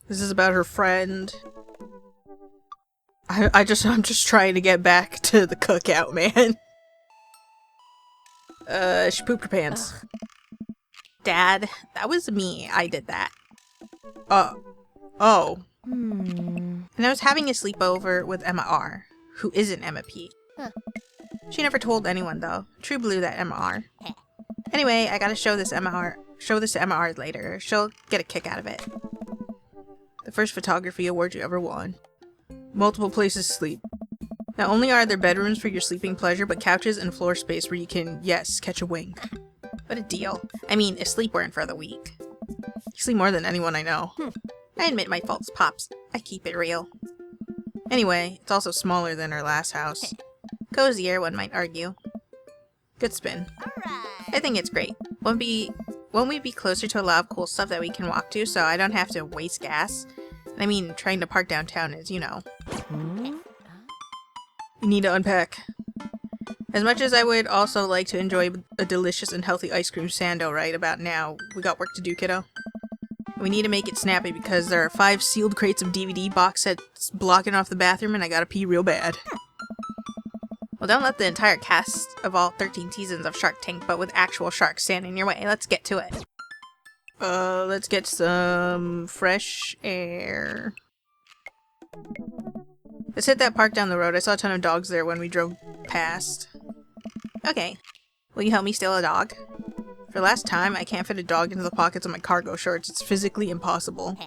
This is about her friend. I'm just trying to get back to the cookout, man. She pooped her pants. Ugh. Dad, that was me. I did that. Oh. And I was having a sleepover with Emma R, who isn't Emma P. Huh. She never told anyone though. True blue, that Emma R. Anyway, I gotta show this to Emma R later. She'll get a kick out of it. The first photography award you ever won. Multiple places to sleep. Not only are there bedrooms for your sleeping pleasure, but couches and floor space where you can, yes, catch a wink. What a deal. I mean, if sleep weren't for the weak. You sleep more than anyone I know. I admit my faults, Pops. I keep it real. Anyway, it's also smaller than our last house. Cozier, one might argue. Good spin. I think it's great. Won't we be closer to a lot of cool stuff that we can walk to, so I don't have to waste gas? I mean, trying to park downtown is, you know. You need to unpack. As much as I would also like to enjoy a delicious and healthy ice cream sando right about now, we got work to do, kiddo. We need to make it snappy because there are 5 sealed crates of DVD box sets blocking off the bathroom and I gotta pee real bad. Well, don't let the entire cast of all 13 seasons of Shark Tank, but with actual sharks, stand in your way. Let's get to it. Let's get some fresh air. Let's hit that park down the road. I saw a ton of dogs there when we drove past. Okay. Will you help me steal a dog? For last time, I can't fit a dog into the pockets of my cargo shorts. It's physically impossible.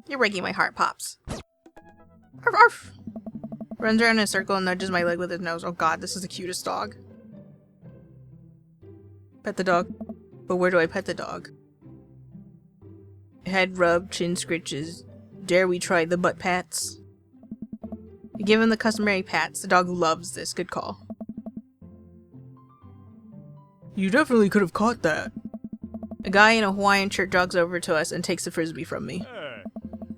You're breaking my heart, Pops. Arf, arf. Runs around in a circle and nudges my leg with his nose. Oh god, this is the cutest dog. Pet the dog. But where do I pet the dog? Head rub, chin scritches. Dare we try the butt pats? You give him the customary pats. The dog loves this. Good call. You definitely could have caught that. A guy in a Hawaiian shirt jogs over to us and takes the frisbee from me.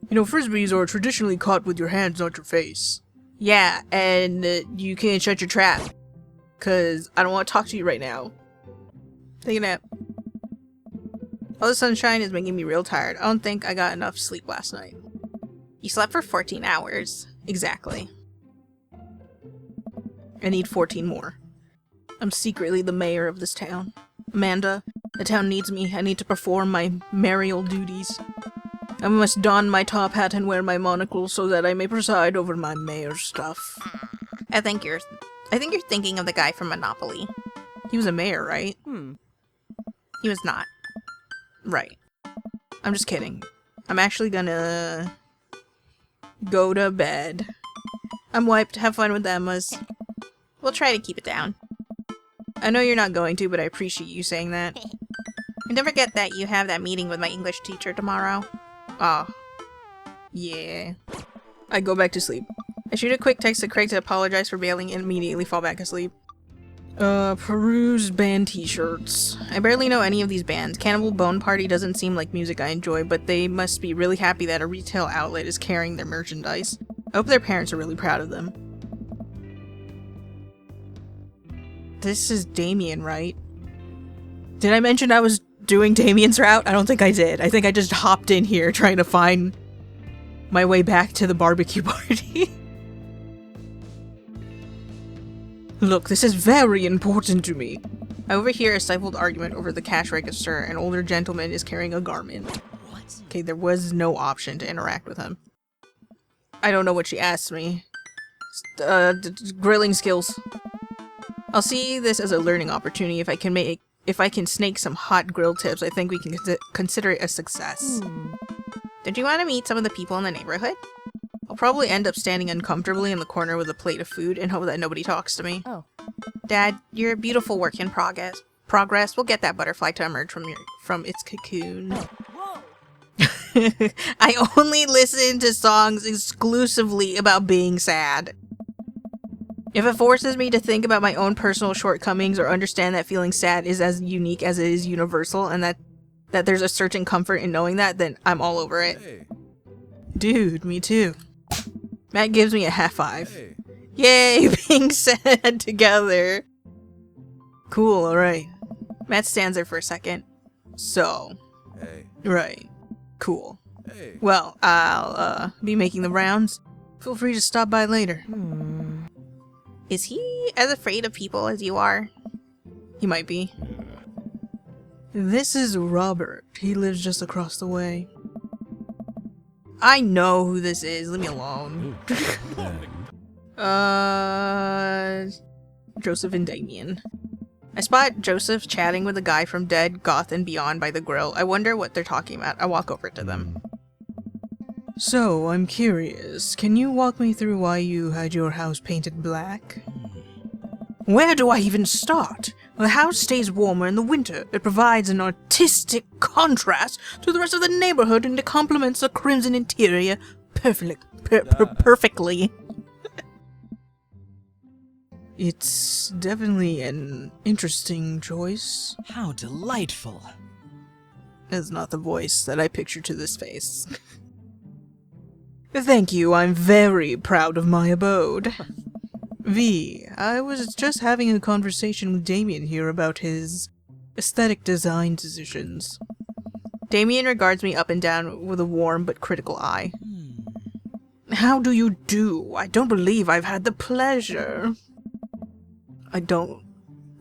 You know, frisbees are traditionally caught with your hands, not your face. Yeah, and you can't shut your trap. Cause I don't want to talk to you right now. Take a nap. All the sunshine is making me real tired. I don't think I got enough sleep last night. You slept for 14 hours. Exactly. I need 14 more. I'm secretly the mayor of this town. Amanda, the town needs me. I need to perform my mayoral duties. I must don my top hat and wear my monocle so that I may preside over my mayor's stuff. I think you're thinking of the guy from Monopoly. He was a mayor, right? He was not. Right. I'm just kidding. I'm actually gonna go to bed. I'm wiped. Have fun with the Emmas. We'll try to keep it down. I know you're not going to, but I appreciate you saying that. And don't forget that you have that meeting with my English teacher tomorrow. Oh. Yeah. I go back to sleep. I shoot a quick text to Craig to apologize for bailing and immediately fall back asleep. Peruse band t-shirts. I barely know any of these bands. Cannibal Bone Party doesn't seem like music I enjoy, but they must be really happy that a retail outlet is carrying their merchandise. I hope their parents are really proud of them. This is Damien, right? Did I mention I was doing Damien's route? I don't think I did. I think I just hopped in here trying to find my way back to the barbecue party. Look, this is very important to me. I overhear a stifled argument over the cash register. An older gentleman is carrying a garment. What? Okay, there was no option to interact with him. I don't know what she asked me. Grilling skills. I'll see this as a learning opportunity. If I can snake some hot grill tips, I think we can consider it a success. Don't you want to meet some of the people in the neighborhood? I'll probably end up standing uncomfortably in the corner with a plate of food and hope that nobody talks to me. Oh. Dad, you're a beautiful work in progress. We'll get that butterfly to emerge from its cocoon. Whoa. I only listen to songs exclusively about being sad. If it forces me to think about my own personal shortcomings or understand that feeling sad is as unique as it is universal and that there's a certain comfort in knowing that, then I'm all over it. Hey. Dude, me too. Matt gives me a half five. Hey. Yay, being sad together. Cool, alright. Matt stands there for a second. So. Hey. Right. Cool. Well, I'll, be making the rounds. Feel free to stop by later. Is he as afraid of people as you are? He might be. This is Robert. He lives just across the way. I know who this is. Leave me alone. Joseph and Damien. I spot Joseph chatting with a guy from Dead, Goth, and Beyond by the grill. I wonder what they're talking about. I walk over to them. So, I'm curious. Can you walk me through why you had your house painted black? Where do I even start? The house stays warmer in the winter. It provides an artistic contrast to the rest of the neighborhood and it complements the crimson interior perfectly. It's definitely an interesting choice. How delightful. That's not the voice that I picture to this face. Thank you, I'm very proud of my abode. V, I was just having a conversation with Damien here about his aesthetic design decisions. Damien regards me up and down with a warm but critical eye. How do you do? I don't believe I've had the pleasure. I don't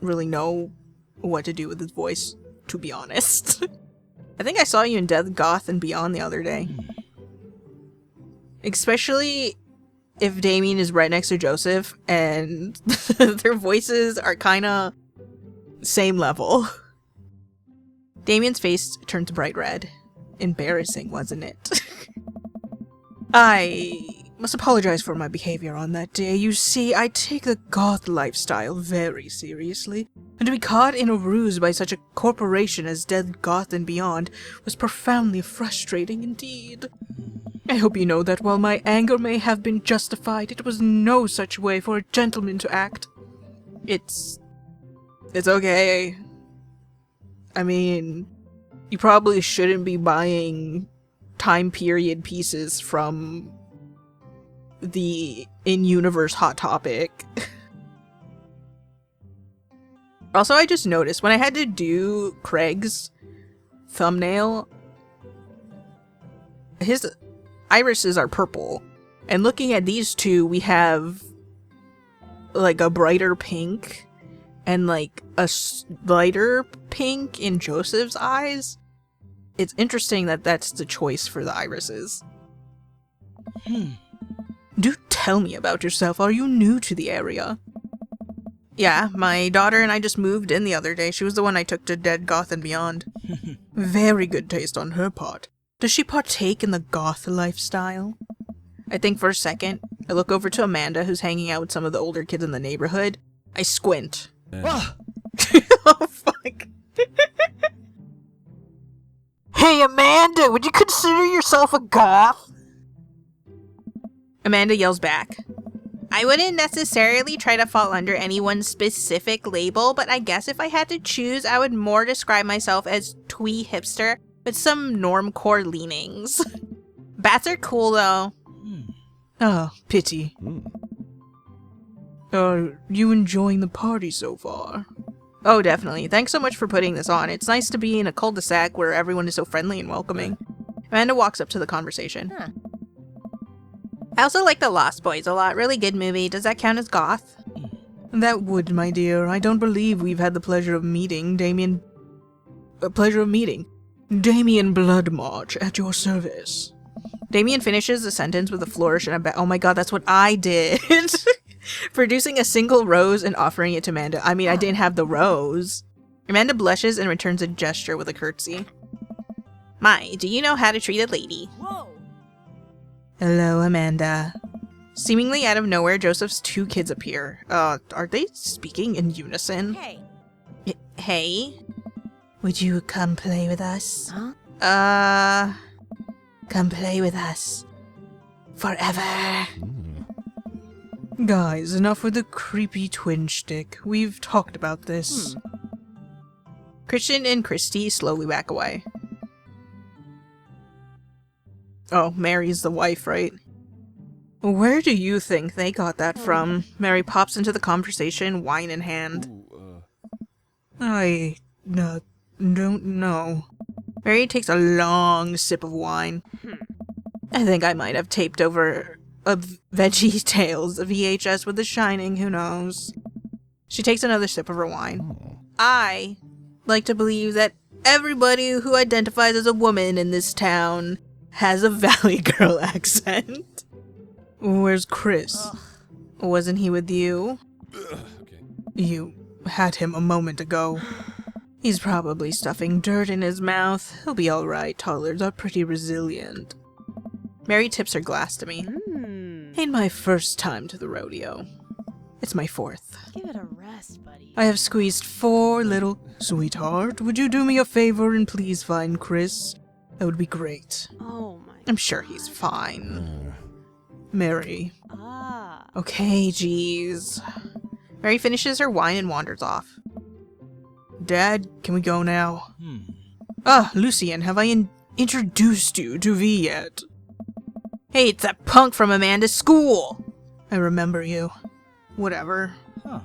really know what to do with his voice, to be honest. I think I saw you in Death, Goth, and Beyond the other day. Especially if Damien is right next to Joseph and their voices are kinda same level. Damien's face turns bright red. Embarrassing, wasn't it? I must apologize for my behavior on that day. You see, I take the goth lifestyle very seriously, and to be caught in a ruse by such a corporation as Dead, Goth, and Beyond was profoundly frustrating indeed. I hope you know that while my anger may have been justified, it was no such way for a gentleman to act. It's okay. I mean, you probably shouldn't be buying time period pieces from the in-universe Hot Topic. Also, I just noticed when I had to do Craig's thumbnail, his irises are purple. And looking at these two, we have like a brighter pink and like a lighter pink in Joseph's eyes. It's interesting that that's the choice for the irises. Do tell me about yourself. Are you new to the area? Yeah, my daughter and I just moved in the other day. She was the one I took to Dead, Goth, and Beyond. Very good taste on her part. Does she partake in the goth lifestyle? I think for a second. I look over to Amanda, who's hanging out with some of the older kids in the neighborhood. I squint. Oh, fuck. Hey, Amanda, would you consider yourself a goth? Amanda yells back. I wouldn't necessarily try to fall under any one specific label, but I guess if I had to choose, I would more describe myself as twee hipster with some normcore leanings. Bats are cool though. Oh, pity. Are you enjoying the party so far? Oh, definitely. Thanks so much for putting this on. It's nice to be in a cul-de-sac where everyone is so friendly and welcoming. Amanda walks up to the conversation. I also like The Lost Boys a lot. Really good movie. Does that count as goth? That would, my dear. I don't believe we've had the pleasure of meeting Damien Bloodmarch at your service. Damien finishes the sentence with a flourish and oh my god, that's what I did. Producing a single rose and offering it to Amanda. I mean, I didn't have the rose. Amanda blushes and returns a gesture with a curtsy. My, do you know how to treat a lady? Whoa. Hello, Amanda. Seemingly out of nowhere, Joseph's two kids appear. Are they speaking in unison? Hey. Hey? Would you come play with us? Huh? Come play with us. Forever. Guys, enough with the creepy twin shtick. We've talked about this. Christian and Christy slowly back away. Oh, Mary's the wife, right? Where do you think they got that from? Mary pops into the conversation, wine in hand. I don't know. Mary takes a long sip of wine. I think I might have taped over a Veggie Tales VHS with The Shining, who knows. She takes another sip of her wine. I like to believe that everybody who identifies as a woman in this town has a Valley Girl accent. Where's Chris? Ugh. Wasn't he with you? Okay. You had him a moment ago. He's probably stuffing dirt in his mouth. He'll be alright. Toddlers are pretty resilient. Mary tips her glass to me. Ain't my first time to the rodeo. It's my fourth. Give it a rest, buddy. I have squeezed 4 little... Sweetheart, would you do me a favor and please find Chris? That would be great. Oh my. I'm sure he's fine. Mary. Ah. Okay, jeez. Mary finishes her wine and wanders off. Dad, can we go now? Ah, Lucien, have I introduced you to V yet? Hey, it's that punk from Amanda's school! I remember you. Whatever. Huh.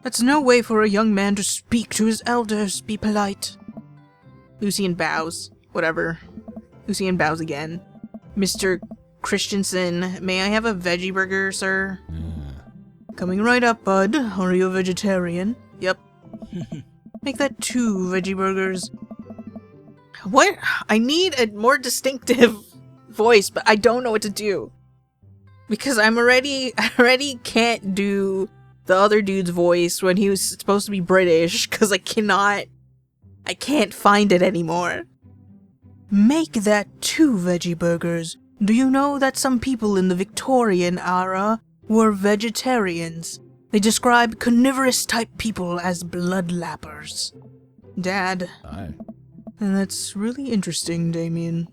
That's no way for a young man to speak to his elders. Be polite. Lucien bows. Whatever. Lucien bows again. Mr. Christensen, may I have a veggie burger, sir? Coming right up, bud. Are you a vegetarian? Yep. Make that 2 veggie burgers. What? I need a more distinctive voice, but I don't know what to do. Because I already can't do the other dude's voice when he was supposed to be British, because I can't find it anymore. Make that 2 veggie burgers. Do you know that some people in the Victorian era were vegetarians? They describe carnivorous-type people as bloodlappers. Dad. Aye. And that's really interesting, Damien.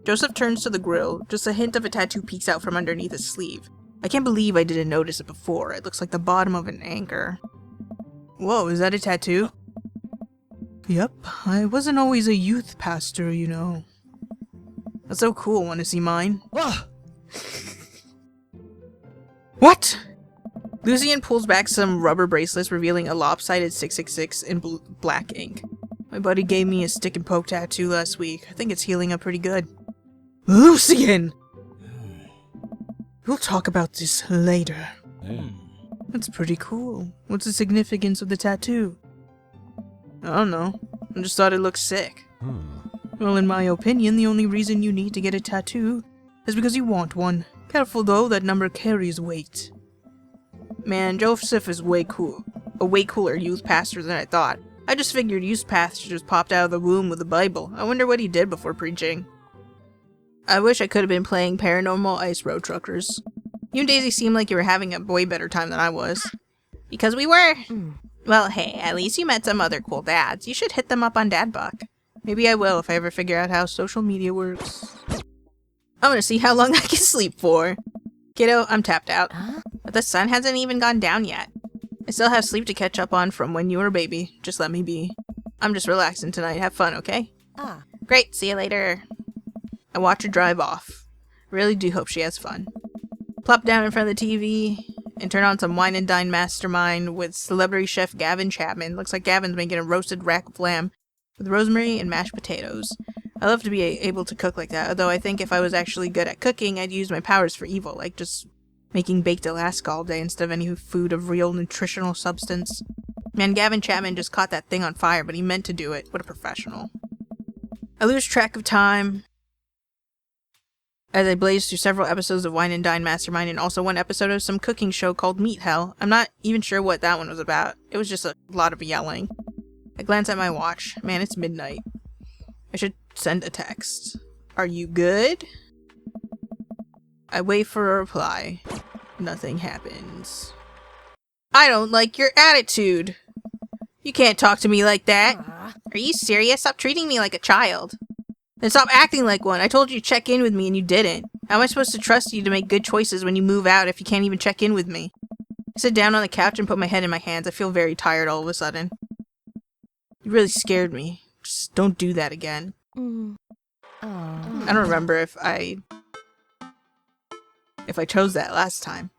Joseph turns to the grill. Just a hint of a tattoo peeks out from underneath his sleeve. I can't believe I didn't notice it before. It looks like the bottom of an anchor. Whoa, is that a tattoo? Yep, I wasn't always a youth pastor, you know. That's so cool. Want to see mine? What? Lucien pulls back some rubber bracelets, revealing a lopsided 666 in black ink. My buddy gave me a stick and poke tattoo last week. I think it's healing up pretty good. Lucien! We'll talk about this later. That's pretty cool. What's the significance of the tattoo? I don't know. I just thought it looked sick. Well, in my opinion, the only reason you need to get a tattoo is because you want one. Careful though, that number carries weight. Man, Joseph is a way cooler youth pastor than I thought. I just figured youth pastors popped out of the womb with the Bible. I wonder what he did before preaching. I wish I could have been playing Paranormal Ice Road Truckers. You and Daisy seemed like you were having a way better time than I was. Because we were. Well, hey, at least you met some other cool dads. You should hit them up on Dadbuck. Maybe I will if I ever figure out how social media works. I'm gonna see how long I can sleep for. Kiddo, I'm tapped out. But the sun hasn't even gone down yet. I still have sleep to catch up on from when you were a baby. Just let me be. I'm just relaxing tonight. Have fun, okay? Great, see you later. I watch her drive off. Really do hope she has fun. Plop down in front of the TV and turn on some Wine and Dine Mastermind with celebrity chef Gavin Chapman. Looks like Gavin's making a roasted rack of lamb with rosemary and mashed potatoes. I love to be able to cook like that, although I think if I was actually good at cooking, I'd use my powers for evil, like just making baked Alaska all day instead of any food of real nutritional substance. Man, Gavin Chapman just caught that thing on fire, but he meant to do it. What a professional. I lose track of time as I blaze through several episodes of Wine and Dine Mastermind and also one episode of some cooking show called Meat Hell. I'm not even sure what that one was about. It was just a lot of yelling. I glance at my watch. Man, it's midnight. I should send a text. Are you good? I wait for a reply. Nothing happens. I don't like your attitude. You can't talk to me like that. Are you serious? Stop treating me like a child. Then stop acting like one. I told you to check in with me and you didn't. How am I supposed to trust you to make good choices when you move out if you can't even check in with me? I sit down on the couch and put my head in my hands. I feel very tired all of a sudden. You really scared me. Just don't do that again. I don't remember if I chose that last time.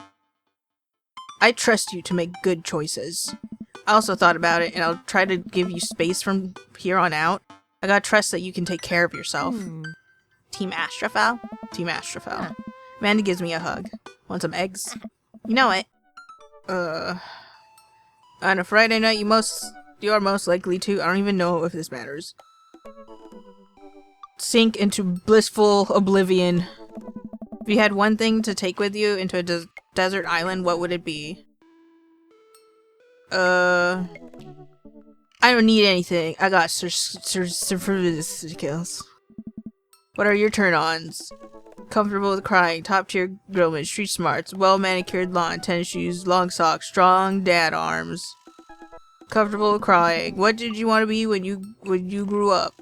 I trust you to make good choices. I also thought about it, and I'll try to give you space from here on out. I gotta trust that you can take care of yourself. Team Astrophel? Team Astrophel. Huh. Amanda gives me a hug. Want some eggs? You know it. On a Friday night, you are most likely to, I don't even know if this matters, sink into blissful oblivion. If you had one thing to take with you into a desert island, what would it be? I don't need anything. I got skills. What are your turn-ons? Comfortable with crying, top-tier grooming, street smarts, well-manicured lawn, tennis shoes, long socks, strong dad arms. Comfortable with crying. What did you want to be when you grew up?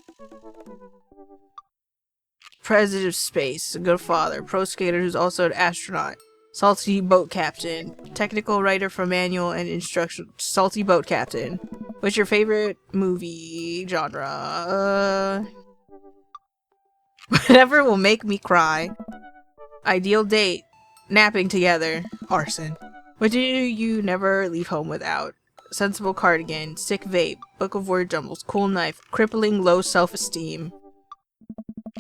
President of space, a good father, pro skater who's also an astronaut, salty boat captain, technical writer for manual and instruction, salty boat captain. What's your favorite movie genre? Whatever will make me cry. Ideal date. Napping together. Arson. What do you never leave home without? Sensible cardigan. Sick vape. Book of word jumbles. Cool knife. Crippling low self-esteem.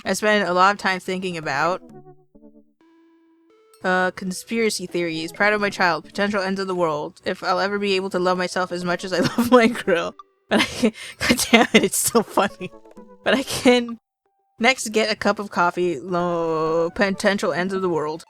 I spend a lot of time thinking about conspiracy theories. Proud of my child. Potential ends of the world. If I'll ever be able to love myself as much as I love my girl. But God damn it, it's still funny. But I can next get a cup of coffee. Low potential ends of the world.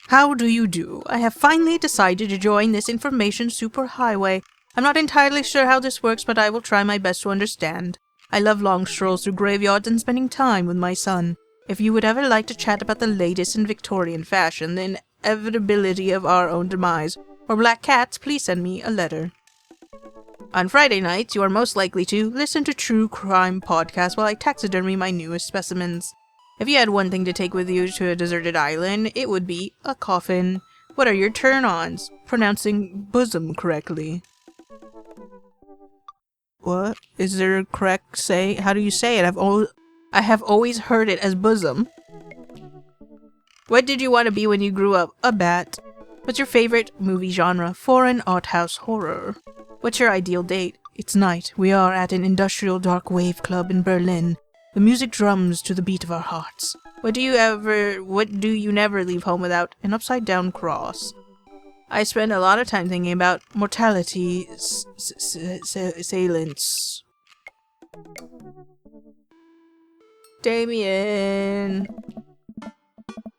How do you do? I have finally decided to join this information superhighway. I'm not entirely sure how this works, but I will try my best to understand. I love long strolls through graveyards and spending time with my son. If you would ever like to chat about the latest in Victorian fashion, the inevitability of our own demise, or black cats, please send me a letter. On Friday nights, you are most likely to listen to true crime podcasts while I taxidermy my newest specimens. If you had one thing to take with you to a deserted island, it would be a coffin. What are your turn-ons? Pronouncing bosom correctly. What? Is there a correct say? How do you say it? I have always heard it as bosom. What did you want to be when you grew up? A bat. What's your favorite movie genre? Foreign art house horror. What's your ideal date? It's night. We are at an industrial dark wave club in Berlin. The music drums to the beat of our hearts. What do you never leave home without? An upside down cross. I spend a lot of time thinking about mortality assailants. Damien.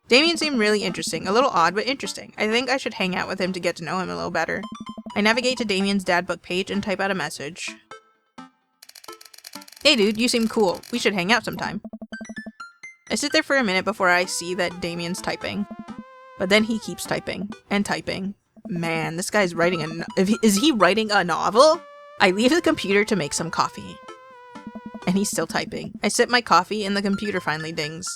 Damien seemed really interesting. A little odd, but interesting. I think I should hang out with him to get to know him a little better. I navigate to Damien's dad book page and type out a message. Hey dude, you seem cool. We should hang out sometime. I sit there for a minute before I see that Damien's typing. But then he keeps typing and typing. Man, this guy's writing is he writing a novel? I leave the computer to make some coffee. And he's still typing. I sip my coffee and the computer finally dings.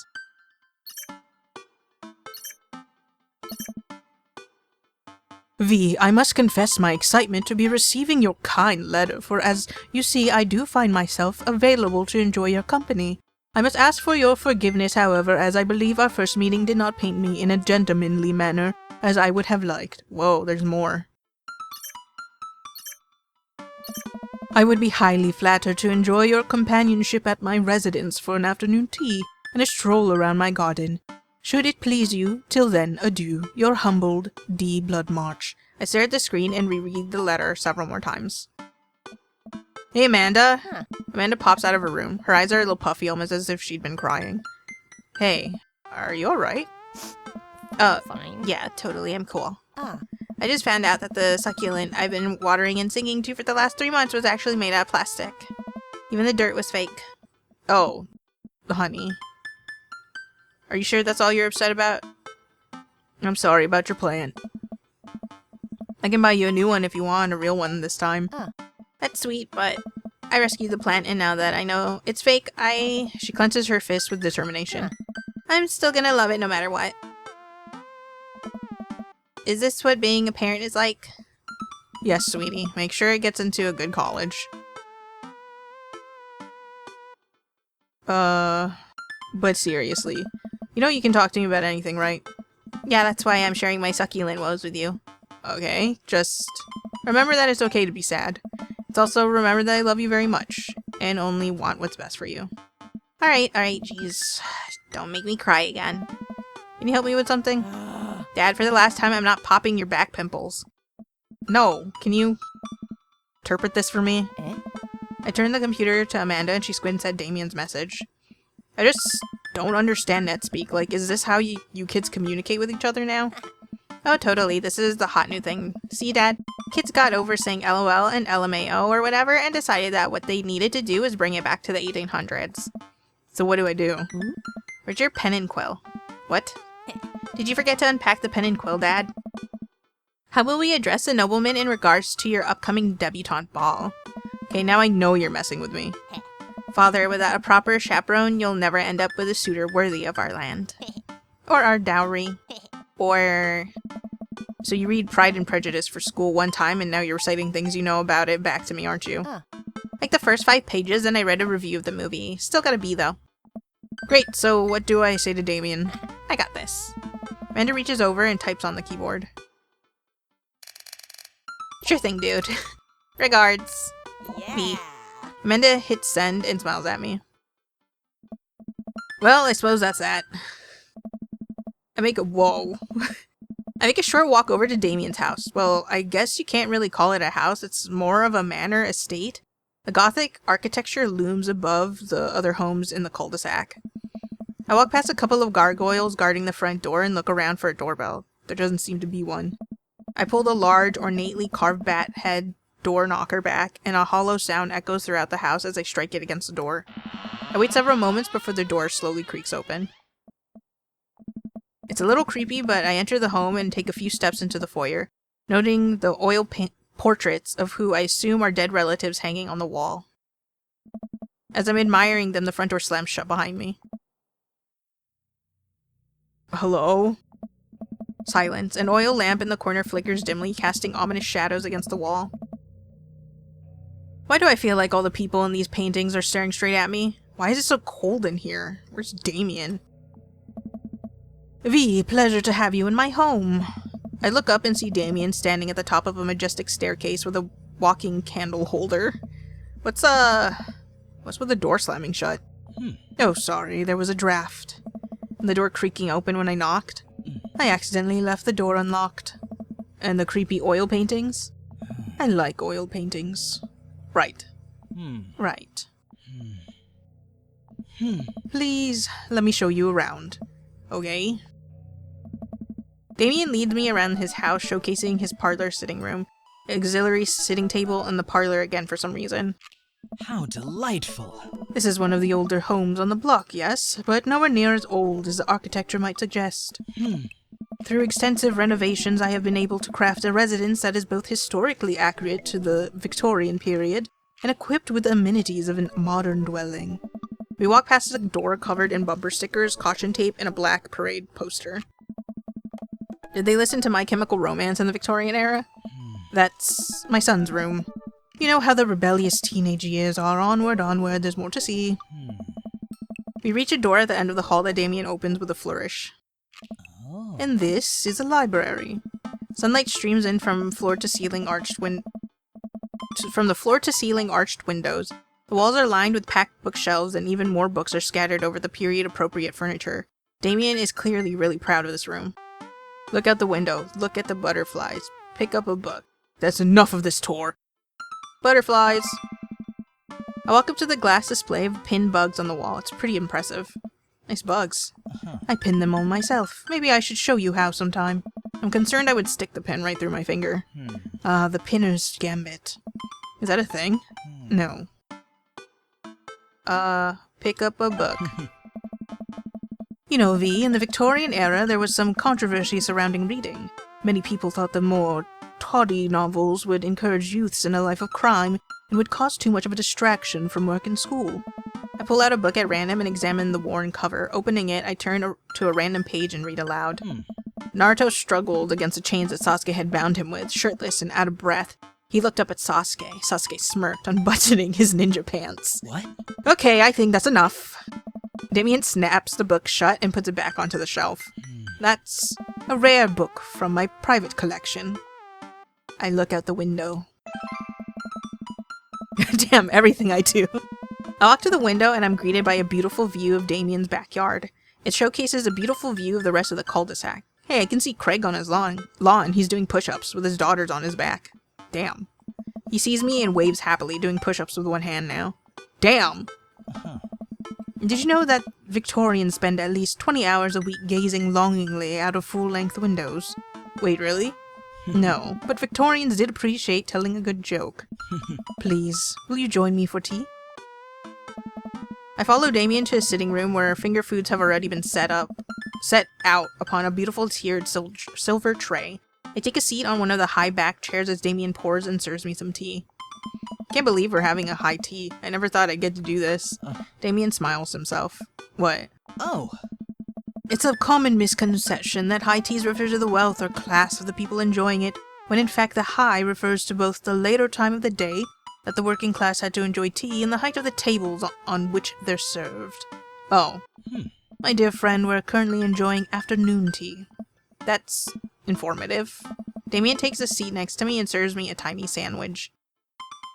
V, I must confess my excitement to be receiving your kind letter, for as you see, I do find myself available to enjoy your company. I must ask for your forgiveness, however, as I believe our first meeting did not paint me in a gentlemanly manner, as I would have liked. Whoa, there's more. I would be highly flattered to enjoy your companionship at my residence for an afternoon tea and a stroll around my garden. Should it please you, till then, adieu, your humbled D. Bloodmarch. I stare at the screen and reread the letter several more times. Hey, Amanda. Amanda pops out of her room. Her eyes are a little puffy, almost as if she'd been crying. Hey, are you alright? Fine. Yeah, totally, I'm cool. Ah. I just found out that the succulent I've been watering and singing to for the last 3 months was actually made out of plastic. Even the dirt was fake. Oh, honey. Are you sure that's all you're upset about? I'm sorry about your plant. I can buy you a new one if you want, a real one this time. That's sweet, but I rescued the plant, and now that I know it's fake, She clenches her fist with determination. I'm still gonna love it no matter what. Is this what being a parent is like? Yes, sweetie. Make sure it gets into a good college. But seriously. You know you can talk to me about anything, right? Yeah, that's why I'm sharing my succulent woes with you. Okay, just remember that it's okay to be sad. It's also remember that I love you very much, and only want what's best for you. Alright, jeez. Don't make me cry again. Can you help me with something? Dad, for the last time, I'm not popping your back pimples. No, can you interpret this for me? I turned the computer to Amanda and she squints at Damien's message. I just don't understand NetSpeak. Like, is this how you kids communicate with each other now? Oh, totally. This is the hot new thing. See, Dad? Kids got over saying LOL and LMAO or whatever and decided that what they needed to do is bring it back to the 1800s. So what do I do? Where's your pen and quill? What? Did you forget to unpack the pen and quill, Dad? How will we address the nobleman in regards to your upcoming debutante ball? Okay, now I know you're messing with me. Father, without a proper chaperone, you'll never end up with a suitor worthy of our land. Or our dowry. Or... So you read Pride and Prejudice for school one time and now you're reciting things you know about it back to me, aren't you? Like the first 5 pages and I read a review of the movie. Still got a B though. Great, so what do I say to Damien? I got this. Amanda reaches over and types on the keyboard. Sure thing, dude. Regards. Me. Amanda hits send and smiles at me. Well, I suppose that's that. I make a short walk over to Damien's house. Well, I guess you can't really call it a house. It's more of a manor estate. The Gothic architecture looms above the other homes in the cul-de-sac. I walk past a couple of gargoyles guarding the front door and look around for a doorbell. There doesn't seem to be one. I pull the large, ornately carved bat head door knocker back, and a hollow sound echoes throughout the house as I strike it against the door. I wait several moments before the door slowly creaks open. It's a little creepy, but I enter the home and take a few steps into the foyer, noting the oil portraits of who I assume are dead relatives hanging on the wall. As I'm admiring them, the front door slams shut behind me. Hello? Silence. An oil lamp in the corner flickers dimly, casting ominous shadows against the wall. Why do I feel like all the people in these paintings are staring straight at me? Why is it so cold in here? Where's Damien? V, pleasure to have you in my home. I look up and see Damien standing at the top of a majestic staircase with a walking candle holder. What's with the door slamming shut? Oh, sorry, there was a draft. And the door creaking open when I knocked. I accidentally left the door unlocked. And the creepy oil paintings? I like oil paintings. Right. Right. Please, let me show you around. Okay? Damien leads me around his house, showcasing his parlor sitting room, auxiliary sitting table, and the parlor again for some reason. How delightful. This is one of the older homes on the block, yes, but nowhere near as old as the architecture might suggest. Through extensive renovations, I have been able to craft a residence that is both historically accurate to the Victorian period and equipped with the amenities of a modern dwelling. We walk past a door covered in bumper stickers, caution tape, and a black parade poster. Did they listen to My Chemical Romance in the Victorian era? That's my son's room. You know how the rebellious teenage years are. Onward, onward, there's more to see. We reach a door at the end of the hall that Damien opens with a flourish. And this is a library. Sunlight streams in from the floor to ceiling arched windows. The walls are lined with packed bookshelves, and even more books are scattered over the period-appropriate furniture. Damien is clearly really proud of this room. Look out the window. Look at the butterflies. Pick up a book. That's enough of this tour. Butterflies! I walk up to the glass display of pinned bugs on the wall. It's pretty impressive. Nice bugs. I pinned them all myself. Maybe I should show you how sometime. I'm concerned I would stick the pen right through my finger. The pinner's gambit. Is that a thing? No. Pick up a book. You know, V, in the Victorian era, there was some controversy surrounding reading. Many people thought the more tawdry novels would encourage youths in a life of crime and would cause too much of a distraction from work and school. I pull out a book at random and examine the worn cover. Opening it, I turn to a random page and read aloud. Naruto struggled against the chains that Sasuke had bound him with, shirtless and out of breath. He looked up at Sasuke. Sasuke smirked, unbuttoning his ninja pants. What? Okay, I think that's enough. Damien snaps the book shut and puts it back onto the shelf. That's a rare book from my private collection. I look out the window. Damn, everything I do. I walk to the window and I'm greeted by a beautiful view of Damien's backyard. It showcases a beautiful view of the rest of the cul-de-sac. Hey, I can see Craig on his lawn. He's doing push-ups with his daughters on his back. Damn. He sees me and waves happily, doing push-ups with one hand now. Damn! Did you know that Victorians spend at least 20 hours a week gazing longingly out of full-length windows? Wait, really? No, but Victorians did appreciate telling a good joke. Please, will you join me for tea? I follow Damien to his sitting room where finger foods have already been set out upon a beautiful tiered silver tray. I take a seat on one of the high-backed chairs as Damien pours and serves me some tea. Can't believe we're having a high tea. I never thought I'd get to do this. Damien smiles himself. What? Oh. It's a common misconception that high teas refer to the wealth or class of the people enjoying it, when in fact the high refers to both the later time of the day that the working class had to enjoy tea and the height of the tables on which they're served. Oh. My dear friend, we're currently enjoying afternoon tea. That's informative. Damien takes a seat next to me and serves me a tiny sandwich.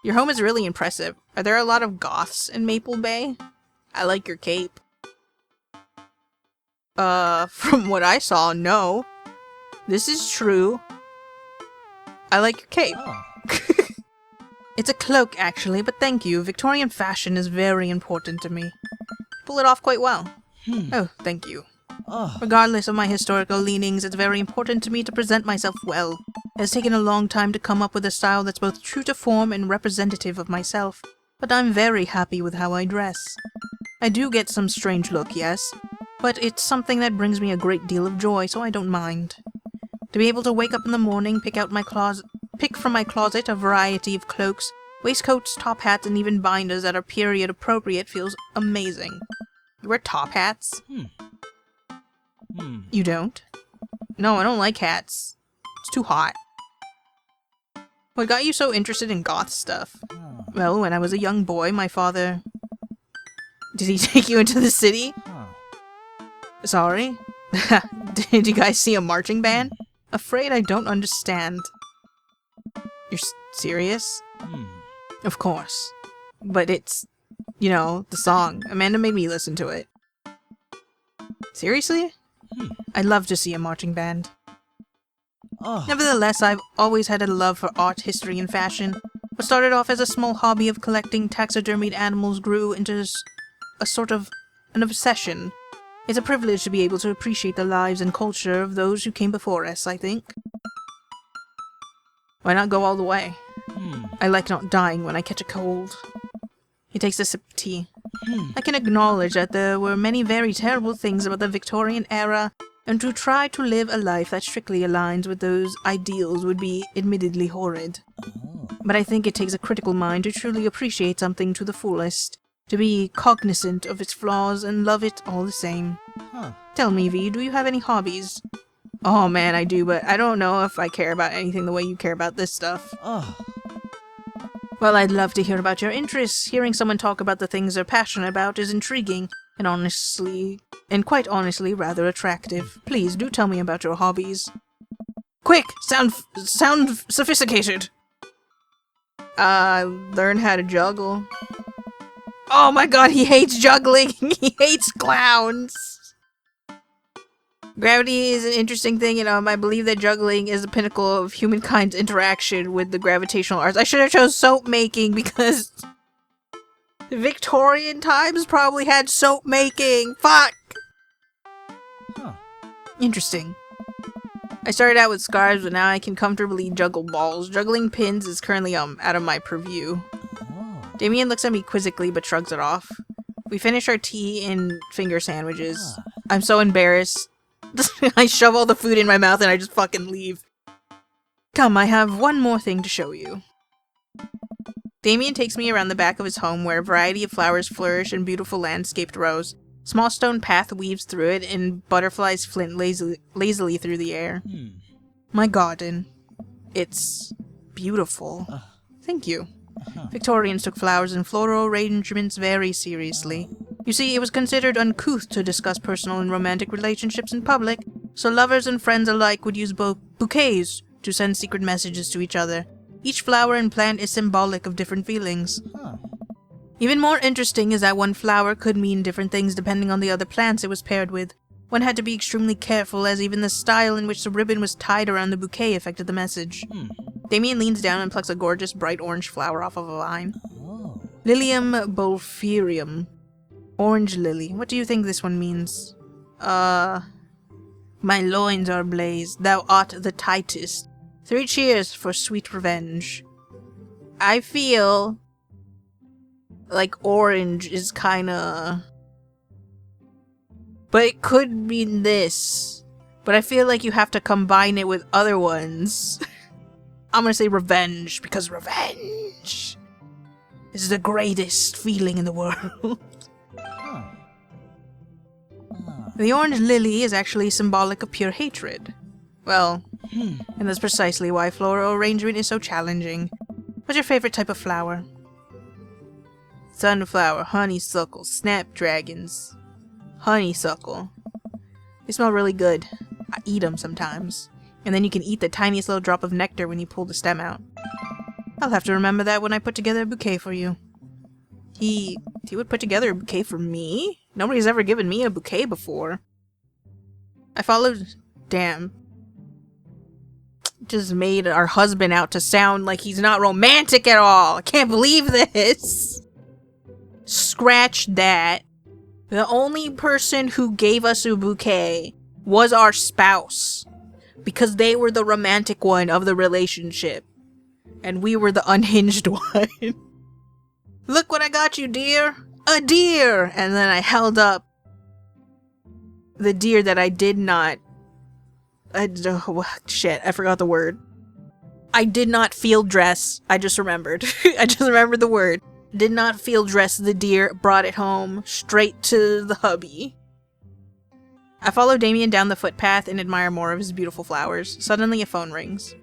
Your home is really impressive. Are there a lot of goths in Maple Bay? I like your cape. From what I saw, no. This is true. I like your cape. Oh. It's a cloak, actually, but thank you. Victorian fashion is very important to me. Pull it off quite well. Oh, thank you. Oh. Regardless of my historical leanings, it's very important to me to present myself well. It has taken a long time to come up with a style that's both true to form and representative of myself, but I'm very happy with how I dress. I do get some strange look, yes, but it's something that brings me a great deal of joy, so I don't mind. To be able to wake up in the morning, pick from my closet a variety of cloaks, waistcoats, top hats, and even binders that are period appropriate feels amazing. You wear top hats? You don't? No, I don't like hats. It's too hot. What got you so interested in goth stuff? Well, when I was a young boy, my father... Did he take you into the city? Sorry? Did you guys see a marching band? Afraid I don't understand. You're serious? Of course. But it's, you know, the song. Amanda made me listen to it. Seriously? I'd love to see a marching band. Oh. Nevertheless, I've always had a love for art, history, and fashion. What started off as a small hobby of collecting taxidermied animals grew into a sort of an obsession. It's a privilege to be able to appreciate the lives and culture of those who came before us, I think. Why not go all the way? I like not dying when I catch a cold. He takes a sip of tea. I can acknowledge that there were many very terrible things about the Victorian era, and to try to live a life that strictly aligns with those ideals would be admittedly horrid. But I think it takes a critical mind to truly appreciate something to the fullest, to be cognizant of its flaws and love it all the same. Tell me, V, do you have any hobbies? Oh man, I do, but I don't know if I care about anything the way you care about this stuff. Well, I'd love to hear about your interests. Hearing someone talk about the things they're passionate about is intriguing, and quite honestly, rather attractive. Please, do tell me about your hobbies. Quick! Sound sophisticated! Learn how to juggle. Oh my god, he hates juggling! He hates clowns! Gravity is an interesting thing, I believe that juggling is the pinnacle of humankind's interaction with the gravitational arts. I should have chose soap making because Victorian times probably had soap making. Fuck! Interesting. I started out with scarves, but now I can comfortably juggle balls. Juggling pins is currently out of my purview. Damien looks at me quizzically but shrugs it off. We finish our tea and finger sandwiches. I'm so embarrassed. I shove all the food in my mouth and I just fucking leave. Come, I have one more thing to show you. Damien takes me around the back of his home where a variety of flowers flourish in beautiful landscaped rows. Small stone path weaves through it and butterflies flint lazily through the air. My garden. It's beautiful. Thank you. Victorians took flowers and floral arrangements very seriously. You see, it was considered uncouth to discuss personal and romantic relationships in public, so lovers and friends alike would use bouquets to send secret messages to each other. Each flower and plant is symbolic of different feelings. Even more interesting is that one flower could mean different things depending on the other plants it was paired with. One had to be extremely careful, as even the style in which the ribbon was tied around the bouquet affected the message. Damien leans down and plucks a gorgeous bright orange flower off of a vine. Oh. Lilium bolferium. Orange lily. What do you think this one means? My loins are ablaze. Thou art the tightest. 3 cheers for sweet revenge. I feel like orange is kinda... But it could mean this. But I feel like you have to combine it with other ones. I'm gonna say revenge, because revenge is the greatest feeling in the world. Huh. The orange lily is actually symbolic of pure hatred. Well, and that's precisely why floral arrangement is so challenging. What's your favorite type of flower? Sunflower, honeysuckle, snapdragons. Honeysuckle. They smell really good. I eat them sometimes. And then you can eat the tiniest little drop of nectar when you pull the stem out. I'll have to remember that when I put together a bouquet for you. He would put together a bouquet for me? Nobody's ever given me a bouquet before. I followed... Damn. Just made our husband out to sound like he's not romantic at all. I can't believe this. Scratch that. The only person who gave us a bouquet was our spouse. Because they were the romantic one of the relationship. And we were the unhinged one. Look what I got you, dear. A deer! And then I held up the deer that I did not... shit, I forgot the word. I did not field dress. I just remembered. I just remembered the word. Did not field dress the deer, brought it home, straight to the hubby. I follow Damien down the footpath and admire more of his beautiful flowers. Suddenly a phone rings.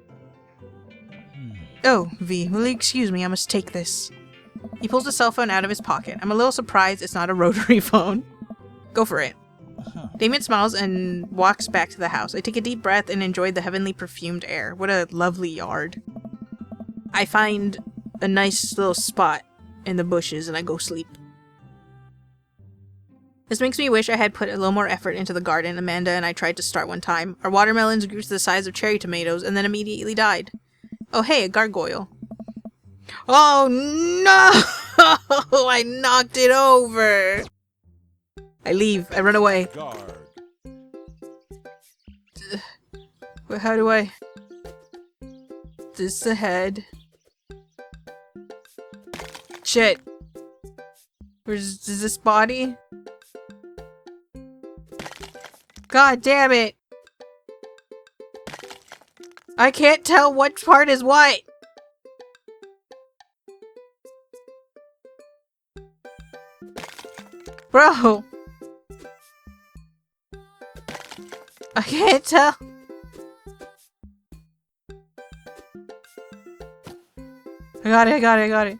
Oh, V, will you excuse me? I must take this. He pulls the cell phone out of his pocket. I'm a little surprised it's not a rotary phone. Go for it. Damien smiles and walks back to the house. I take a deep breath and enjoy the heavenly perfumed air. What a lovely yard. I find a nice little spot in the bushes and I go sleep. This makes me wish I had put a little more effort into the garden Amanda and I tried to start one time. Our watermelons grew to the size of cherry tomatoes and then immediately died. Oh hey, a gargoyle. Oh no! I knocked it over! I leave. I run away. How do I... This ahead. Shit. Is this body? God damn it! I can't tell what part is what! Bro! I can't tell. I got it.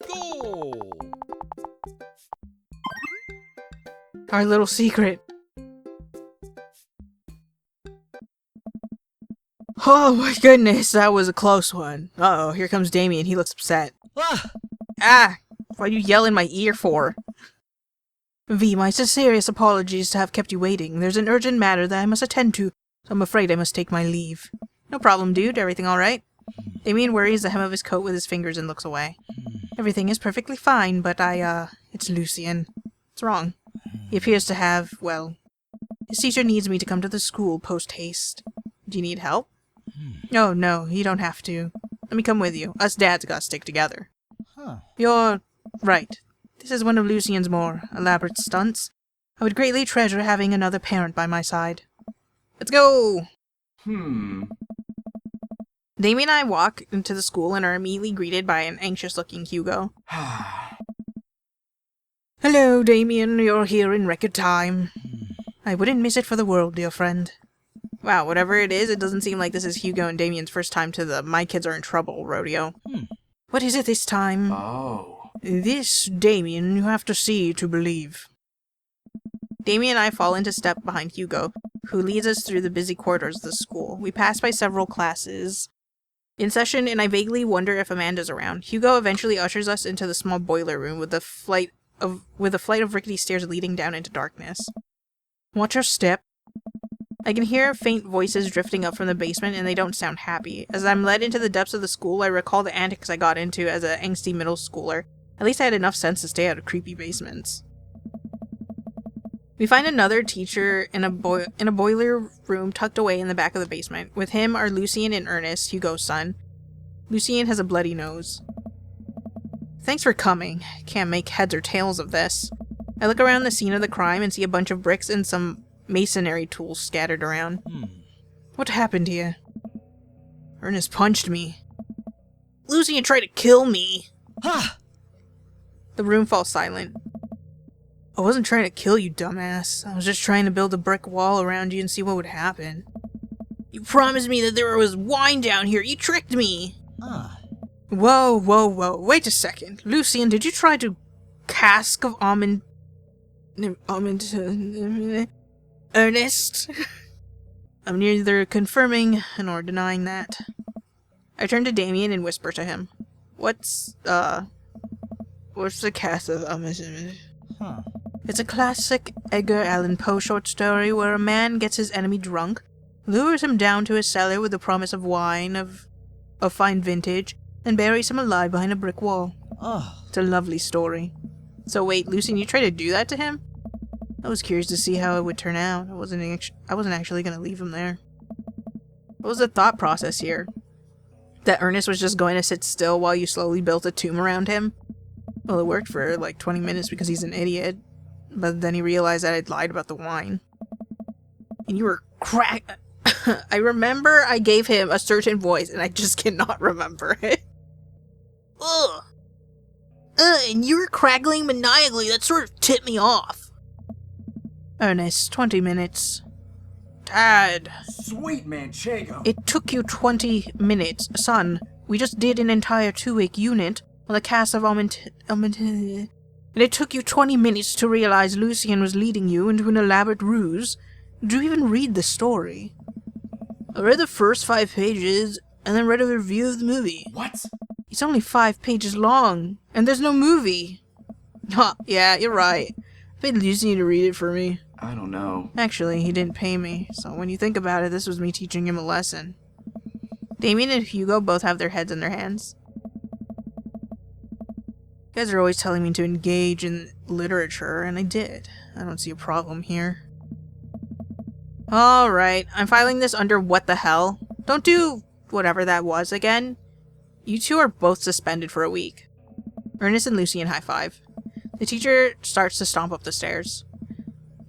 Go! Our little secret. Oh my goodness, that was a close one. Uh-oh, here comes Damien. He looks upset. Ah! Ah! What you yell in my ear for? V, my sincerest apologies to have kept you waiting. There's an urgent matter that I must attend to, so I'm afraid I must take my leave. No problem, dude. Everything alright? Damien worries the hem of his coat with his fingers and looks away. Everything is perfectly fine, but it's Lucien. What's wrong? He appears to have, well... His teacher needs me to come to the school post-haste. Do you need help? Oh, no, you don't have to. Let me come with you. Us dads gotta stick together. Huh. You're right. This is one of Lucien's more elaborate stunts. I would greatly treasure having another parent by my side. Let's go! Damien and I walk into the school and are immediately greeted by an anxious-looking Hugo. Hello, Damien. You're here in record time. I wouldn't miss it for the world, dear friend. Wow, whatever it is, it doesn't seem like this is Hugo and Damien's first time to the My Kids Are in Trouble rodeo. What is it this time? Oh. This, Damien, you have to see to believe. Damien and I fall into step behind Hugo. who leads us through the busy corridors of the school. We pass by several classes in session, and I vaguely wonder if Amanda's around. Hugo eventually ushers us into the small boiler room with a flight of rickety stairs leading down into darkness. Watch your step. I can hear faint voices drifting up from the basement, and they don't sound happy. As I'm led into the depths of the school, I recall the antics I got into as an angsty middle schooler. At least I had enough sense to stay out of creepy basements. We find another teacher in a boiler room tucked away in the back of the basement. With him are Lucien and Ernest, Hugo's son. Lucien has a bloody nose. Thanks for coming. Can't make heads or tails of this. I look around the scene of the crime and see a bunch of bricks and some masonry tools scattered around. What happened here? Ernest punched me. Lucien tried to kill me. The room falls silent. I wasn't trying to kill you, dumbass. I was just trying to build a brick wall around you and see what would happen. You promised me that there was wine down here. You tricked me. Whoa, whoa, whoa. Wait a second. Lucien, did you try to cask of almond... Ernest? I'm neither confirming nor denying that. I turn to Damien and whisper to him. What's the cask of almond? It's a classic Edgar Allan Poe short story where a man gets his enemy drunk, lures him down to his cellar with the promise of wine of fine vintage, and buries him alive behind a brick wall. It's a lovely story. So wait, Lucien, you tried to do that to him? I was curious to see how it would turn out. I wasn't actually going to leave him there. What was the thought process here? That Ernest was just going to sit still while you slowly built a tomb around him? Well, it worked for like 20 minutes because he's an idiot. But then he realized that I'd lied about the wine. And you were I remember I gave him a certain voice, and I just cannot remember it. Ugh. And you were crackling maniacally. That sort of tipped me off. Ernest, 20 minutes. Dad. Sweet Manchego. It took you 20 minutes, son. We just did an entire 2-week unit on the cast of and it took you 20 minutes to realize Lucien was leading you into an elaborate ruse. Did you even read the story? I read the first 5 pages, and then read a review of the movie. What? It's only 5 pages long, and there's no movie. Yeah, you're right. I paid Lucien to read it for me. I don't know. Actually, he didn't pay me, so when you think about it, this was me teaching him a lesson. Damien and Hugo both have their heads in their hands. You guys are always telling me to engage in literature, and I did. I don't see a problem here. Alright, I'm filing this under what the hell. Don't do whatever that was again. You two are both suspended for a week. Ernest and Lucien high five. The teacher starts to stomp up the stairs.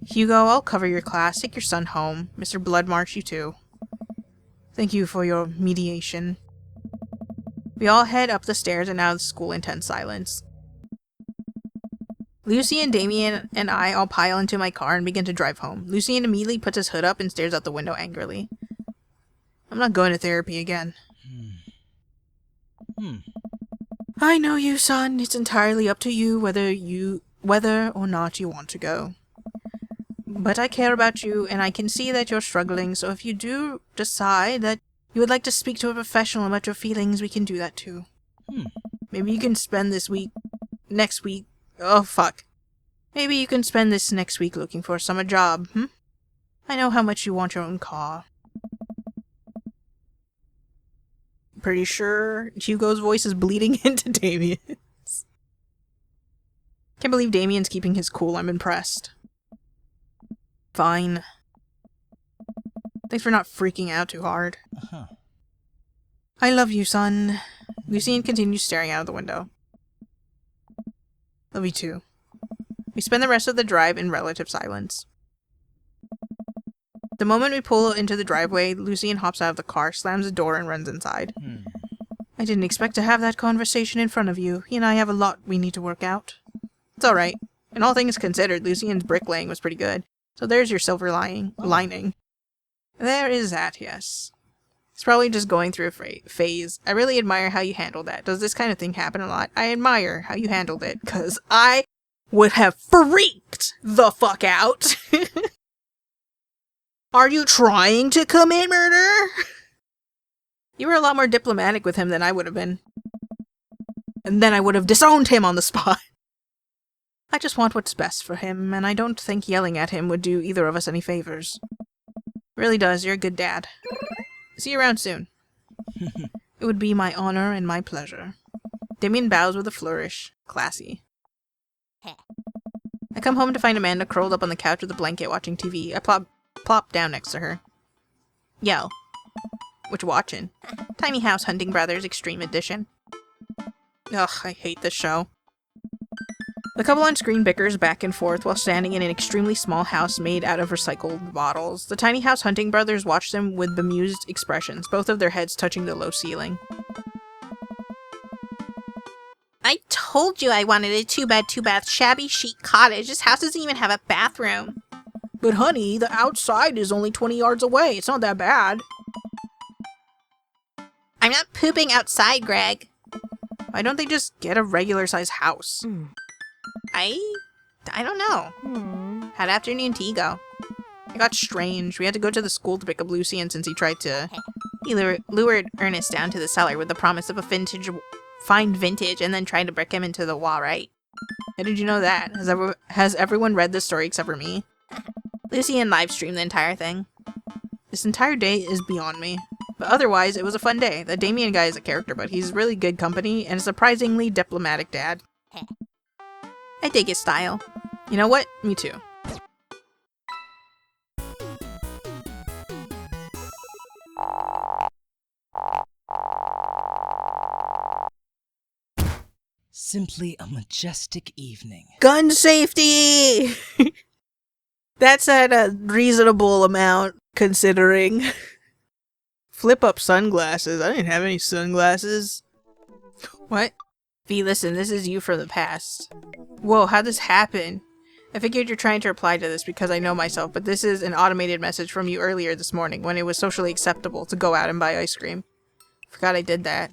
Hugo, I'll cover your class. Take your son home. Mr. Bloodmarsh, you too. Thank you for your mediation. We all head up the stairs and out of the school in tense silence. Lucien, Damien, and I all pile into my car and begin to drive home. Lucien immediately puts his hood up and stares out the window angrily. I'm not going to therapy again. I know you, son. It's entirely up to you whether or not you want to go. But I care about you, and I can see that you're struggling, so if you do decide that you would like to speak to a professional about your feelings, we can do that too. Maybe you can spend next week. Oh, fuck. Maybe you can spend this next week looking for a summer job, I know how much you want your own car. Pretty sure Hugo's voice is bleeding into Damien's. Can't believe Damien's keeping his cool. I'm impressed. Fine. Thanks for not freaking out too hard. I love you, son. Lucien continues staring out of the window. Love you too. We spend the rest of the drive in relative silence. The moment we pull into the driveway, Lucien hops out of the car, slams the door, and runs inside. I didn't expect to have that conversation in front of you. He and I have a lot we need to work out. It's alright. In all things considered, Lucien's bricklaying was pretty good. So there's your silver lining. There is that, yes. He's probably just going through a phase. I really admire how you handled that. Does this kind of thing happen a lot? I admire how you handled it, because I would have freaked the fuck out. Are you trying to commit murder? You were a lot more diplomatic with him than I would have been. And then I would have disowned him on the spot. I just want what's best for him, and I don't think yelling at him would do either of us any favors. Really does, you're a good dad. See you around soon. It would be my honor and my pleasure. Damien bows with a flourish. Classy. I come home to find Amanda curled up on the couch with a blanket watching TV. I plop down next to her. Yell. What you watching? Tiny House Hunting Brothers Extreme Edition. Ugh, I hate this show. The couple on screen bickers back and forth while standing in an extremely small house made out of recycled bottles. The Tiny House Hunting Brothers watch them with bemused expressions, both of their heads touching the low ceiling. I told you I wanted a 2-bed, 2-bath, shabby chic cottage. This house doesn't even have a bathroom. But honey, the outside is only 20 yards away. It's not that bad. I'm not pooping outside, Greg. Why don't they just get a regular-sized house? I don't know. How'd afternoon tea go? It got strange. We had to go to the school to pick up Lucian since he tried to... He lured Ernest down to the cellar with the promise of a find vintage and then tried to brick him into the wall, right? How did you know that? Has everyone read this story except for me? Lucian livestreamed the entire thing. This entire day is beyond me. But otherwise, it was a fun day. The Damien guy is a character, but he's really good company and a surprisingly diplomatic dad. I dig his style. You know what? Me too. Simply a majestic evening. Gun safety! That's at a reasonable amount, considering. Flip up sunglasses. I didn't have any sunglasses. What? V, listen, this is you from the past. Whoa, how'd this happen? I figured you're trying to reply to this because I know myself, but this is an automated message from you earlier this morning when it was socially acceptable to go out and buy ice cream. Forgot I did that.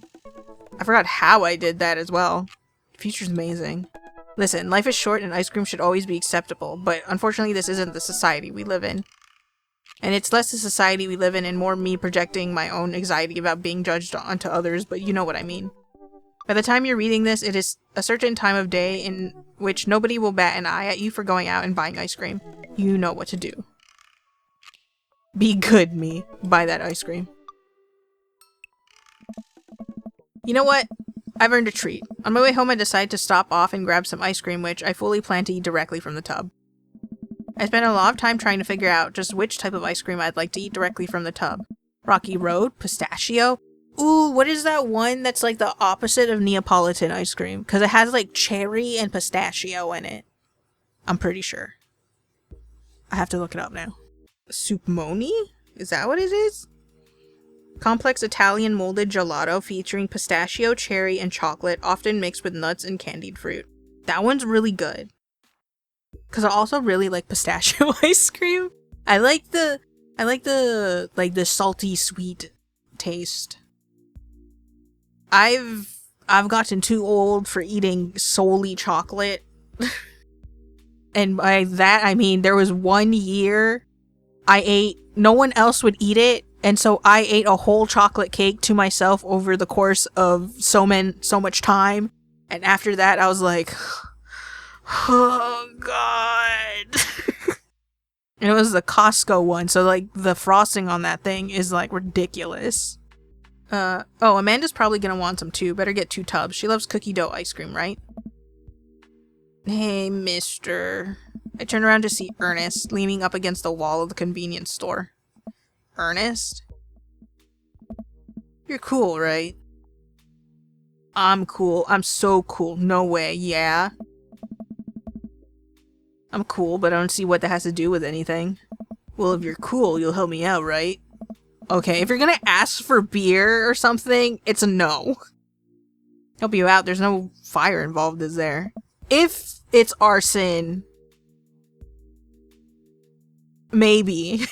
I forgot how I did that as well. The future's amazing. Listen, life is short and ice cream should always be acceptable, but unfortunately this isn't the society we live in. And it's less the society we live in and more me projecting my own anxiety about being judged onto others, but you know what I mean. By the time you're reading this, it is a certain time of day in which nobody will bat an eye at you for going out and buying ice cream. You know what to do. Be good, me. Buy that ice cream. You know what? I've earned a treat. On my way home, I decide to stop off and grab some ice cream, which I fully plan to eat directly from the tub. I spent a lot of time trying to figure out just which type of ice cream I'd like to eat directly from the tub. Rocky Road? Pistachio? Ooh, what is that one that's like the opposite of Neapolitan ice cream? Because it has like cherry and pistachio in it. I'm pretty sure. I have to look it up now. Supmoni? Is that what it is? Complex Italian molded gelato featuring pistachio, cherry, and chocolate, often mixed with nuts and candied fruit. That one's really good. Because I also really like pistachio ice cream. I like the salty sweet taste. I've gotten too old for eating solely chocolate. And by that I mean there was 1 year no one else would eat it, and so I ate a whole chocolate cake to myself over the course of so much time. And after that I was like, oh god. And it was the Costco one, so like the frosting on that thing is like ridiculous. Oh, Amanda's probably gonna want some too. Better get 2 tubs. She loves cookie dough ice cream, right? Hey, mister. I turn around to see Ernest leaning up against the wall of the convenience store. Ernest? You're cool, right? I'm cool. I'm so cool. No way, yeah? I'm cool, but I don't see what that has to do with anything. Well, if you're cool, you'll help me out, right? Okay, if you're gonna ask for beer or something, it's a no. Help you out, there's no fire involved, is there? If it's arson, maybe.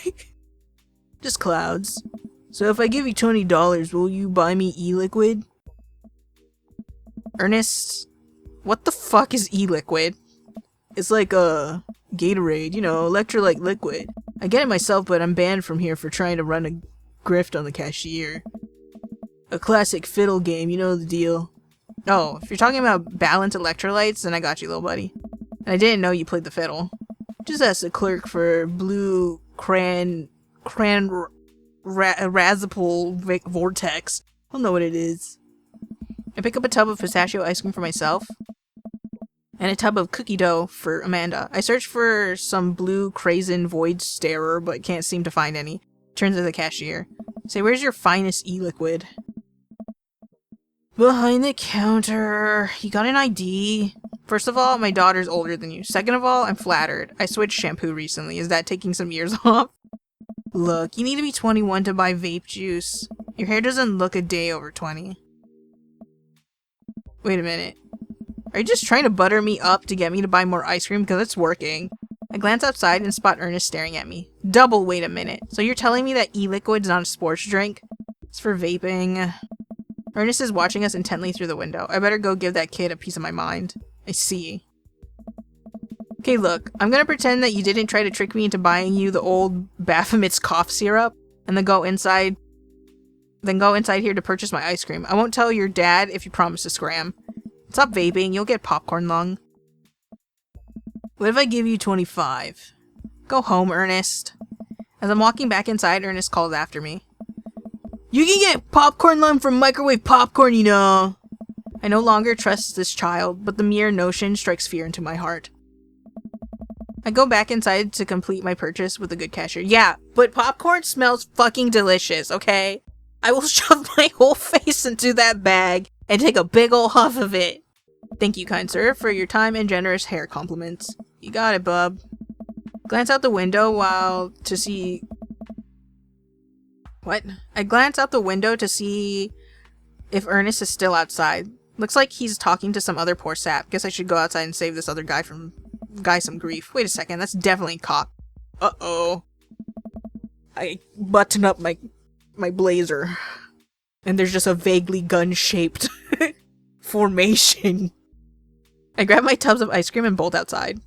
Just clouds. So if I give you $20, will you buy me e-liquid? Ernest, what the fuck is e-liquid? It's like a Gatorade, you know, electrolyte liquid. I get it myself, but I'm banned from here for trying to run a grift on the cashier. A classic fiddle game, you know the deal. Oh, if you're talking about balanced electrolytes, then I got you, little buddy. And I didn't know you played the fiddle. Just ask the clerk for blue razapole vortex. I'll know what it is. I pick up a tub of pistachio ice cream for myself. And a tub of cookie dough for Amanda. I search for some blue Crazen Void Starer, but can't seem to find any. Turns to the cashier. Say, where's your finest e-liquid? Behind the counter. You got an ID? First of all, my daughter's older than you. Second of all, I'm flattered. I switched shampoo recently. Is that taking some years off? Look, you need to be 21 to buy vape juice. Your hair doesn't look a day over 20. Wait a minute. Are you just trying to butter me up to get me to buy more ice cream? Because it's working. I glance outside and spot Ernest staring at me. Double wait a minute. So you're telling me that e-liquid's not a sports drink? It's for vaping. Ernest is watching us intently through the window. I better go give that kid a piece of my mind. I see. Okay, look. I'm gonna pretend that you didn't try to trick me into buying you the old Baphomet's cough syrup, and then go inside here to purchase my ice cream. I won't tell your dad if you promise to scram. Stop vaping, you'll get popcorn lung. What if I give you 25? Go home, Ernest. As I'm walking back inside, Ernest calls after me. You can get popcorn lung from microwave popcorn, you know. I no longer trust this child, but the mere notion strikes fear into my heart. I go back inside to complete my purchase with a good cashier. Yeah, but popcorn smells fucking delicious, okay? I will shove my whole face into that bag and take a big ol' huff of it. Thank you, kind sir, for your time and generous hair compliments. You got it, bub. Glance out the window to see... What? I glance out the window to see if Ernest is still outside. Looks like he's talking to some other poor sap. Guess I should go outside and save this other guy some grief. Wait a second, that's definitely a cop. Uh-oh. I button up my blazer. And there's just a vaguely gun-shaped formation. I grab my tubs of ice cream and bolt outside.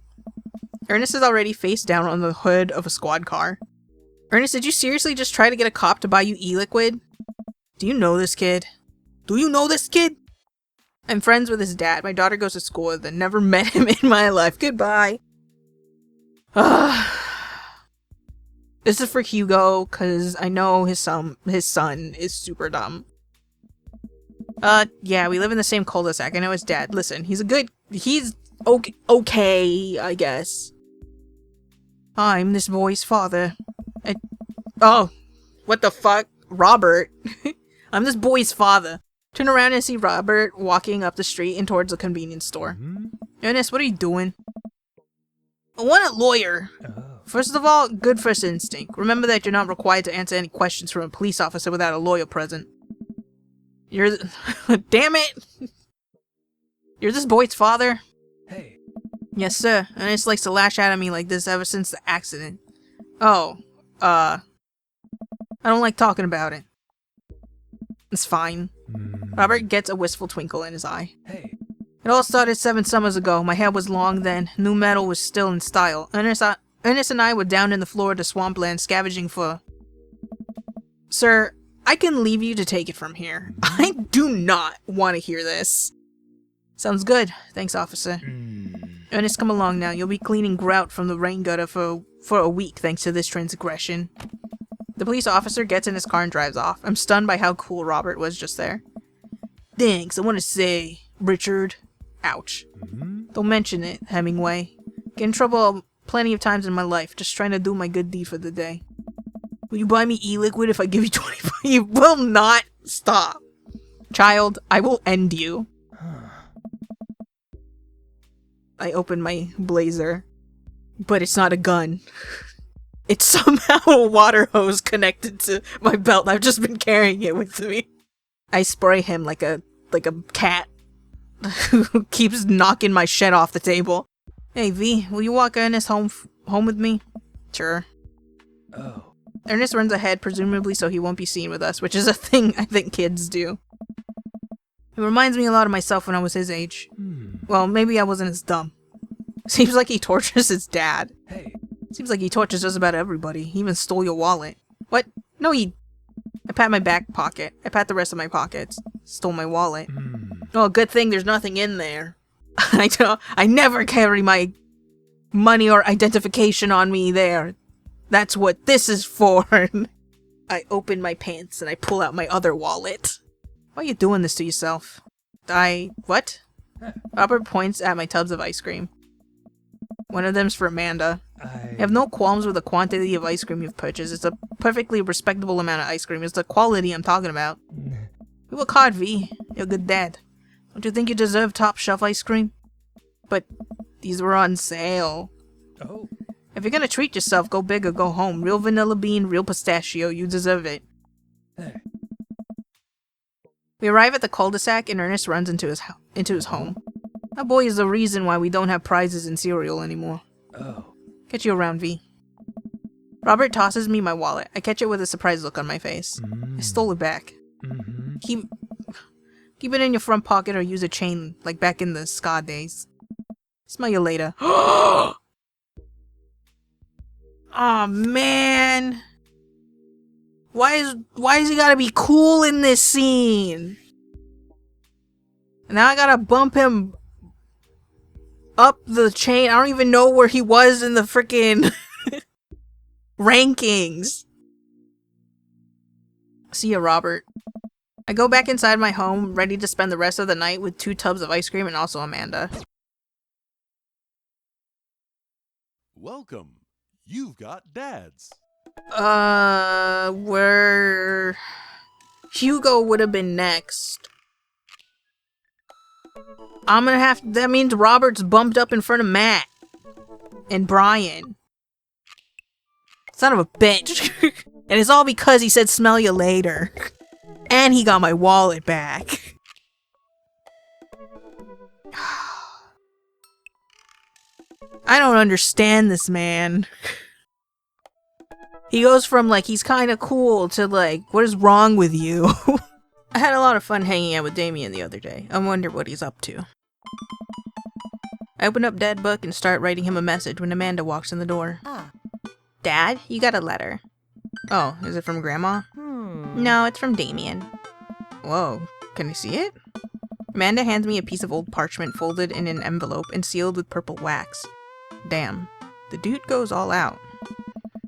Ernest is already face down on the hood of a squad car. Ernest, did you seriously just try to get a cop to buy you e-liquid? Do you know this kid? Do you know this kid? I'm friends with his dad. My daughter goes to school with him. Never met him in my life. Goodbye. This is for Hugo, because I know his son is super dumb. Yeah, we live in the same cul-de-sac. I know his dad. Listen, he's okay, I guess. I'm this boy's father. Oh, what the fuck? Robert. I'm this boy's father. Turn around and see Robert walking up the street and towards a convenience store. Ernest, what are you doing? I want a lawyer. First of all, good first instinct. Remember that you're not required to answer any questions from a police officer without a lawyer present. Damn it! You're this boy's father? Hey. Yes, sir. Ernest likes to lash out at me like this ever since the accident. Oh, I don't like talking about it. It's fine. Robert gets a wistful twinkle in his eye. Hey. It all started 7 summers ago. My hair was long then. New metal was still in style. Ernest and I were down in the Florida swampland scavenging for... Sir, I can leave you to take it from here. I do not want to hear this. Sounds good. Thanks, officer. Ernest, come along now. You'll be cleaning grout from the rain gutter for a week thanks to this transgression. The police officer gets in his car and drives off. I'm stunned by how cool Robert was just there. Thanks, I want to say, Richard. Ouch. Don't mention it, Hemingway. Get in trouble plenty of times in my life, just trying to do my good deed for the day. Will you buy me e-liquid if I give you 25? You will not stop. Child, I will end you. I open my blazer. But it's not a gun. It's somehow a water hose connected to my belt. I've just been carrying it with me. I spray him like a cat who keeps knocking my shit off the table. Hey V, will you walk Ernest home with me? Sure. Oh. Ernest runs ahead, presumably so he won't be seen with us, which is a thing I think kids do. It reminds me a lot of myself when I was his age. Well, maybe I wasn't as dumb. Seems like he tortures his dad. Hey. Seems like he tortures just about everybody. He even stole your wallet. What? No, he... I pat my back pocket. I pat the rest of my pockets. Stole my wallet. Oh, good thing there's nothing in there. I never carry my money or identification on me there. That's what this is for. I open my pants and I pull out my other wallet. Why are you doing this to yourself? What? Robert points at my tubs of ice cream. One of them's for Amanda. I have no qualms with the quantity of ice cream you've purchased. It's a perfectly respectable amount of ice cream. It's the quality I'm talking about. You work hard, V. You're a good dad. Don't you think you deserve top shelf ice cream? But these were on sale. Oh. If you're gonna treat yourself, go big or go home. Real vanilla bean, real pistachio. You deserve it. Hey. We arrive at the cul-de-sac and Ernest runs into his home. That boy is the reason why we don't have prizes in cereal anymore. Oh. Catch you around, V. Robert tosses me my wallet. I catch it with a surprised look on my face. I stole it back. Keep it in your front pocket or use a chain like back in the ska days. Smell you later. Oh man. Why is he gotta be cool in this scene? Now I gotta bump him up the chain. I don't even know where he was in the freaking rankings. See ya, Robert. I go back inside my home, ready to spend the rest of the night with 2 tubs of ice cream and also Amanda. Welcome. You've got dads. Where... Hugo would have been next. I'm gonna have... That means Robert's bumped up in front of Matt. And Brian. Son of a bitch. And it's all because he said smell you later. And he got my wallet back. I don't understand this man. He goes from like he's kind of cool to like, what is wrong with you? I had a lot of fun hanging out with Damien the other day. I wonder what he's up to. I open up Dad Book and start writing him a message when Amanda walks in the door. Dad, you got a letter. Oh, is it from Grandma? No, it's from Damien. Whoa, can I see it? Amanda hands me a piece of old parchment folded in an envelope and sealed with purple wax. Damn, the dude goes all out.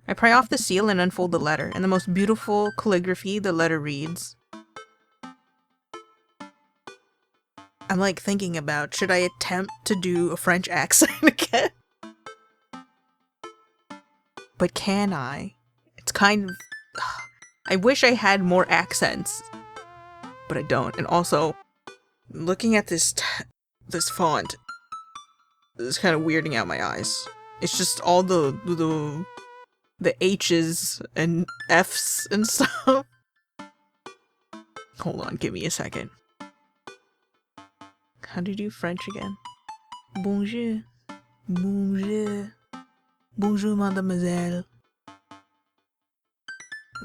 I pry off the seal and unfold the letter. In the most beautiful calligraphy, the letter reads... I'm like thinking about, should I attempt to do a French accent again? But can I? It's kind of... I wish I had more accents. But I don't. And also, looking at this font is kind of weirding out my eyes. It's just all the H's and F's and stuff. Hold on, give me a second. How do you do French again? Bonjour. Bonjour. Bonjour, mademoiselle.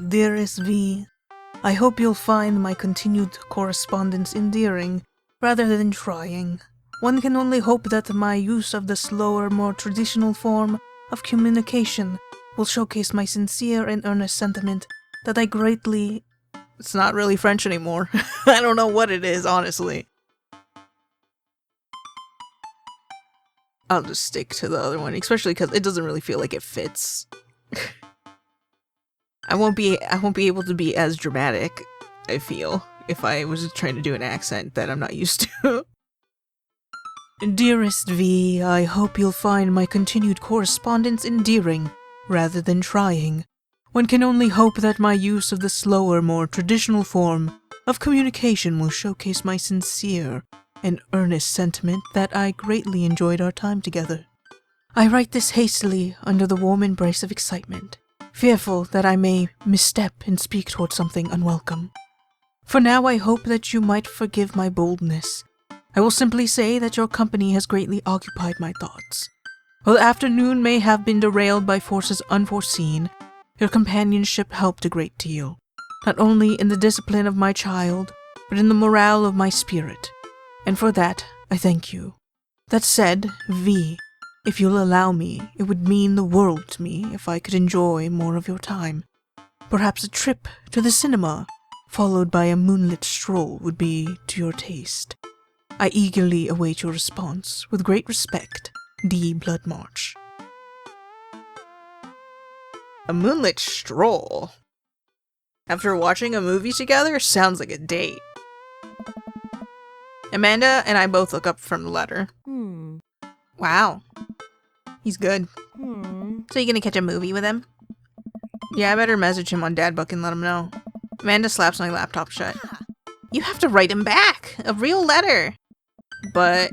Dearest V, I hope you'll find my continued correspondence endearing, rather than trying. One can only hope that my use of the slower, more traditional form of communication will showcase my sincere and earnest sentiment that I greatly... It's not really French anymore. I don't know what it is, honestly. I'll just stick to the other one, especially because it doesn't really feel like it fits. I won't be able to be as dramatic, I feel, if I was trying to do an accent that I'm not used to. Dearest V, I hope you'll find my continued correspondence endearing, rather than trying. One can only hope that my use of the slower, more traditional form of communication will showcase my sincere and earnest sentiment that I greatly enjoyed our time together. I write this hastily under the warm embrace of excitement, fearful that I may misstep and speak towards something unwelcome. For now I hope that you might forgive my boldness. I will simply say that your company has greatly occupied my thoughts. While the afternoon may have been derailed by forces unforeseen, your companionship helped a great deal, not only in the discipline of my child, but in the morale of my spirit. And for that, I thank you. That said, V, If you'll allow me, it would mean the world to me if I could enjoy more of your time. Perhaps a trip to the cinema, followed by a moonlit stroll, would be to your taste. I eagerly await your response. With great respect, D. Blood March. A moonlit stroll. After watching a movie together, sounds like a date. Amanda and I both look up from the letter. Wow. He's good. So you gonna catch a movie with him? Yeah, I better message him on Dadbook and let him know. Amanda slaps my laptop shut. You have to write him back! A real letter! But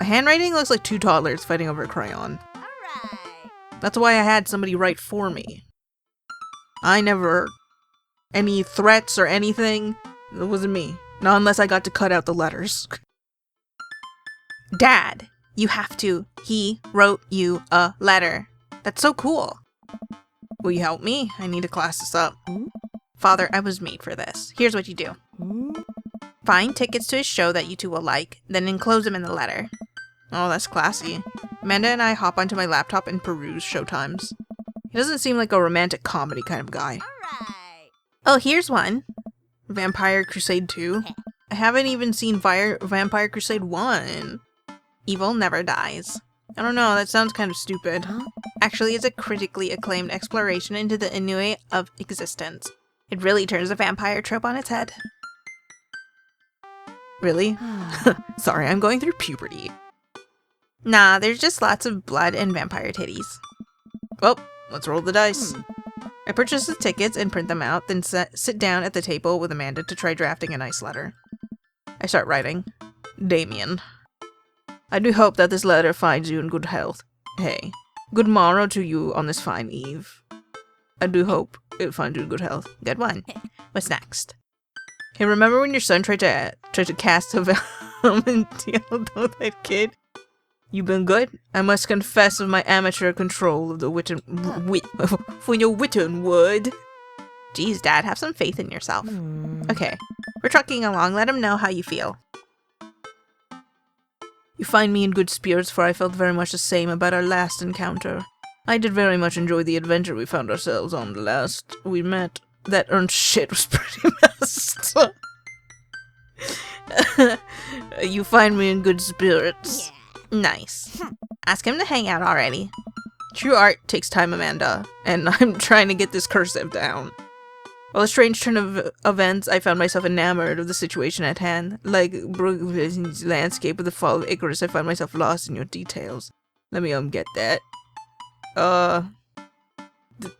a handwriting looks like two toddlers fighting over a crayon. That's why I had somebody write for me. I never... any threats or anything. It wasn't me. Not unless I got to cut out the letters. Dad, you have to. He wrote you a letter. That's so cool. Will you help me? I need to class this up. Father, I was made for this. Here's what you do. Find tickets to a show that you two will like, then enclose them in the letter. Oh, that's classy. Amanda and I hop onto my laptop and peruse showtimes. He doesn't seem like a romantic comedy kind of guy. Oh, here's one. Vampire Crusade 2. I haven't even seen Vampire Crusade 1. Evil Never Dies. I don't know, that sounds kind of stupid. Actually, it's a critically acclaimed exploration into the ennui of existence. It really turns the vampire trope on its head. Really? Sorry, I'm going through puberty. Nah, there's just lots of blood and vampire titties. Well, let's roll the dice. I purchase the tickets and print them out, then sit down at the table with Amanda to try drafting a nice letter. I start writing. Damien. I do hope that this letter finds you in good health. Hey, good morrow to you on this fine eve. I do hope it finds you in good health. Good one. What's next? Hey, remember when your son tried to cast a dildo that kid? You been good? I must confess of my amateur control of the when your witten would. Geez, Dad, have some faith in yourself. Okay, we're trucking along. Let him know how you feel. You find me in good spirits, for I felt very much the same about our last encounter. I did very much enjoy the adventure we found ourselves on the last we met. That earned shit was pretty messed up. You find me in good spirits. Yeah. Nice. Ask him to hang out already. True art takes time, Amanda, and I'm trying to get this cursive down. While a strange turn of events, I found myself enamored of the situation at hand. Like Brooklyn's landscape with the fall of Icarus, I found myself lost in your details. Let me get that.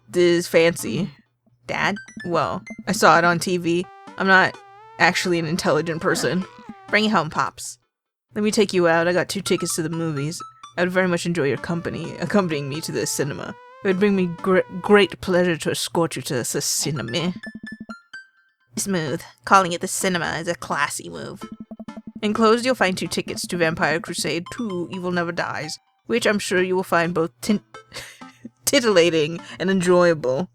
This is fancy. Dad? Well, I saw it on TV. I'm not actually an intelligent person. Bring it home, Pops. Let me take you out. I got 2 tickets to the movies. I would very much enjoy your company, accompanying me to the cinema. It would bring me great pleasure to escort you to the cinema. Smooth. Calling it the cinema is a classy move. Enclosed, you'll find 2 tickets to Vampire Crusade 2 Evil Never Dies, which I'm sure you will find both titillating and enjoyable.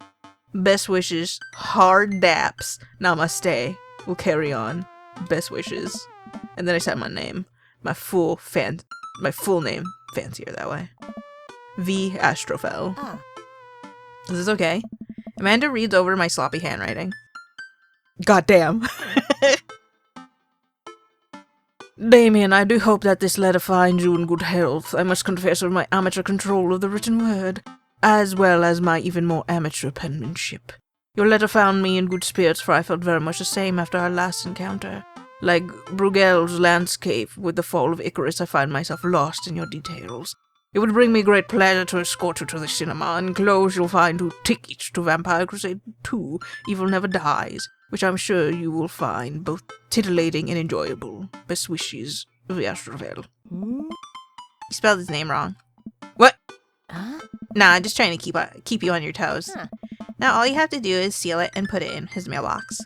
Best wishes, hard daps, namaste. We'll carry on. Best wishes. And then I said my name. My full name. Fancier that way. V. Astrofel. Is this okay? Amanda reads over my sloppy handwriting. Goddamn. Damien, I do hope that this letter finds you in good health. I must confess of my amateur control of the written word, as well as my even more amateur penmanship. Your letter found me in good spirits, for I felt very much the same after our last encounter. Like Bruegel's landscape with the fall of Icarus, I find myself lost in your details. It would bring me great pleasure to escort you to the cinema. Enclosed, you'll find 2 tickets to Vampire Crusade 2 Evil Never Dies, which I'm sure you will find both titillating and enjoyable. Best wishes, Astrofel. You spelled his name wrong. What? Nah, just trying to keep you on your toes. Now all you have to do is seal it and put it in his mailbox.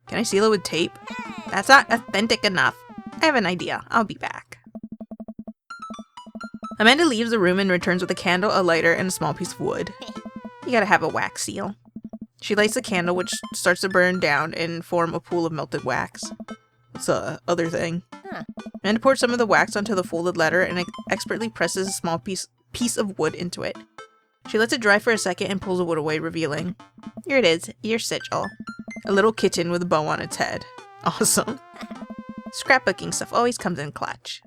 Can I seal it with tape? That's not authentic enough. I have an idea. I'll be back. Amanda leaves the room and returns with a candle, a lighter, and a small piece of wood. You gotta have a wax seal. She lights the candle, which starts to burn down and form a pool of melted wax. It's the other thing. Amanda pours some of the wax onto the folded letter and expertly presses a small piece piece of wood into it. She lets it dry for a second and pulls the wood away, revealing, here it is, your sigil. A little kitten with a bow on its head. Awesome. Scrapbooking stuff always comes in clutch.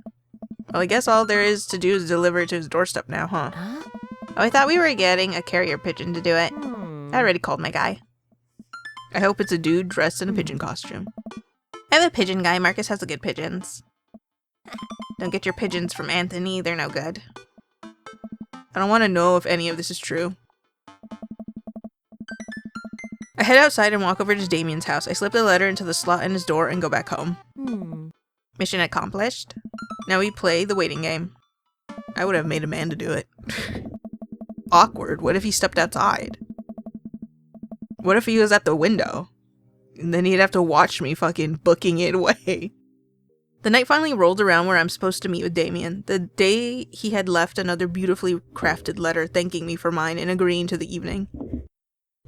Well, I guess all there is to do is deliver it to his doorstep now, huh? Oh, I thought we were getting a carrier pigeon to do it. I already called my guy. I hope it's a dude dressed in a pigeon costume. I have a pigeon guy. Marcus has the good pigeons. Don't get your pigeons from Anthony. They're no good. I don't want to know if any of this is true. I head outside and walk over to Damien's house. I slip the letter into the slot in his door and go back home. Mission accomplished. Now we play the waiting game. I would have made Amanda do it. Awkward. What if he stepped outside? What if he was at the window? And then he'd have to watch me fucking booking it away. The night finally rolled around where I'm supposed to meet with Damien. The day he had left another beautifully crafted letter thanking me for mine and agreeing to the evening.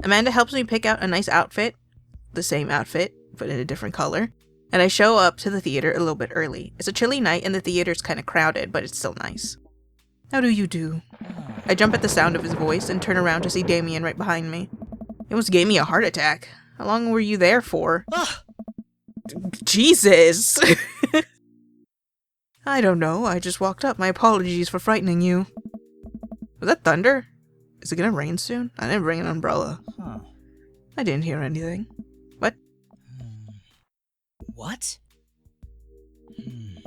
Amanda helps me pick out a nice outfit. The same outfit, but in a different color. And I show up to the theater a little bit early. It's a chilly night and the theater's kind of crowded, but it's still nice. How do you do? I jump at the sound of his voice and turn around to see Damien right behind me. He almost gave me a heart attack. How long were you there for? Jesus! I don't know. I just walked up. My apologies for frightening you. Was that thunder? Is it gonna rain soon? I didn't bring an umbrella. I didn't hear anything. What? What?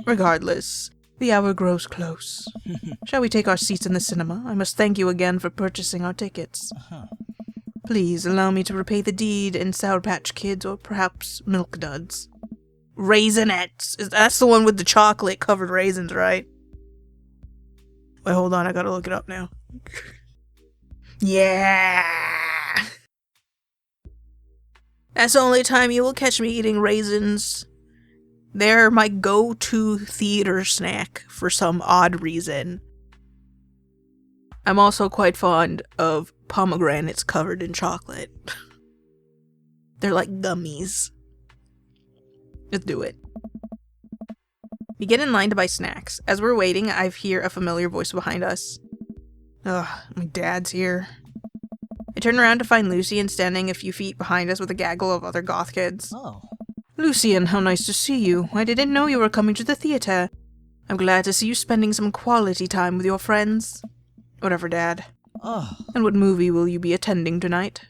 Regardless, the hour grows close. Shall we take our seats in the cinema? I must thank you again for purchasing our tickets. Please allow me to repay the deed in Sour Patch Kids or perhaps Milk Duds. Raisinets! That's the one with the chocolate covered raisins, right? Wait, hold on, I gotta look it up now. Yeah! That's the only time you will catch me eating raisins. They're my go-to theater snack for some odd reason. I'm also quite fond of pomegranates covered in chocolate. They're like gummies. Let's do it. We get in line to buy snacks. As we're waiting, I hear a familiar voice behind us. Ugh, my dad's here. I turn around to find Lucian standing a few feet behind us with a gaggle of other goth kids. Oh. Lucian, how nice to see you. I didn't know you were coming to the theater. I'm glad to see you spending some quality time with your friends. Whatever, Dad. Oh. And what movie will you be attending tonight?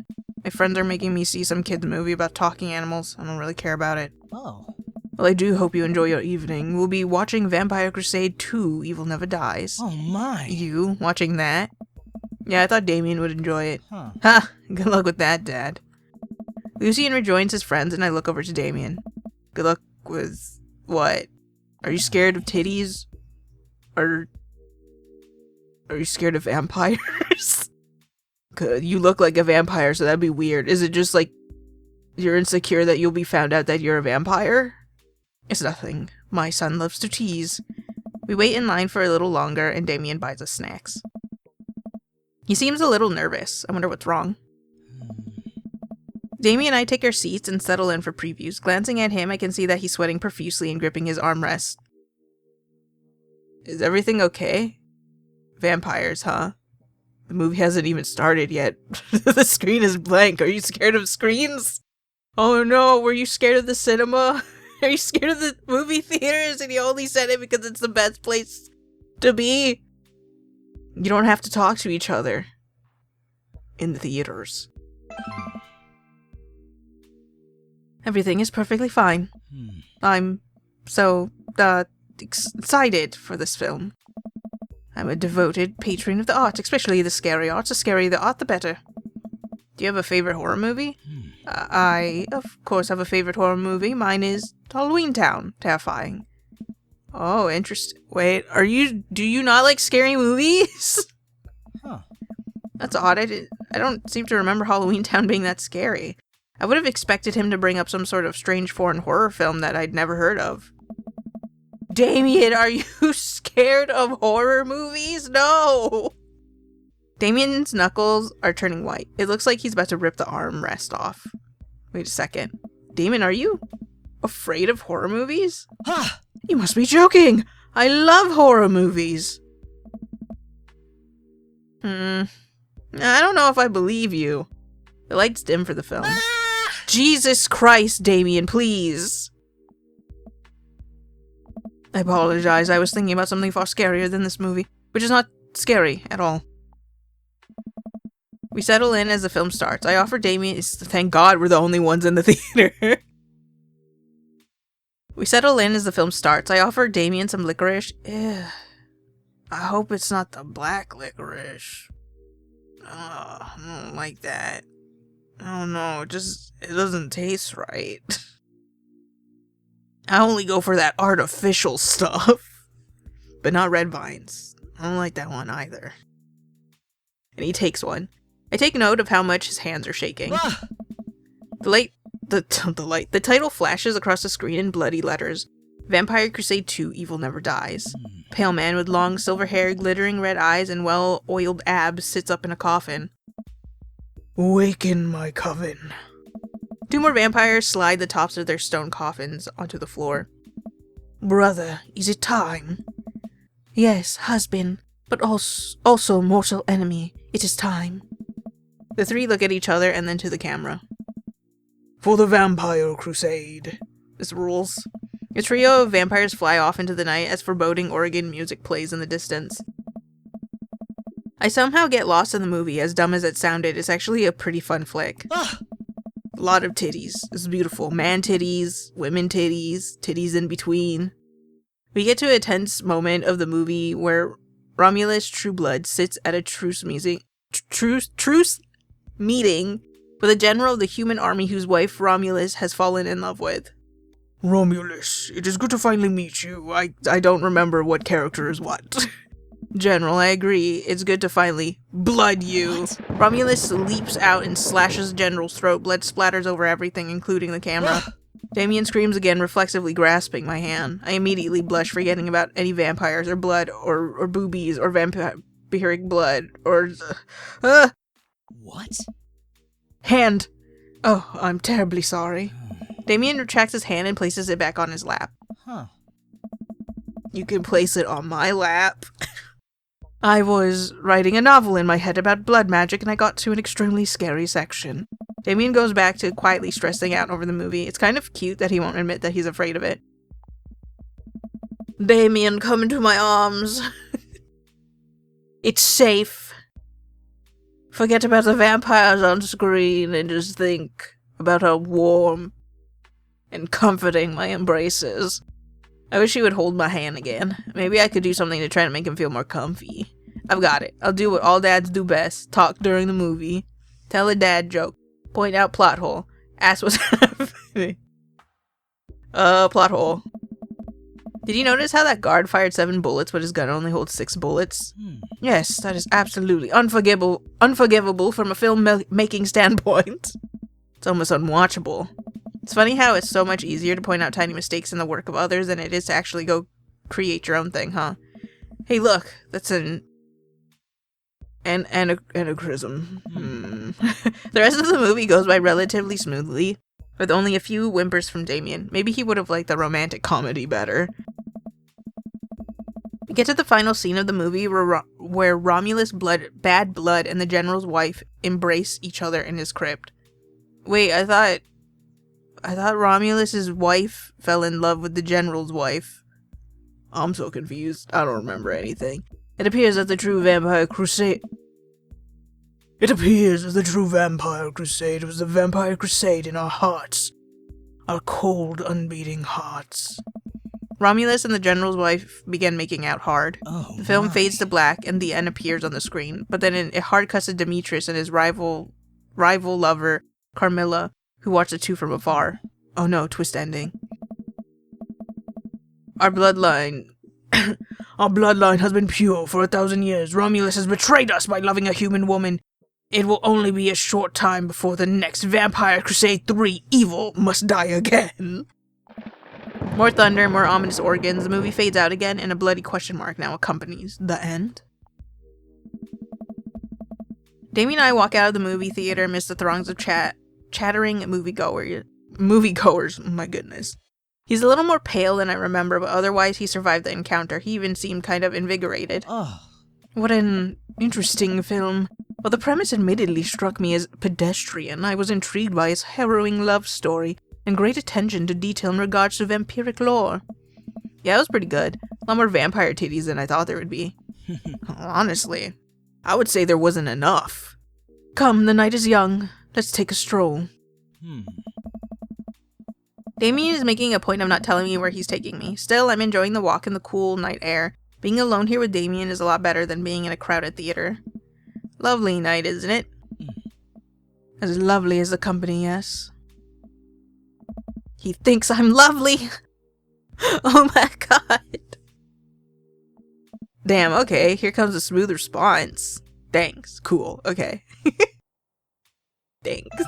My friends are making me see some kids' movie about talking animals. I don't really care about it. Oh. Well, I do hope you enjoy your evening. We'll be watching Vampire Crusade 2, Evil Never Dies. Oh my. You watching that? Yeah, I thought Damien would enjoy it. Huh. Ha! Good luck with that, Dad. Lucian rejoins his friends and I look over to Damien. Good luck with what? Are you scared of titties? Or are you scared of vampires? You look like a vampire, so that'd be weird. Is it just like you're insecure that you'll be found out that you're a vampire? It's nothing. My son loves to tease. We wait in line for a little longer and Damien buys us snacks. He seems a little nervous. I wonder what's wrong. Damien and I take our seats and settle in for previews. Glancing at him, I can see that he's sweating profusely and gripping his armrest. Is everything okay? Vampires, huh? The movie hasn't even started yet. The screen is blank. Are you scared of screens? Oh no, were you scared of the cinema? Are you scared of the movie theaters? And you only said it because it's the best place to be? You don't have to talk to each other in the theaters. Everything is perfectly fine. I'm so, excited for this film. I'm a devoted patron of the arts, especially the scary arts. The scarier the art, the better. Do you have a favorite horror movie? I, of course, have a favorite horror movie. Mine is Halloween Town. Terrifying. Oh, interesting. Wait, do you not like scary movies? Huh. That's odd. I don't seem to remember Halloween Town being that scary. I would have expected him to bring up some sort of strange foreign horror film that I'd never heard of. Damien, are you scared of horror movies? No! Damien's knuckles are turning white. It looks like he's about to rip the armrest off. Wait a second. Damien, are you afraid of horror movies? You must be joking! I love horror movies! I don't know if I believe you. The light's dim for the film. Jesus Christ, Damien, please. I apologize. I was thinking about something far scarier than this movie, which is not scary at all. We settle in as the film starts. I offer Damien, thank God we're the only ones in the theater. We settle in as the film starts. I offer Damien some licorice. Ugh. I hope it's not the black licorice. I don't like that. I don't know, it doesn't taste right. I only go for that artificial stuff. But not red vines. I don't like that one either. And he takes one. I take note of how much his hands are shaking. The title flashes across the screen in bloody letters. Vampire Crusade 2, Evil Never Dies. Pale man with long silver hair, glittering red eyes, and well-oiled abs sits up in a coffin. Waken my coven. 2 more vampires slide the tops of their stone coffins onto the floor. Brother, is it time? Yes, husband, but also mortal enemy. It is time. The 3 look at each other and then to the camera. For the Vampire Crusade. This rules. A trio of vampires fly off into the night as foreboding organ music plays in the distance. I somehow get lost in the movie. As dumb as it sounded, it's actually a pretty fun flick. A lot of titties. It's beautiful. Man titties, women titties, titties in between. We get to a tense moment of the movie where Romulus Trueblood sits at a truce meeting with a general of the human army whose wife Romulus has fallen in love with. Romulus, it is good to finally meet you. I don't remember what character is what. General, I agree. It's good to finally blood you. What? Romulus leaps out and slashes the General's throat. Blood splatters over everything, including the camera. Damien screams again, reflexively grasping my hand. I immediately blush, forgetting about any vampires or blood or boobies or vampiric blood or... What? Hand. Oh, I'm terribly sorry. Damien retracts his hand and places it back on his lap. Huh. You can place it on my lap. I was writing a novel in my head about blood magic and I got to an extremely scary section. Damien goes back to quietly stressing out over the movie. It's kind of cute that he won't admit that he's afraid of it. Damien, come into my arms. It's safe. Forget about the vampires on screen and just think about how warm and comforting my embraces. I wish he would hold my hand again. Maybe I could do something to try to make him feel more comfy. I've got it. I'll do what all dads do best. Talk during the movie. Tell a dad joke. Point out plot hole. Ask what's happening. Plot hole. Did you notice how that guard fired 7 bullets but his gun only holds 6 bullets? Yes, that is absolutely unforgivable from a film-making standpoint. It's almost unwatchable. It's funny how it's so much easier to point out tiny mistakes in the work of others than it is to actually go create your own thing, huh? Hey, look, that's an anachronism. The rest of the movie goes by relatively smoothly, with only a few whimpers from Damien. Maybe he would have liked the romantic comedy better. We get to the final scene of the movie where Romulus Bad Blood and the General's wife embrace each other in his crypt. Wait, I thought Romulus's wife fell in love with the General's wife. I'm so confused. I don't remember anything. It appears that the true Vampire Crusade... It was the Vampire Crusade in our hearts. Our cold, unbeating hearts. Romulus and the General's wife began making out hard. Oh, the film fades to black and the end appears on the screen, but then it hard cuts to Demetrius and his rival lover, Carmilla, who watched the two from afar. Oh no, twist ending. Our bloodline has been pure for 1,000 years. Romulus has betrayed us by loving a human woman. It will only be a short time before the next Vampire Crusade 3 evil must die again. More thunder, more ominous organs. The movie fades out again and a bloody question mark now accompanies the end. Damien and I walk out of the movie theater amidst the throngs of chattering moviegoers. My goodness. He's a little more pale than I remember, but otherwise he survived the encounter. He even seemed kind of invigorated. Oh. What an interesting film. While the premise admittedly struck me as pedestrian, I was intrigued by its harrowing love story and great attention to detail in regards to vampiric lore. Yeah, it was pretty good. A lot more vampire titties than I thought there would be. Honestly, I would say there wasn't enough. Come, the night is young. Let's take a stroll. Damien is making a point of not telling me where he's taking me. Still, I'm enjoying the walk in the cool night air. Being alone here with Damien is a lot better than being in a crowded theater. Lovely night, isn't it? As lovely as the company, yes. He thinks I'm lovely! Oh my god. Damn, okay, here comes a smooth response. Thanks, cool, okay. Thanks.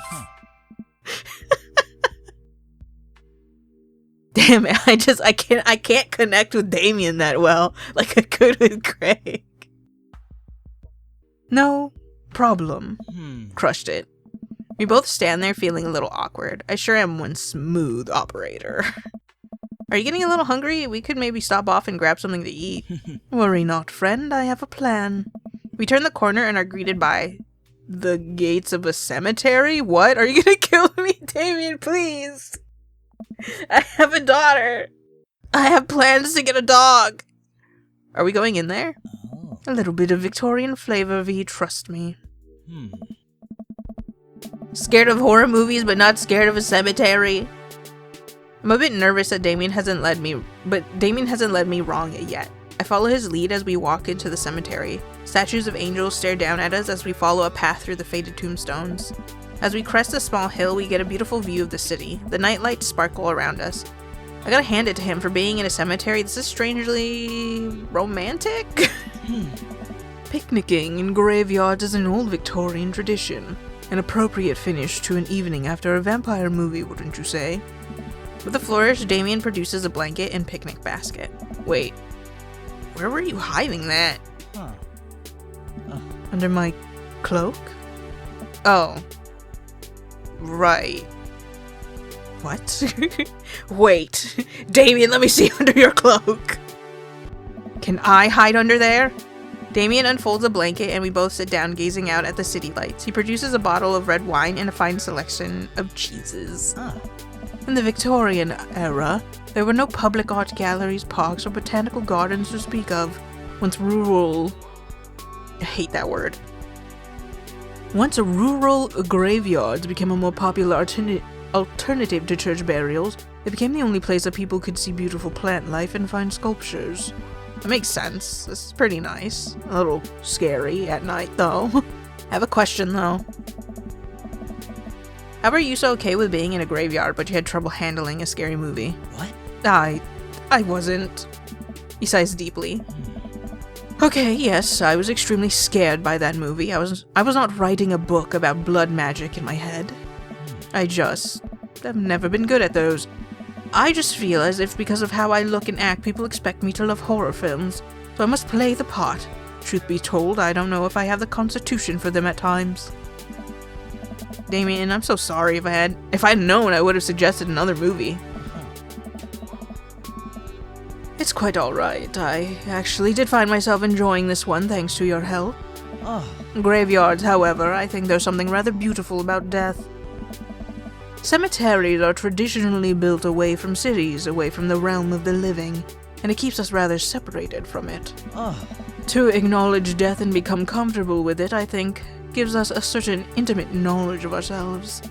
Damn it, I can't connect with Damien that well, like I could with Craig. No problem. Crushed it. We both stand there feeling a little awkward. I sure am one smooth operator. Are you getting a little hungry? We could maybe stop off and grab something to eat. Worry not, friend, I have a plan. We turn the corner and are greeted by the gates of a cemetery? What? Are you gonna kill me, Damien? Please! I have a daughter. I have plans to get a dog. Are we going in there? A little bit of Victorian flavor, V, trust me. Scared of horror movies, but not scared of a cemetery? I'm a bit nervous that Damien hasn't led me wrong yet. I follow his lead as we walk into the cemetery. Statues of angels stare down at us as we follow a path through the faded tombstones. As we crest a small hill, we get a beautiful view of the city. The night lights sparkle around us. I gotta hand it to him for being in a cemetery. This is strangely romantic. Picnicking in graveyards is an old Victorian tradition. An appropriate finish to an evening after a vampire movie, wouldn't you say? With a flourish, Damien produces a blanket and picnic basket. Wait, where were you hiding that? Under my cloak? Oh. Right. What? Wait. Damien, let me see under your cloak. Can I hide under there? Damien unfolds a blanket and we both sit down gazing out at the city lights. He produces a bottle of red wine and a fine selection of cheeses. In the Victorian era, there were no public art galleries, parks, or botanical gardens to speak of. Once I hate that word. rural graveyards became a more popular alternative to church burials, it became the only place that people could see beautiful plant life and find sculptures. That makes sense. This is pretty nice. A little scary at night, though. I have a question, though. How are you so okay with being in a graveyard, but you had trouble handling a scary movie? What? I wasn't. He sighs deeply. Okay, yes, I was extremely scared by that movie. I was not writing a book about blood magic in my head. I just have never been good at those. I just feel as if because of how I look and act, people expect me to love horror films, so I must play the part. Truth be told, I don't know if I have the constitution for them at times. Damien, I'm so sorry. If I'd known, I would have suggested another movie. It's quite alright. I actually did find myself enjoying this one thanks to your help. Graveyards, however, I think there's something rather beautiful about death. Cemeteries are traditionally built away from cities, away from the realm of the living, and it keeps us rather separated from it. To acknowledge death and become comfortable with it, I think, gives us a certain intimate knowledge of ourselves.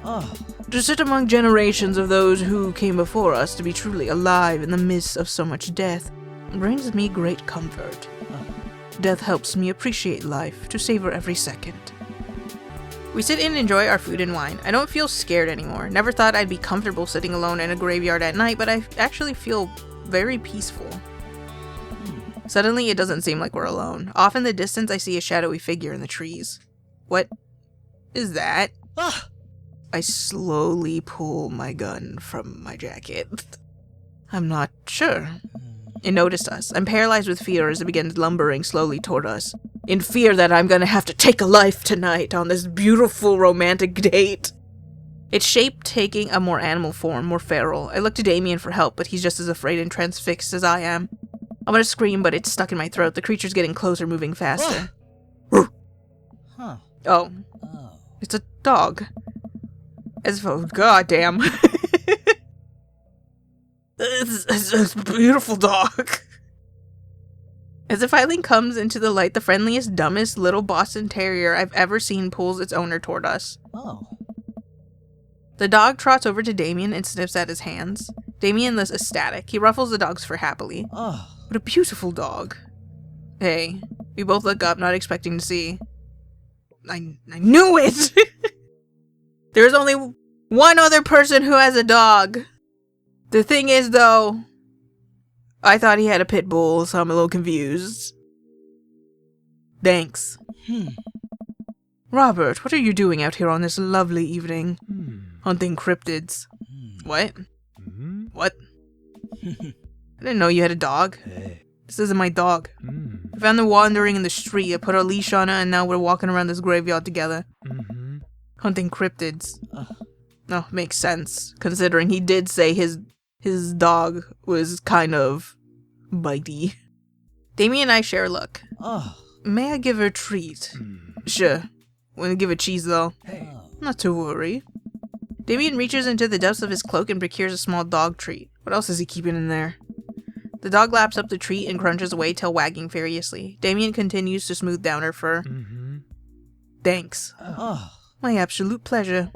To sit among generations of those who came before us, to be truly alive in the midst of so much death, brings me great comfort. Death helps me appreciate life, to savor every second. We sit and enjoy our food and wine. I don't feel scared anymore. Never thought I'd be comfortable sitting alone in a graveyard at night, but I actually feel very peaceful. Suddenly, it doesn't seem like we're alone. Off in the distance, I see a shadowy figure in the trees. What is that? I slowly pull my gun from my jacket. I'm not sure. It noticed us. I'm paralyzed with fear as it begins lumbering slowly toward us. In fear that I'm gonna have to take a life tonight on this beautiful romantic date. Its shape taking a more animal form, more feral. I look to Damien for help, but he's just as afraid and transfixed as I am. I want to scream, but it's stuck in my throat. The creature's getting closer, moving faster. Huh. Oh. Oh. It's a dog. As if, oh, goddamn. It's a beautiful dog. As if Eileen comes into the light, the friendliest, dumbest little Boston Terrier I've ever seen pulls its owner toward us. Oh. The dog trots over to Damien and sniffs at his hands. Damien is ecstatic. He ruffles the dog's fur happily. Oh. What a beautiful dog. Hey, we both look up, not expecting to see. I knew it! There's only one other person who has a dog. The thing is, though, I thought he had a pit bull, so I'm a little confused. Thanks. Robert, what are you doing out here on this lovely evening? Hunting cryptids. What? What? I didn't know you had a dog. This isn't my dog. I found her wandering in the street. I put a leash on her, and now we're walking around this graveyard together. Hunting cryptids. Oh, makes sense, considering he did say his dog was kind of bitey. Damien and I share a look. Oh. May I give her a treat? Sure. Wanna give her cheese, though? Not to worry. Damien reaches into the depths of his cloak and procures a small dog treat. What else is he keeping in there? The dog laps up the treat and crunches away, tail wagging furiously. Damien continues to smooth down her fur. Thanks. Oh. My absolute pleasure.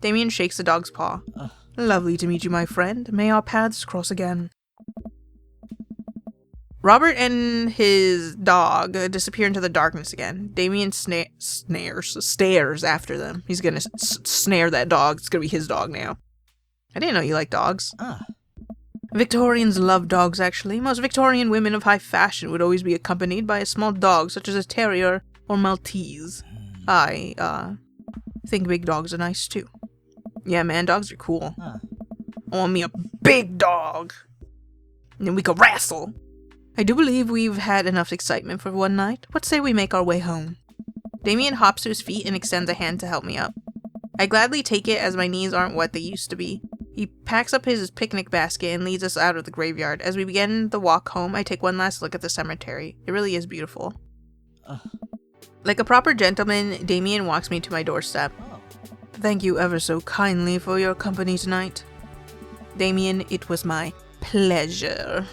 Damien shakes the dog's paw. Lovely to meet you, my friend. May our paths cross again. Robert and his dog disappear into the darkness again. Damien stares after them. He's gonna snare that dog. It's gonna be his dog now. I didn't know you liked dogs. Victorians love dogs, actually. Most Victorian women of high fashion would always be accompanied by a small dog, such as a terrier or Maltese. I think big dogs are nice, too. Yeah, man, dogs are cool. I want me a big dog. And then we could wrestle. I do believe we've had enough excitement for one night. What say we make our way home? Damien hops to his feet and extends a hand to help me up. I gladly take it, as my knees aren't what they used to be. He packs up his picnic basket and leads us out of the graveyard. As we begin the walk home, I take one last look at the cemetery. It really is beautiful. Like a proper gentleman, Damien walks me to my doorstep. Thank you ever so kindly for your company tonight. Damien, it was my pleasure.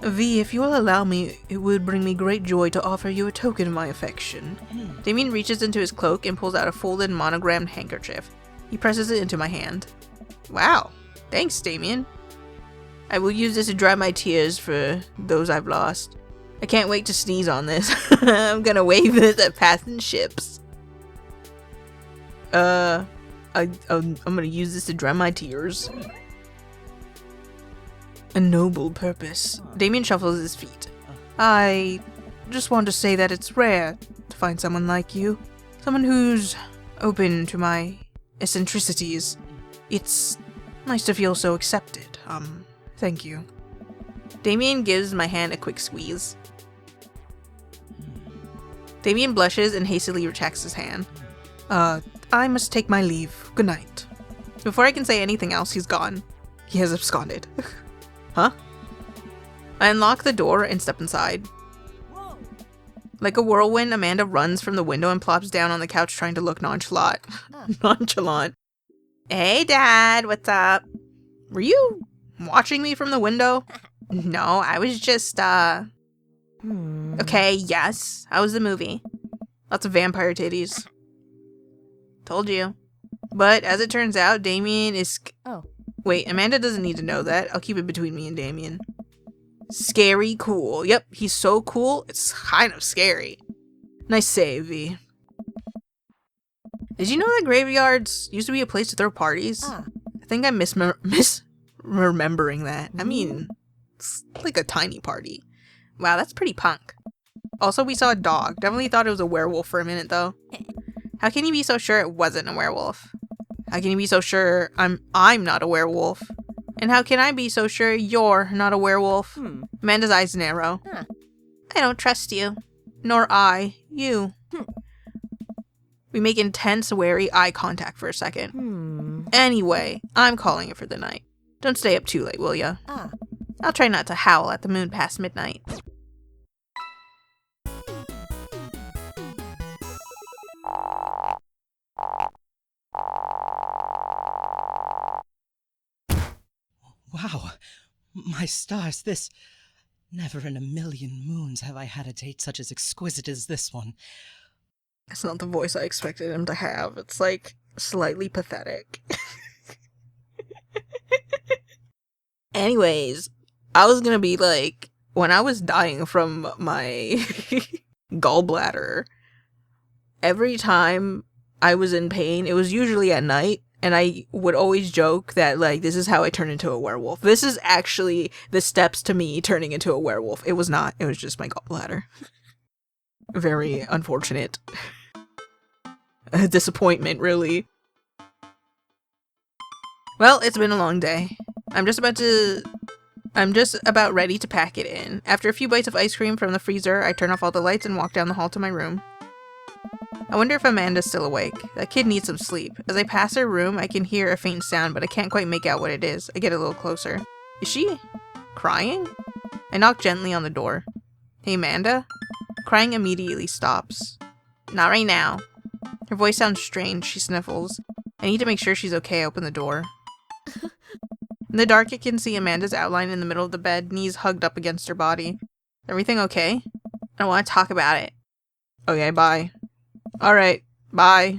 V, if you will allow me, it would bring me great joy to offer you a token of my affection. Damien reaches into his cloak and pulls out a folded monogrammed handkerchief. He presses it into my hand. Wow. Thanks, Damien. I will use this to dry my tears for those I've lost. I can't wait to sneeze on this. I'm gonna wave this at passing ships. I'm gonna use this to dry my tears. A noble purpose. Damien shuffles his feet. I just want to say that it's rare to find someone like you. Someone who's open to my eccentricities. It's nice to feel so accepted. Thank you. Damien gives my hand a quick squeeze. Damien blushes and hastily retracts his hand. I must take my leave. Good night. Before I can say anything else, he's gone. He has absconded. Huh? I unlock the door and step inside. Like a whirlwind, Amanda runs from the window and plops down on the couch trying to look nonchalant. Nonchalant. Hey, Dad, what's up? Were you watching me from the window? No, I was just, Okay, yes. How was the movie? Lots of vampire titties. Told you. But, as it turns out, Damien is... Wait, Amanda doesn't need to know that. I'll keep it between me and Damien. Scary cool. Yep, he's so cool, it's kind of scary. Nice save, V. Did you know that graveyards used to be a place to throw parties? I think I'm misremembering that. I mean, it's like a tiny party. Wow, that's pretty punk. Also, we saw a dog. Definitely thought it was a werewolf for a minute, though. How can you be so sure it wasn't a werewolf? How can you be so sure I'm not a werewolf? And how can I be so sure you're not a werewolf? Amanda's eyes narrow. I don't trust you. Nor I. You. We make intense, wary eye contact for a second. Anyway, I'm calling it for the night. Don't stay up too late, will ya? I'll try not to howl at the moon past midnight. Wow. My stars, this... Never in a million moons have I had a date such as exquisite as this one. That's not the voice I expected him to have. It's, like, slightly pathetic. Anyways, I was gonna be like, when I was dying from my gallbladder, every time I was in pain, it was usually at night, and I would always joke that, like, this is how I turn into a werewolf. This is actually the steps to me turning into a werewolf. It was not. It was just my gallbladder. Very unfortunate. A disappointment, really. Well, it's been a long day. I'm just about ready to pack it in. After a few bites of ice cream from the freezer, I turn off all the lights and walk down the hall to my room. I wonder if Amanda's still awake. That kid needs some sleep. As I pass her room, I can hear a faint sound, but I can't quite make out what it is. I get a little closer. Is she crying? I knock gently on the door. Hey, Amanda? Crying immediately stops. Not right now. Her voice sounds strange. She sniffles. I need to make sure she's okay. I open the door. In the dark, I can see Amanda's outline in the middle of the bed, knees hugged up against her body. Everything okay? I don't want to talk about it. Okay, bye. Alright, bye.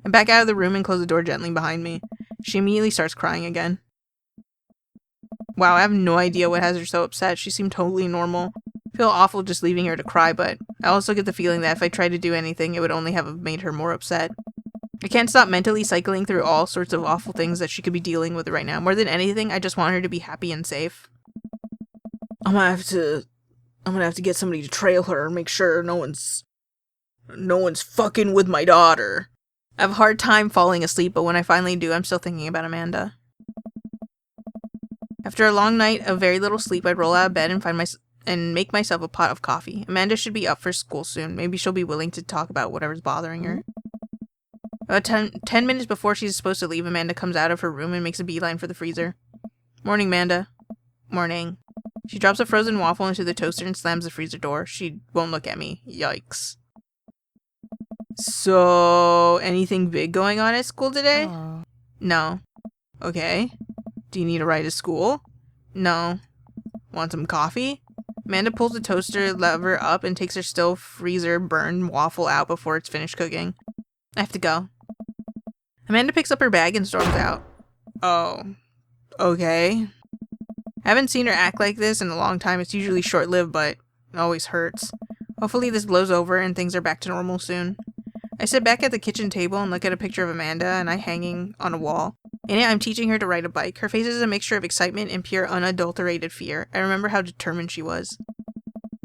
I back out of the room and close the door gently behind me. She immediately starts crying again. Wow, I have no idea what has her so upset. She seemed totally normal. I feel awful just leaving her to cry, but I also get the feeling that if I tried to do anything, it would only have made her more upset. I can't stop mentally cycling through all sorts of awful things that she could be dealing with right now. More than anything, I just want her to be happy and safe. I'm gonna have to get somebody to trail her and make sure no one's fucking with my daughter. I have a hard time falling asleep, but when I finally do, I'm still thinking about Amanda. After a long night of very little sleep, I'd roll out of bed and make myself a pot of coffee. Amanda should be up for school soon. Maybe she'll be willing to talk about whatever's bothering her. About 10 minutes before she's supposed to leave, Amanda comes out of her room and makes a beeline for the freezer. Morning, Amanda. Morning. She drops a frozen waffle into the toaster and slams the freezer door. She won't look at me. Yikes. So, anything big going on at school today? Aww. No. Okay. Do you need a ride to school? No. Want some coffee? Amanda pulls the toaster lever up and takes her still freezer burned waffle out before it's finished cooking. I have to go. Amanda picks up her bag and storms out. Oh. Okay. I haven't seen her act like this in a long time. It's usually short-lived, but it always hurts. Hopefully this blows over and things are back to normal soon. I sit back at the kitchen table and look at a picture of Amanda and I hanging on a wall. In it, I'm teaching her to ride a bike. Her face is a mixture of excitement and pure unadulterated fear. I remember how determined she was.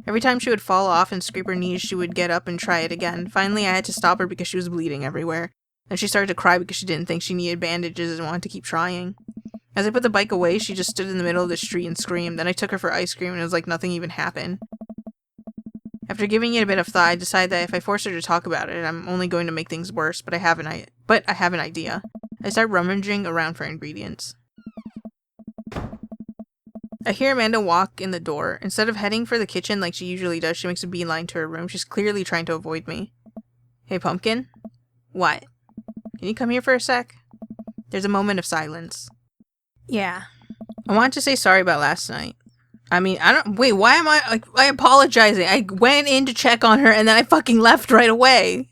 Every time she would fall off and scrape her knees, she would get up and try it again. Finally, I had to stop her because she was bleeding everywhere. Then she started to cry because she didn't think she needed bandages and wanted to keep trying. As I put the bike away, she just stood in the middle of the street and screamed. Then I took her for ice cream and it was like nothing even happened. After giving it a bit of thought, I decided that if I force her to talk about it, I'm only going to make things worse, but I have an idea. I start rummaging around for ingredients. I hear Amanda walk in the door. Instead of heading for the kitchen like she usually does, she makes a beeline to her room. She's clearly trying to avoid me. Hey, Pumpkin? What? Can you come here for a sec? There's a moment of silence. Yeah. I wanted to say sorry about last night. I mean, why am I apologizing? I went in to check on her and then I fucking left right away.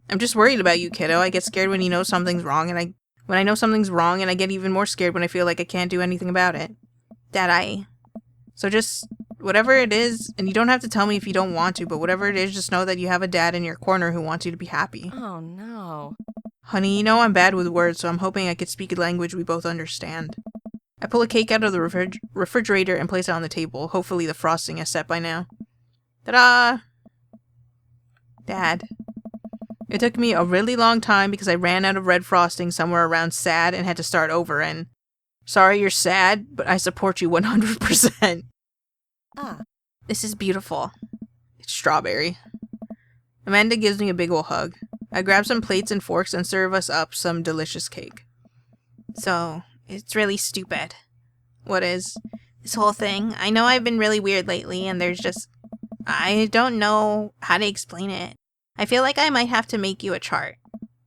I'm just worried about you, kiddo. I get scared when you know something's wrong and when I know something's wrong and I get even more scared when I feel like I can't do anything about it. So just, whatever it is, and you don't have to tell me if you don't want to, but whatever it is, just know that you have a dad in your corner who wants you to be happy. Oh no. Honey, you know I'm bad with words, so I'm hoping I could speak a language we both understand. I pull a cake out of the refrigerator and place it on the table. Hopefully the frosting is set by now. Ta-da! Dad. It took me a really long time because I ran out of red frosting somewhere around sad and had to start over and... Sorry you're sad, but I support you 100%. Ah. This is beautiful. It's strawberry. Amanda gives me a big ol' hug. I grab some plates and forks and serve us up some delicious cake. So, it's really stupid. What is? This whole thing. I know I've been really weird lately, and there's just... I don't know how to explain it. I feel like I might have to make you a chart.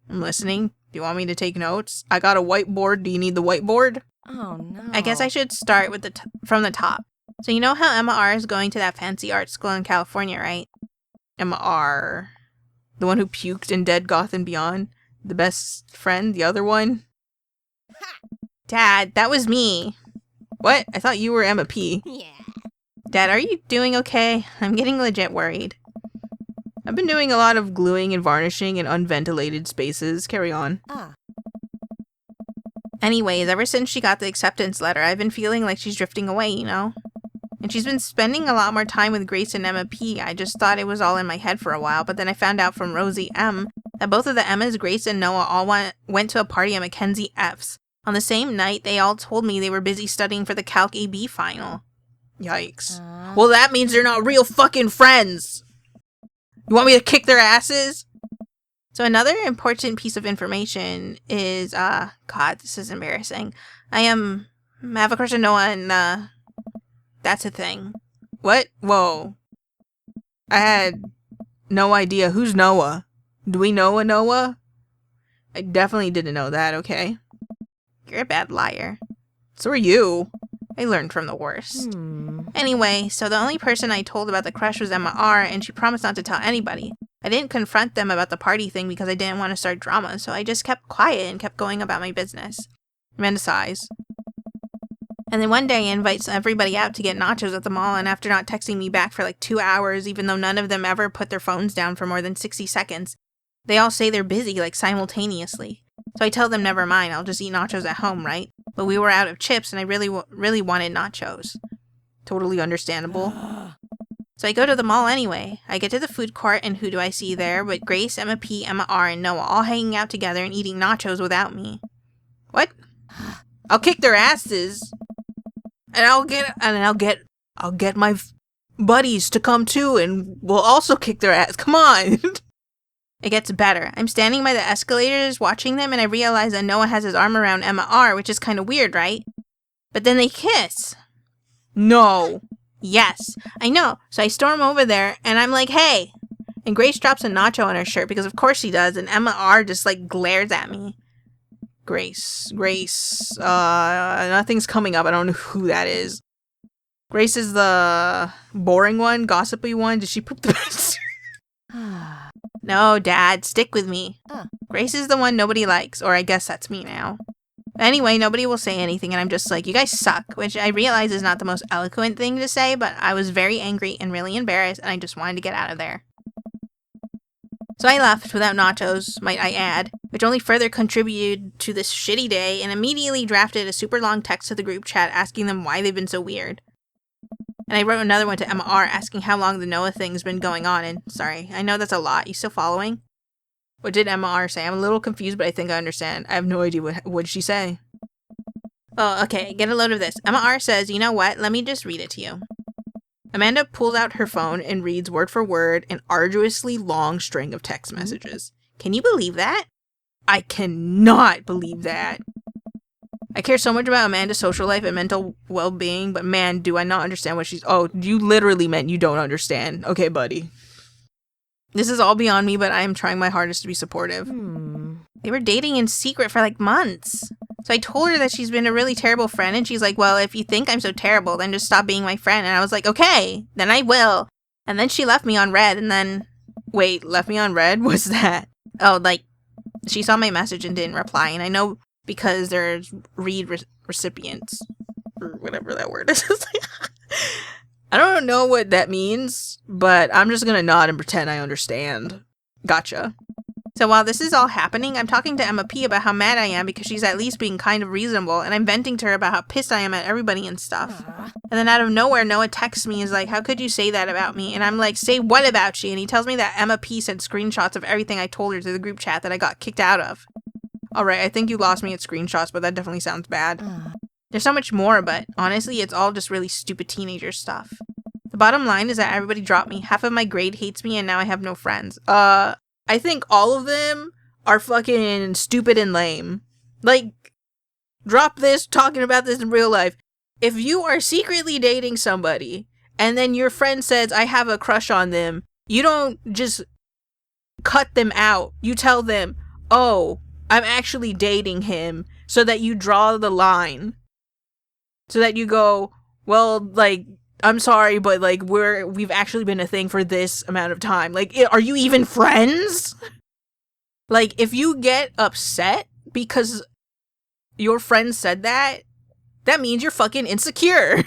I'm listening. Do you want me to take notes? I got a whiteboard. Do you need the whiteboard? Oh, no. I guess I should start with from the top. So you know how Emma R is going to that fancy art school in California, right? Emma R. The one who puked in Dead Goth and Beyond? The best friend? The other one? Dad, that was me. What? I thought you were Emma P. Yeah. Dad, are you doing okay? I'm getting legit worried. I've been doing a lot of gluing and varnishing in unventilated spaces. Carry on. Ah. Anyways, ever since she got the acceptance letter, I've been feeling like she's drifting away, you know? And she's been spending a lot more time with Grace and Emma P. I just thought it was all in my head for a while, but then I found out from Rosie M. that both of the Emmas, Grace and Noah, all went to a party at Mackenzie F's. On the same night, they all told me they were busy studying for the Calc AB final. Yikes. Well, that means they're not real fucking friends! You want me to kick their asses? So another important piece of information is, God, this is embarrassing. I have a crush on Noah and, that's a thing. What? Whoa. I had no idea. Who's Noah? Do we know a Noah? I definitely didn't know that, okay? You're a bad liar. So are you. I learned from the worst. Anyway, so the only person I told about the crush was Emma R, and she promised not to tell anybody. I didn't confront them about the party thing because I didn't want to start drama, so I just kept quiet and kept going about my business. Amanda sighs. And then one day he invites everybody out to get nachos at the mall, and after not texting me back for like 2 hours, even though none of them ever put their phones down for more than 60 seconds, they all say they're busy, like simultaneously. So I tell them never mind, I'll just eat nachos at home, right? But we were out of chips, and I really wanted nachos. Totally understandable. So I go to the mall anyway. I get to the food court, and who do I see there but Grace, Emma P, Emma R, and Noah all hanging out together and eating nachos without me. What? I'll kick their asses. And I'll get my buddies to come too, and we'll also kick their ass. Come on. It gets better. I'm standing by the escalators watching them, and I realize that Noah has his arm around Emma R, which is kind of weird, right? But then they kiss. No. Yes, I know. So I storm over there, and I'm like, hey. And Grace drops a nacho on her shirt, because of course she does, and Emma R just like glares at me. Grace. Nothing's coming up. I don't know who that is. Grace is the boring one, gossipy one. Did she poop the best? No, Dad, stick with me. Huh. Grace is the one nobody likes, or I guess that's me now. Anyway, nobody will say anything, and I'm just like, you guys suck, which I realize is not the most eloquent thing to say, but I was very angry and really embarrassed, and I just wanted to get out of there. So I left without nachos, might I add, which only further contributed to this shitty day, and immediately drafted a super long text to the group chat asking them why they've been so weird. And I wrote another one to Emma R asking how long the Noah thing's been going on, and sorry, I know that's a lot. You still following? What did Emma R say? I'm a little confused, but I think I understand. I have no idea what did she say. Oh, okay, get a load of this. Emma R says, you know what, let me just read it to you. Amanda pulls out her phone and reads word for word an arduously long string of text messages. Can you believe that? I cannot believe that. I care so much about Amanda's social life and mental well-being, but man, do I not understand what she's... Oh, you literally meant you don't understand. Okay, buddy. This is all beyond me, but I am trying my hardest to be supportive. They were dating in secret for like months. So I told her that she's been a really terrible friend, and she's like, well, if you think I'm so terrible, then just stop being my friend. And I was like, okay, then I will. And then she left me on red, and then... Wait, left me on red? What's that? Oh, like, she saw my message and didn't reply, and I know because there's recipients, or whatever that word is. I don't know what that means, but I'm just gonna nod and pretend I understand. Gotcha. So while this is all happening, I'm talking to Emma P about how mad I am because she's at least being kind of reasonable, and I'm venting to her about how pissed I am at everybody and stuff. And then out of nowhere, Noah texts me and is like, how could you say that about me? And I'm like, say what about you? And he tells me that Emma P sent screenshots of everything I told her to the group chat that I got kicked out of. Alright, I think you lost me at screenshots, but that definitely sounds bad. There's so much more, but honestly, it's all just really stupid teenager stuff. The bottom line is that everybody dropped me. Half of my grade hates me, and now I have no friends. I think all of them are fucking stupid and lame. Like, drop this talking about this in real life. if you are secretly dating somebody and then your friend says, I have a crush on them, you don't just cut them out. You tell them, oh, I'm actually dating him, so that you draw the line. So that you go, well, like, I'm sorry, but like we've actually been a thing for this amount of time. Like, are you even friends? Like, if you get upset because your friend said that, that means you're fucking insecure.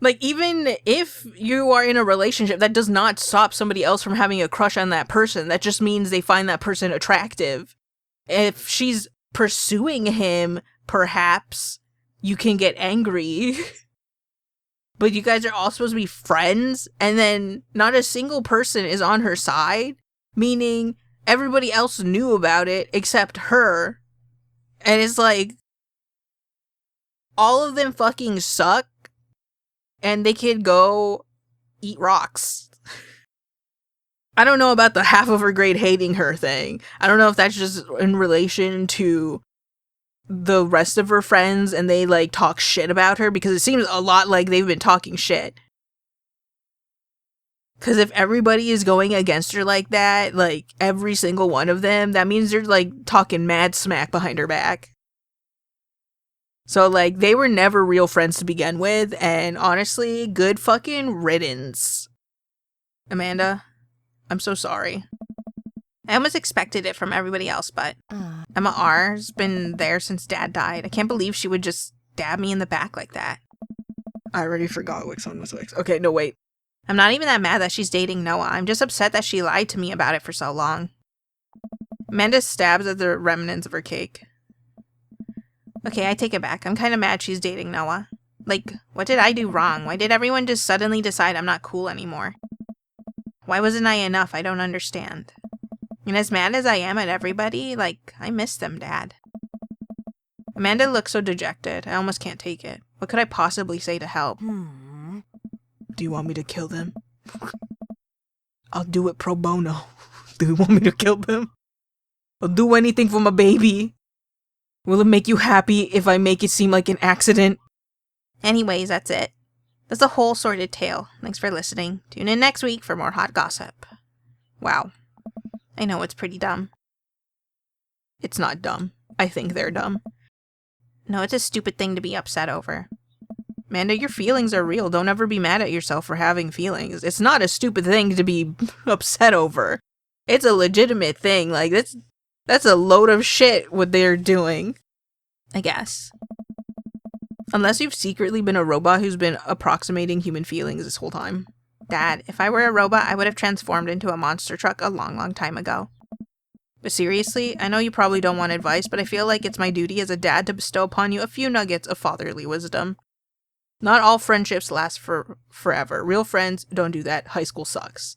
Like, even if you are in a relationship, that does not stop somebody else from having a crush on that person. That just means they find that person attractive. If she's pursuing him, perhaps you can get angry. But you guys are all supposed to be friends, and then not a single person is on her side, meaning everybody else knew about it except her. And it's like, all of them fucking suck, and they could go eat rocks. I don't know about the half of her grade hating her thing. I don't know if that's just in relation to the rest of her friends and they like talk shit about her, because it seems a lot like they've been talking shit. Because if everybody is going against her like that, like every single one of them, that means they're like talking mad smack behind her back. So like they were never real friends to begin with, and honestly, good fucking riddance. Amanda, I'm so sorry. I almost expected it from everybody else, but Emma R's been there since Dad died. I can't believe she would just stab me in the back like that. I already forgot which one was which. Okay, no, wait. I'm not even that mad that she's dating Noah. I'm just upset that she lied to me about it for so long. Amanda stabs at the remnants of her cake. Okay, I take it back. I'm kind of mad she's dating Noah. Like, what did I do wrong? Why did everyone just suddenly decide I'm not cool anymore? Why wasn't I enough? I don't understand. And as mad as I am at everybody, like, I miss them, Dad. Amanda looks so dejected. I almost can't take it. What could I possibly say to help? Do you want me to kill them? I'll do it pro bono. Do you want me to kill them? I'll do anything for my baby. Will it make you happy if I make it seem like an accident? Anyways, that's it. That's a whole sordid tale. Thanks for listening. Tune in next week for more hot gossip. Wow. I know it's pretty dumb. It's not dumb. I think they're dumb. No, it's a stupid thing to be upset over. Amanda, your feelings are real. Don't ever be mad at yourself for having feelings. It's not a stupid thing to be upset over. It's a legitimate thing. Like, that's a load of shit what they're doing. I guess. Unless you've secretly been a robot who's been approximating human feelings this whole time. Dad, if I were a robot, I would have transformed into a monster truck a long, long time ago. But seriously, I know you probably don't want advice, but I feel like it's my duty as a dad to bestow upon you a few nuggets of fatherly wisdom. Not all friendships last forever. Real friends don't do that. High school sucks.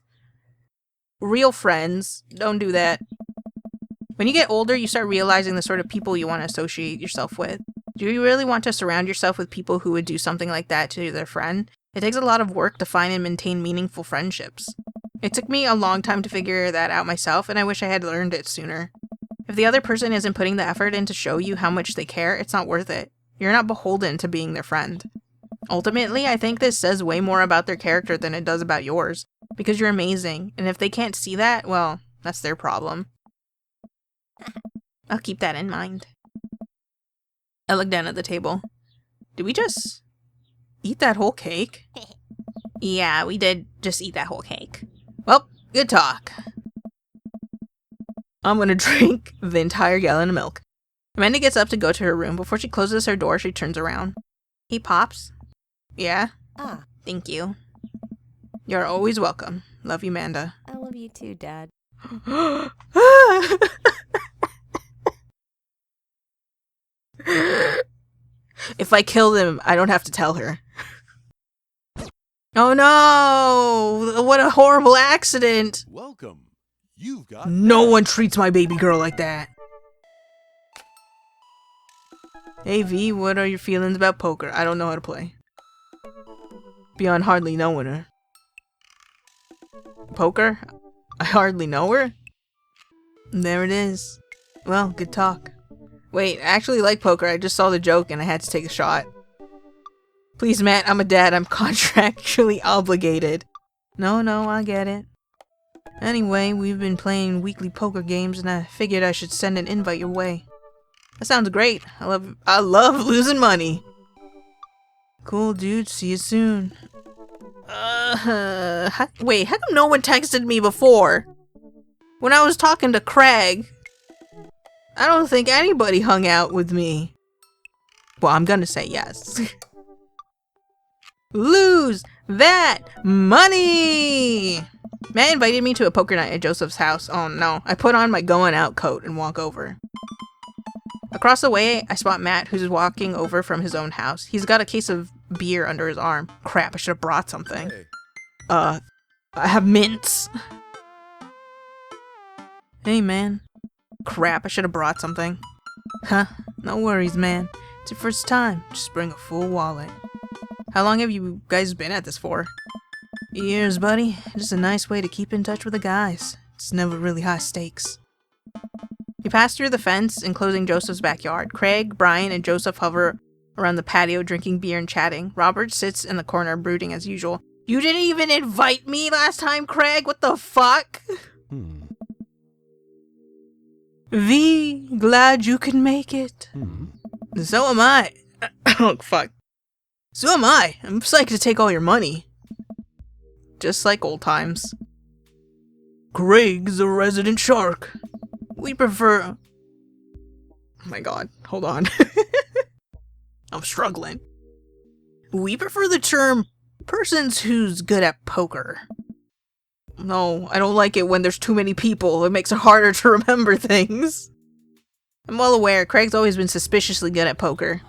Real friends don't do that. When you get older, you start realizing the sort of people you want to associate yourself with. Do you really want to surround yourself with people who would do something like that to their friend? It takes a lot of work to find and maintain meaningful friendships. It took me a long time to figure that out myself, and I wish I had learned it sooner. If the other person isn't putting the effort in to show you how much they care, it's not worth it. You're not beholden to being their friend. Ultimately, I think this says way more about their character than it does about yours, because you're amazing, and if they can't see that, well, that's their problem. I'll keep that in mind. I look down at the table. Did we just eat that whole cake? Yeah, we did just eat that whole cake. Well, good talk. I'm gonna drink the entire gallon of milk. Amanda gets up to go to her room. Before she closes her door, she turns around. Hey, Pops. Yeah? Thank you. You're always welcome. Love you, Amanda. I love you too, Dad. If I kill them, I don't have to tell her. Oh no! What a horrible accident! Welcome. You've got No one treats my baby girl like that. Hey V, what are your feelings about poker? I don't know how to play. Beyond hardly knowing her. Poker? I hardly know her? There it is. Well, good talk. Wait, I actually like poker. I just saw the joke and I had to take a shot. Please, Matt, I'm a dad. I'm contractually obligated. No, I get it. Anyway, we've been playing weekly poker games, and I figured I should send an invite your way. That sounds great. I love losing money. Cool, dude. See you soon. Wait, how come no one texted me before? When I was talking to Craig, I don't think anybody hung out with me. Well, I'm gonna say yes. Lose that money! Matt invited me to a poker night at Joseph's house. Oh no, I put on my going out coat and walk over. Across the way, I spot Matt, who's walking over from his own house. He's got a case of beer under his arm. Crap, I should have brought something. Hey. I have mints. Hey, man. Crap, I should have brought something. Huh, no worries, man. It's your first time. Just bring a full wallet. How long have you guys been at this for? Years, buddy. Just a nice way to keep in touch with the guys. It's never really high stakes. We pass through the fence, enclosing Joseph's backyard. Craig, Brian, and Joseph hover around the patio, drinking beer and chatting. Robert sits in the corner, brooding as usual. You didn't even invite me last time, Craig? What the fuck? V, glad you can make it. So am I. Oh, fuck. So am I. I'm psyched to take all your money. Just like old times. Craig's a resident shark. We prefer... Oh my god, hold on. I'm struggling. We prefer the term persons who's good at poker. No, I don't like it when there's too many people. It makes it harder to remember things. I'm well aware, Craig's always been suspiciously good at poker.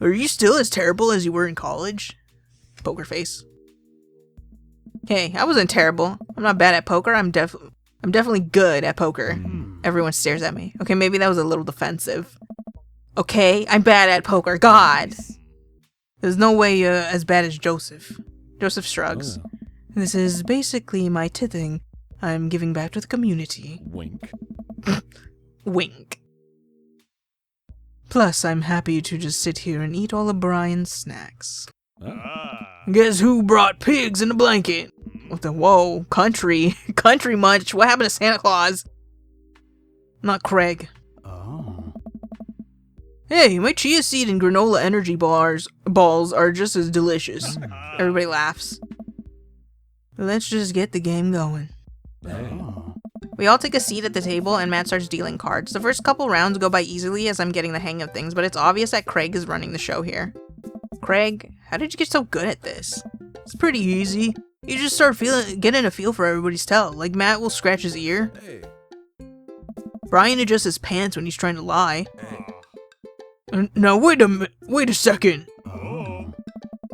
Are you still as terrible as you were in college? Poker face. Hey, I wasn't terrible. I'm not bad at poker. I'm definitely good at poker. Everyone stares at me. Okay, maybe that was a little defensive. Okay, I'm bad at poker. God! There's no way you're as bad as Joseph. Joseph shrugs. This is basically my tithing. I'm giving back to the community. Wink. Wink. Plus, I'm happy to just sit here and eat all of Brian's snacks. Guess who brought pigs in a blanket? What the whoa, country munch. What happened to Santa Claus? Not Craig. Hey, my chia seed and granola energy balls are just as delicious. Everybody laughs. Let's just get the game going. We all take a seat at the table and Matt starts dealing cards. The first couple rounds go by easily as I'm getting the hang of things, but it's obvious that Craig is running the show here. Craig, how did you get so good at this? It's pretty easy. You just start getting a feel for everybody's tell. Like Matt will scratch his ear. Hey. Brian adjusts his pants when he's trying to lie. Now wait a second. And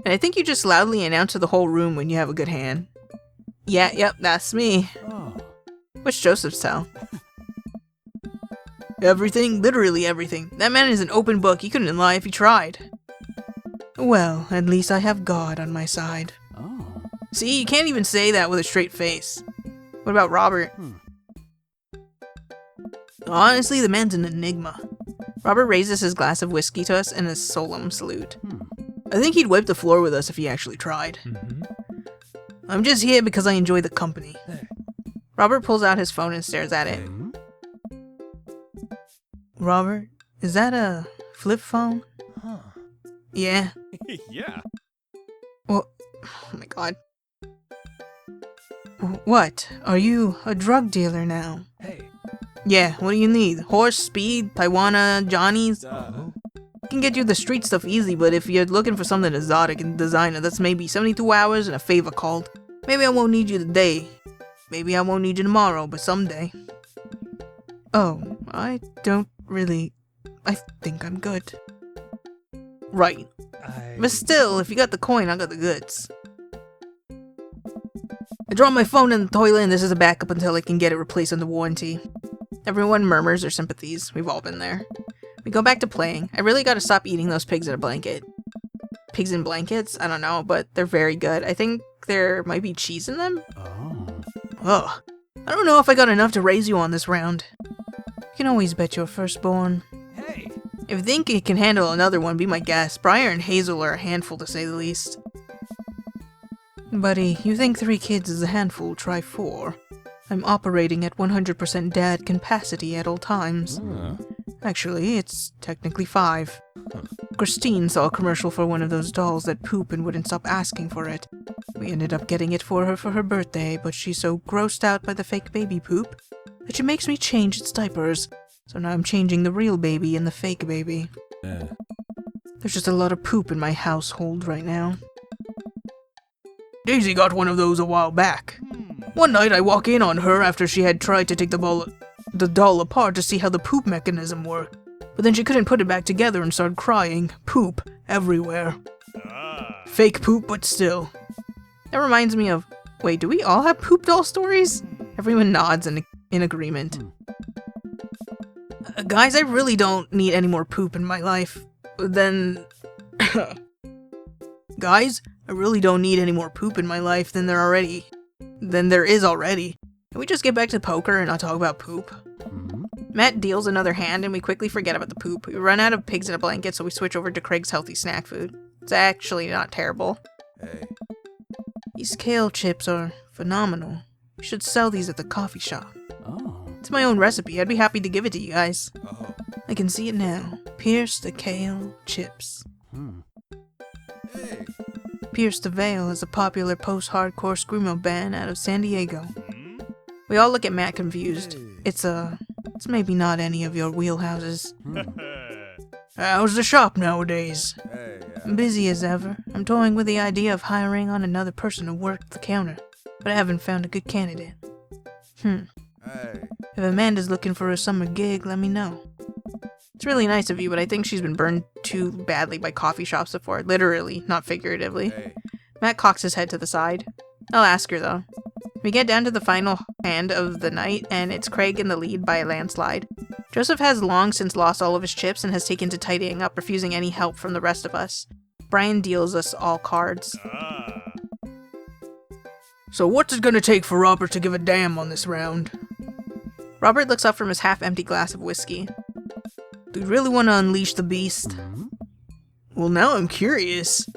I think you just loudly announce to the whole room when you have a good hand. Yeah, yep, that's me. What's Joseph's tell? Everything, literally everything. That man is an open book. He couldn't lie if he tried. Well, at least I have God on my side. See, you can't even say that with a straight face. What about Robert? Honestly, the man's an enigma. Robert raises his glass of whiskey to us in a solemn salute. I think he'd wipe the floor with us if he actually tried. I'm just here because I enjoy the company. Robert pulls out his phone and stares at it. Robert, is that a flip phone? Yeah. Yeah. Well, oh my god. What? Are you a drug dealer now? Hey. Yeah, what do you need? Horse, speed, Taiwana, Johnny's? Can get you the street stuff easy, but if you're looking for something exotic and designer, that's maybe 72 hours and a favor called. Maybe I won't need you today. Maybe I won't need you tomorrow, but someday. Oh, I don't really... I think I'm good. Right. But still, if you got the coin, I got the goods. I dropped my phone in the toilet and this is a backup until I can get it replaced under warranty. Everyone murmurs their sympathies. We've all been there. We go back to playing. I really gotta stop eating those pigs in a blanket. Pigs in blankets? I don't know, but they're very good. I think there might be cheese in them? Ugh. I don't know if I got enough to raise you on this round. You can always bet your firstborn. Hey. If you think it can handle another one, be my guest. Briar and Hazel are a handful to say the least. Buddy, you think 3 kids is a handful, try 4. I'm operating at 100% dad capacity at all times. Actually, it's technically 5. Christine saw a commercial for one of those dolls that poop and wouldn't stop asking for it. We ended up getting it for her birthday, but she's so grossed out by the fake baby poop that she makes me change its diapers. So now I'm changing the real baby and the fake baby. There's just a lot of poop in my household right now. Daisy got one of those a while back. One night I walk in on her after she had tried to take the doll apart to see how the poop mechanism worked. But then she couldn't put it back together and started crying. Poop everywhere. Fake poop, but still. That reminds me of... Wait, do we all have poop doll stories? Everyone nods in agreement. Guys, I really don't need any more poop in my life. Guys, I really don't need any more poop in my life than there is already. Can we just get back to poker and not talk about poop? Matt deals another hand and we quickly forget about the poop. We run out of pigs in a blanket, so we switch over to Craig's healthy snack food. It's actually not terrible. Hey. These kale chips are phenomenal. We should sell these at the coffee shop. Oh. It's my own recipe. I'd be happy to give it to you guys. Oh. I can see it now. Pierce the kale chips. Hey. Pierce the Veil is a popular post-hardcore screamo band out of San Diego. We all look at Matt confused. It's maybe not any of your wheelhouses. How's the shop nowadays? Hey. I'm busy as ever. I'm toying with the idea of hiring on another person to work the counter, but I haven't found a good candidate. Hey. If Amanda's looking for a summer gig, let me know. It's really nice of you, but I think she's been burned too badly by coffee shops before. Literally, not figuratively. Hey. Matt cocks his head to the side. I'll ask her, though. We get down to the final hand of the night, and it's Craig in the lead by a landslide. Joseph has long since lost all of his chips and has taken to tidying up, refusing any help from the rest of us. Brian deals us all cards. So what's it gonna take for Robert to give a damn on this round? Robert looks up from his half-empty glass of whiskey. Do you really want to unleash the beast? Well, now I'm curious.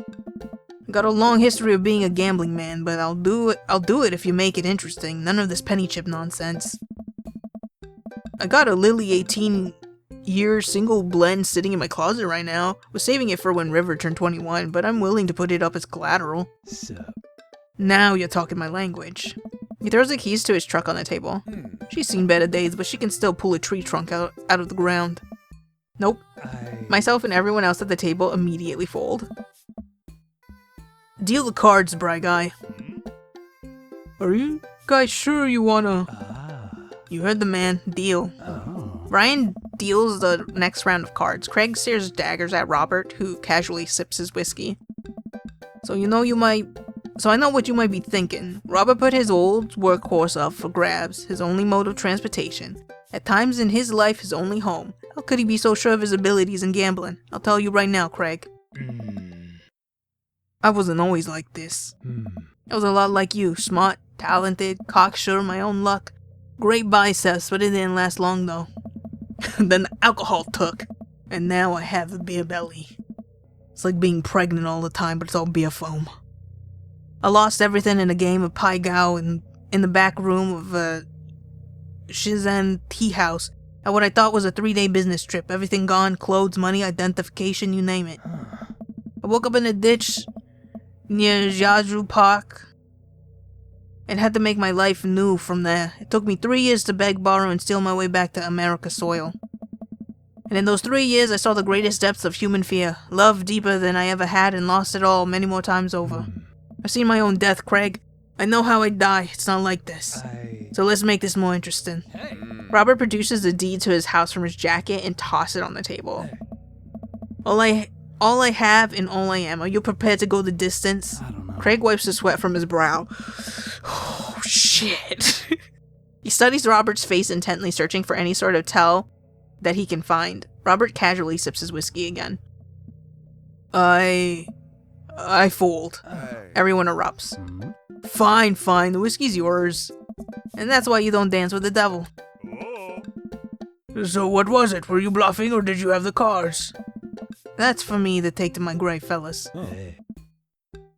I got a long history of being a gambling man, but I'll do it if you make it interesting. None of this penny chip nonsense. I got a Lily 18-year single blend sitting in my closet right now. Was saving it for when River turned 21, but I'm willing to put it up as collateral. Sup? Now you're talking my language. He throws the keys to his truck on the table. She's seen better days, but she can still pull a tree trunk out of the ground. Nope. Myself and everyone else at the table immediately fold. Deal the cards, Bry Guy. Are you guys sure you wanna... You heard the man. Deal. Brian deals the next round of cards. Craig stares daggers at Robert, who casually sips his whiskey. So I know what you might be thinking. Robert put his old workhorse up for grabs, his only mode of transportation. At times in his life, his only home. How could he be so sure of his abilities in gambling? I'll tell you right now, Craig. I wasn't always like this. I was a lot like you. Smart, talented, cocksure of my own luck. Great biceps, but it didn't last long though. Then the alcohol took, and now I have a beer belly. It's like being pregnant all the time, but it's all beer foam. I lost everything in a game of Pai Gao in the back room of a Shizan tea house at what I thought was a 3-day business trip. Everything gone, clothes, money, identification, you name it. I woke up in a ditch near Jiazhu Park and had to make my life new from there. It took me 3 years to beg, borrow, and steal my way back to America soil. And in those 3 years, I saw the greatest depths of human fear. Love deeper than I ever had and lost it all many more times over. I've seen my own death, Craig. I know how I'd die. It's not like this. So let's make this more interesting. Robert produces the deed to his house from his jacket and tosses it on the table. All I have and all I am. Are you prepared to go the distance? I don't know. Craig wipes the sweat from his brow. Oh, shit. He studies Robert's face intently, searching for any sort of tell that he can find. Robert casually sips his whiskey again. I fold. Everyone erupts. Fine, the whiskey's yours. And that's why you don't dance with the devil. So what was it? Were you bluffing or did you have the cards? That's for me to take to my grave, fellas. Oh.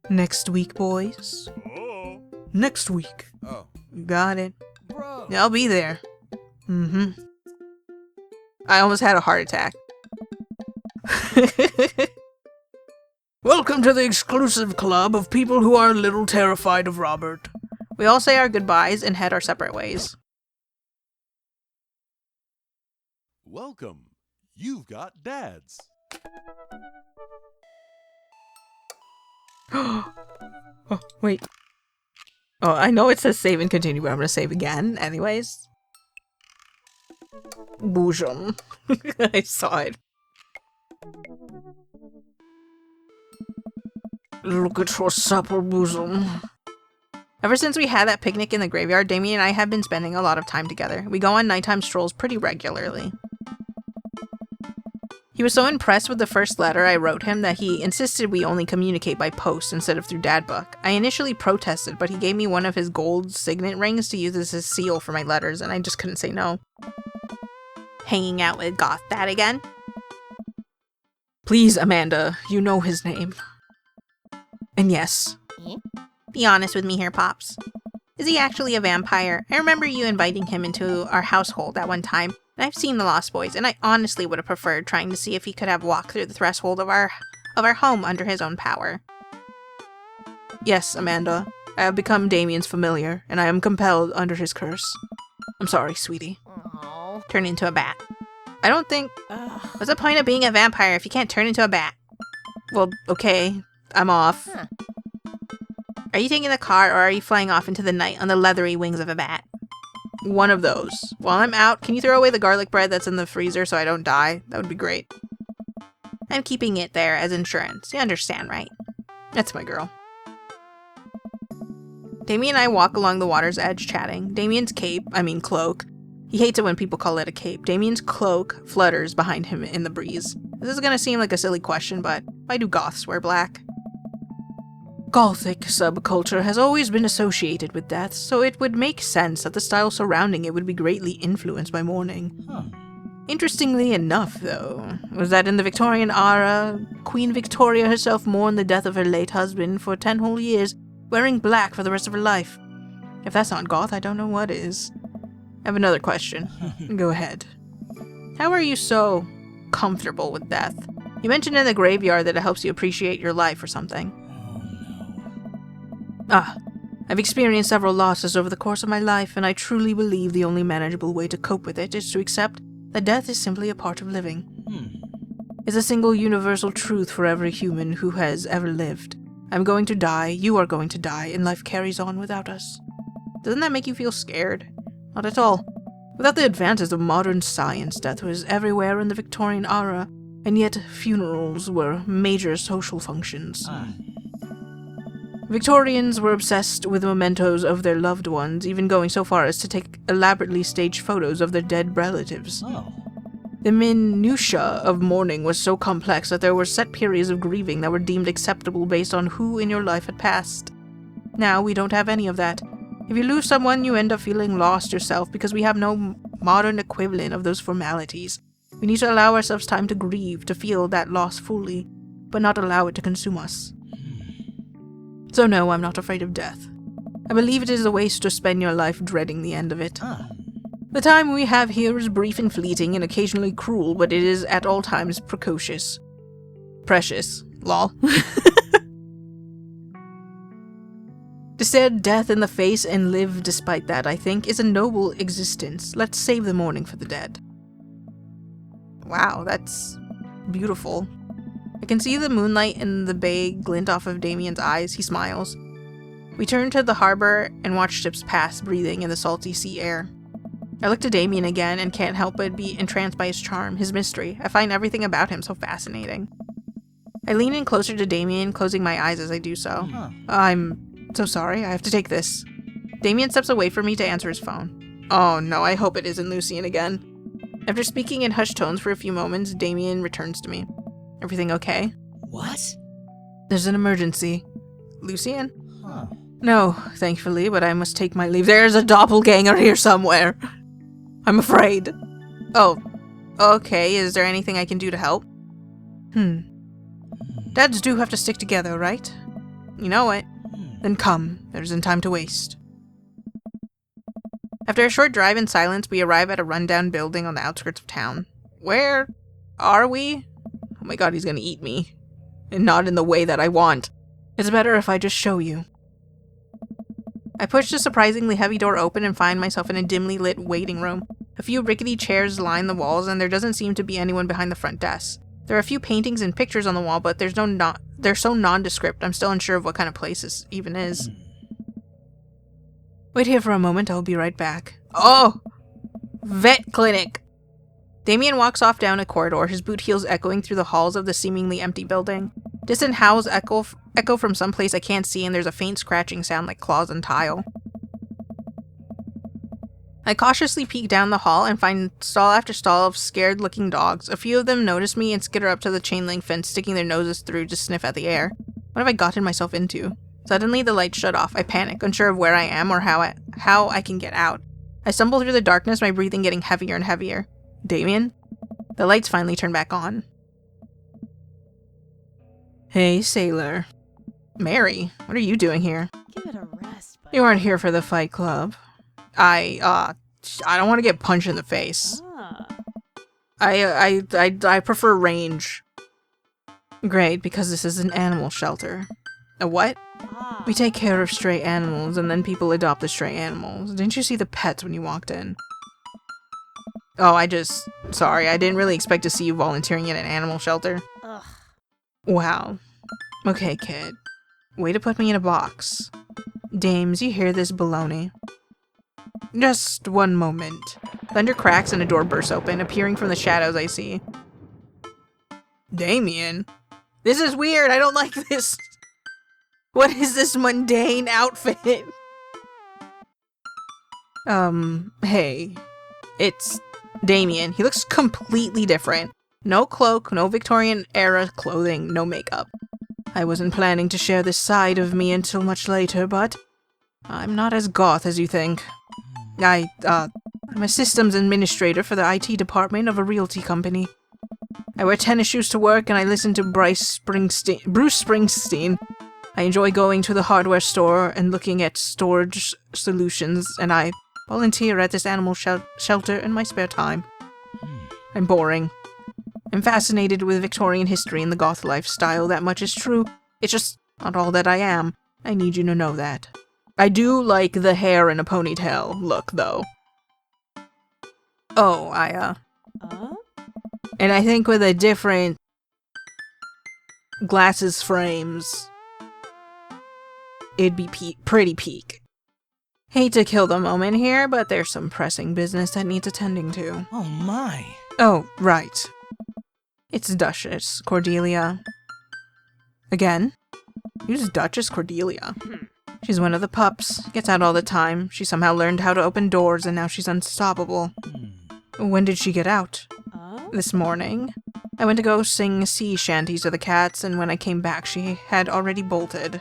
Next week, boys. Next week. Oh. You got it. Bro. I'll be there. Mm-hmm. I almost had a heart attack. Welcome to the exclusive club of people who are a little terrified of Robert. We all say our goodbyes and head our separate ways. Welcome. You've got dads. Oh, wait. Oh, I know it says save and continue, but I'm gonna save again anyways. Bosom. I saw it. Look at your supper, bosom. Ever since we had that picnic in the graveyard, Damien and I have been spending a lot of time together. We go on nighttime strolls pretty regularly. He was so impressed with the first letter I wrote him that he insisted we only communicate by post instead of through Dadbook. I initially protested, but he gave me one of his gold signet rings to use as his seal for my letters, and I just couldn't say no. Hanging out with Goth Dad again? Please, Amanda, you know his name. And yes. Be honest with me here, Pops. Is he actually a vampire? I remember you inviting him into our household at one time, and I've seen The Lost Boys, and I honestly would have preferred trying to see if he could have walked through the threshold of our home under his own power. Yes, Amanda. I have become Damien's familiar, and I am compelled under his curse. I'm sorry, sweetie. Aww. Turn into a bat. I don't think... What's the point of being a vampire if you can't turn into a bat? Well, okay. I'm off. Huh. Are you taking the car, or are you flying off into the night on the leathery wings of a bat? One of those. While I'm out, can you throw away the garlic bread that's in the freezer so I don't die? That would be great. I'm keeping it there as insurance. You understand, right? That's my girl. Damien and I walk along the water's edge chatting. Damien's cloak. He hates it when people call it a cape. Damien's cloak flutters behind him in the breeze. This is gonna seem like a silly question, but why do goths wear black? Gothic subculture has always been associated with death, so it would make sense that the style surrounding it would be greatly influenced by mourning. Huh. Interestingly enough, though, was that in the Victorian era, Queen Victoria herself mourned the death of her late husband for 10 whole years, wearing black for the rest of her life. If that's not goth, I don't know what is. I have another question. Go ahead. How are you so comfortable with death? You mentioned in the graveyard that it helps you appreciate your life or something. I've experienced several losses over the course of my life, and I truly believe the only manageable way to cope with it is to accept that death is simply a part of living. It's a single universal truth for every human who has ever lived. I'm going to die, you are going to die, and life carries on without us. Doesn't that make you feel scared? Not at all. Without the advances of modern science, death was everywhere in the Victorian era, and yet funerals were major social functions. Victorians were obsessed with mementos of their loved ones, even going so far as to take elaborately staged photos of their dead relatives. Oh. The minutiae of mourning was so complex that there were set periods of grieving that were deemed acceptable based on who in your life had passed. Now, we don't have any of that. If you lose someone, you end up feeling lost yourself because we have no modern equivalent of those formalities. We need to allow ourselves time to grieve, to feel that loss fully, but not allow it to consume us. So no, I'm not afraid of death. I believe it is a waste to spend your life dreading the end of it. The time we have here is brief and fleeting and occasionally cruel, but it is at all times precocious. Precious. Lol. To stare death in the face and live despite that, I think, is a noble existence. Let's save the mourning for the dead. Wow, that's beautiful. I can see the moonlight in the bay glint off of Damien's eyes. He smiles. We turn to the harbor and watch ships pass, breathing in the salty sea air. I look to Damien again and can't help but be entranced by his charm, his mystery. I find everything about him so fascinating. I lean in closer to Damien, closing my eyes as I do so. I'm so sorry, I have to take this. Damien steps away from me to answer his phone. Oh no, I hope it isn't Lucien again. After speaking in hushed tones for a few moments, Damien returns to me. Everything okay? What? There's an emergency. Lucien? Huh. No, thankfully, but I must take my leave. There's a doppelganger here somewhere. I'm afraid. Oh, okay. Is there anything I can do to help? Dads do have to stick together, right? You know it. Then come. There isn't time to waste. After a short drive in silence, we arrive at a rundown building on the outskirts of town. Where are we? Oh my god, he's gonna eat me. And not in the way that I want. It's better if I just show you. I push the surprisingly heavy door open and find myself in a dimly lit waiting room. A few rickety chairs line the walls, and there doesn't seem to be anyone behind the front desk. There are a few paintings and pictures on the wall, but they're so nondescript, I'm still unsure of what kind of place this even is. Wait here for a moment, I'll be right back. Oh! Vet clinic! Damien walks off down a corridor, his boot heels echoing through the halls of the seemingly empty building. Distant howls echo from someplace I can't see, and there's a faint scratching sound like claws on tile. I cautiously peek down the hall and find stall after stall of scared-looking dogs. A few of them notice me and skitter up to the chain-link fence, sticking their noses through to sniff at the air. What have I gotten myself into? Suddenly, the lights shut off. I panic, unsure of where I am or how I can get out. I stumble through the darkness, my breathing getting heavier and heavier. Damien? The lights finally turn back on. Hey, sailor. Mary, what are you doing here? Give it a rest, buddy. You aren't here for the fight club. I don't want to get punched in the face. Ah. I prefer range. Great, because this is an animal shelter. A what? Ah. We take care of stray animals, and then people adopt the stray animals. Didn't you see the pets when you walked in? Oh, sorry, I didn't really expect to see you volunteering at an animal shelter. Ugh. Wow. Okay, kid. Way to put me in a box. Dames, you hear this baloney? Just one moment. Thunder cracks and a door bursts open, appearing from the shadows I see. Damien? This is weird, I don't like this. What is this mundane outfit? Hey. It's Damien. He looks completely different. No cloak, no Victorian era clothing, no makeup. I wasn't planning to share this side of me until much later, but I'm not as goth as you think. I'm a systems administrator for the IT department of a realty company. I wear tennis shoes to work and I listen to Bruce Springsteen. I enjoy going to the hardware store and looking at storage solutions, and I volunteer at this animal shelter in my spare time. I'm boring. I'm fascinated with Victorian history and the goth lifestyle, that much is true. It's just not all that I am. I need you to know that. I do like the hair in a ponytail look, though. Oh, And I think with a different glasses frames, it'd be pretty peak. Hate to kill the moment here, but there's some pressing business that needs attending to. Oh my. Oh, right. It's Duchess Cordelia. Again? Who's Duchess Cordelia? She's one of the pups. Gets out all the time. She somehow learned how to open doors and now she's unstoppable. When did she get out? This morning. I went to go sing sea shanties to the cats, and when I came back she had already bolted.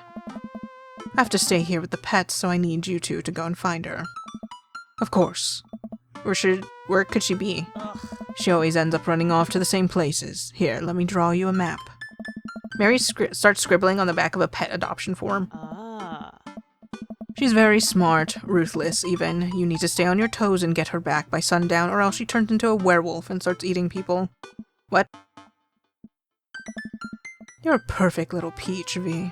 I have to stay here with the pets, so I need you two to go and find her. Of course. Where could she be? Ugh. She always ends up running off to the same places. Here, let me draw you a map. Mary starts scribbling on the back of a pet adoption form. Ah. She's very smart, ruthless even. You need to stay on your toes and get her back by sundown, or else she turns into a werewolf and starts eating people. What? You're a perfect little peach, V.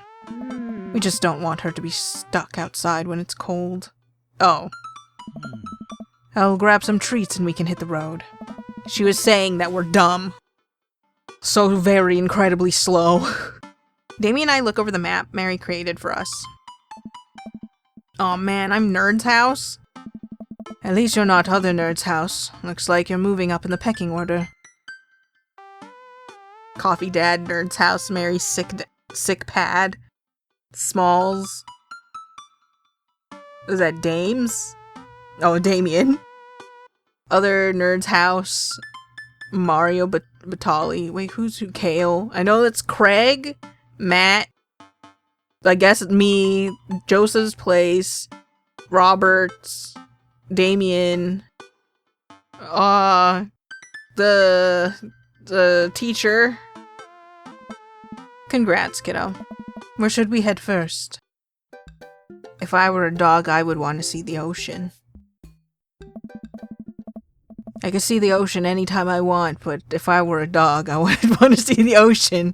We just don't want her to be stuck outside when it's cold. Oh. I'll grab some treats and we can hit the road. She was saying that we're dumb. So very incredibly slow. Damien and I look over the map Mary created for us. Aw man, I'm Nerd's house? At least you're not other Nerd's house. Looks like you're moving up in the pecking order. Coffee Dad, Nerd's house, Mary's sick pad. Smalls. Is that Dames? Oh, Damien. Other Nerd's house. Mario Batali. Wait, who? Kale. I know that's Craig. Matt. I guess it's me. Joseph's place. Roberts. Damien. the teacher. Congrats, kiddo. Where should we head first? If I were a dog, I would want to see the ocean. I could see the ocean anytime I want, but if I were a dog, I would want to see the ocean.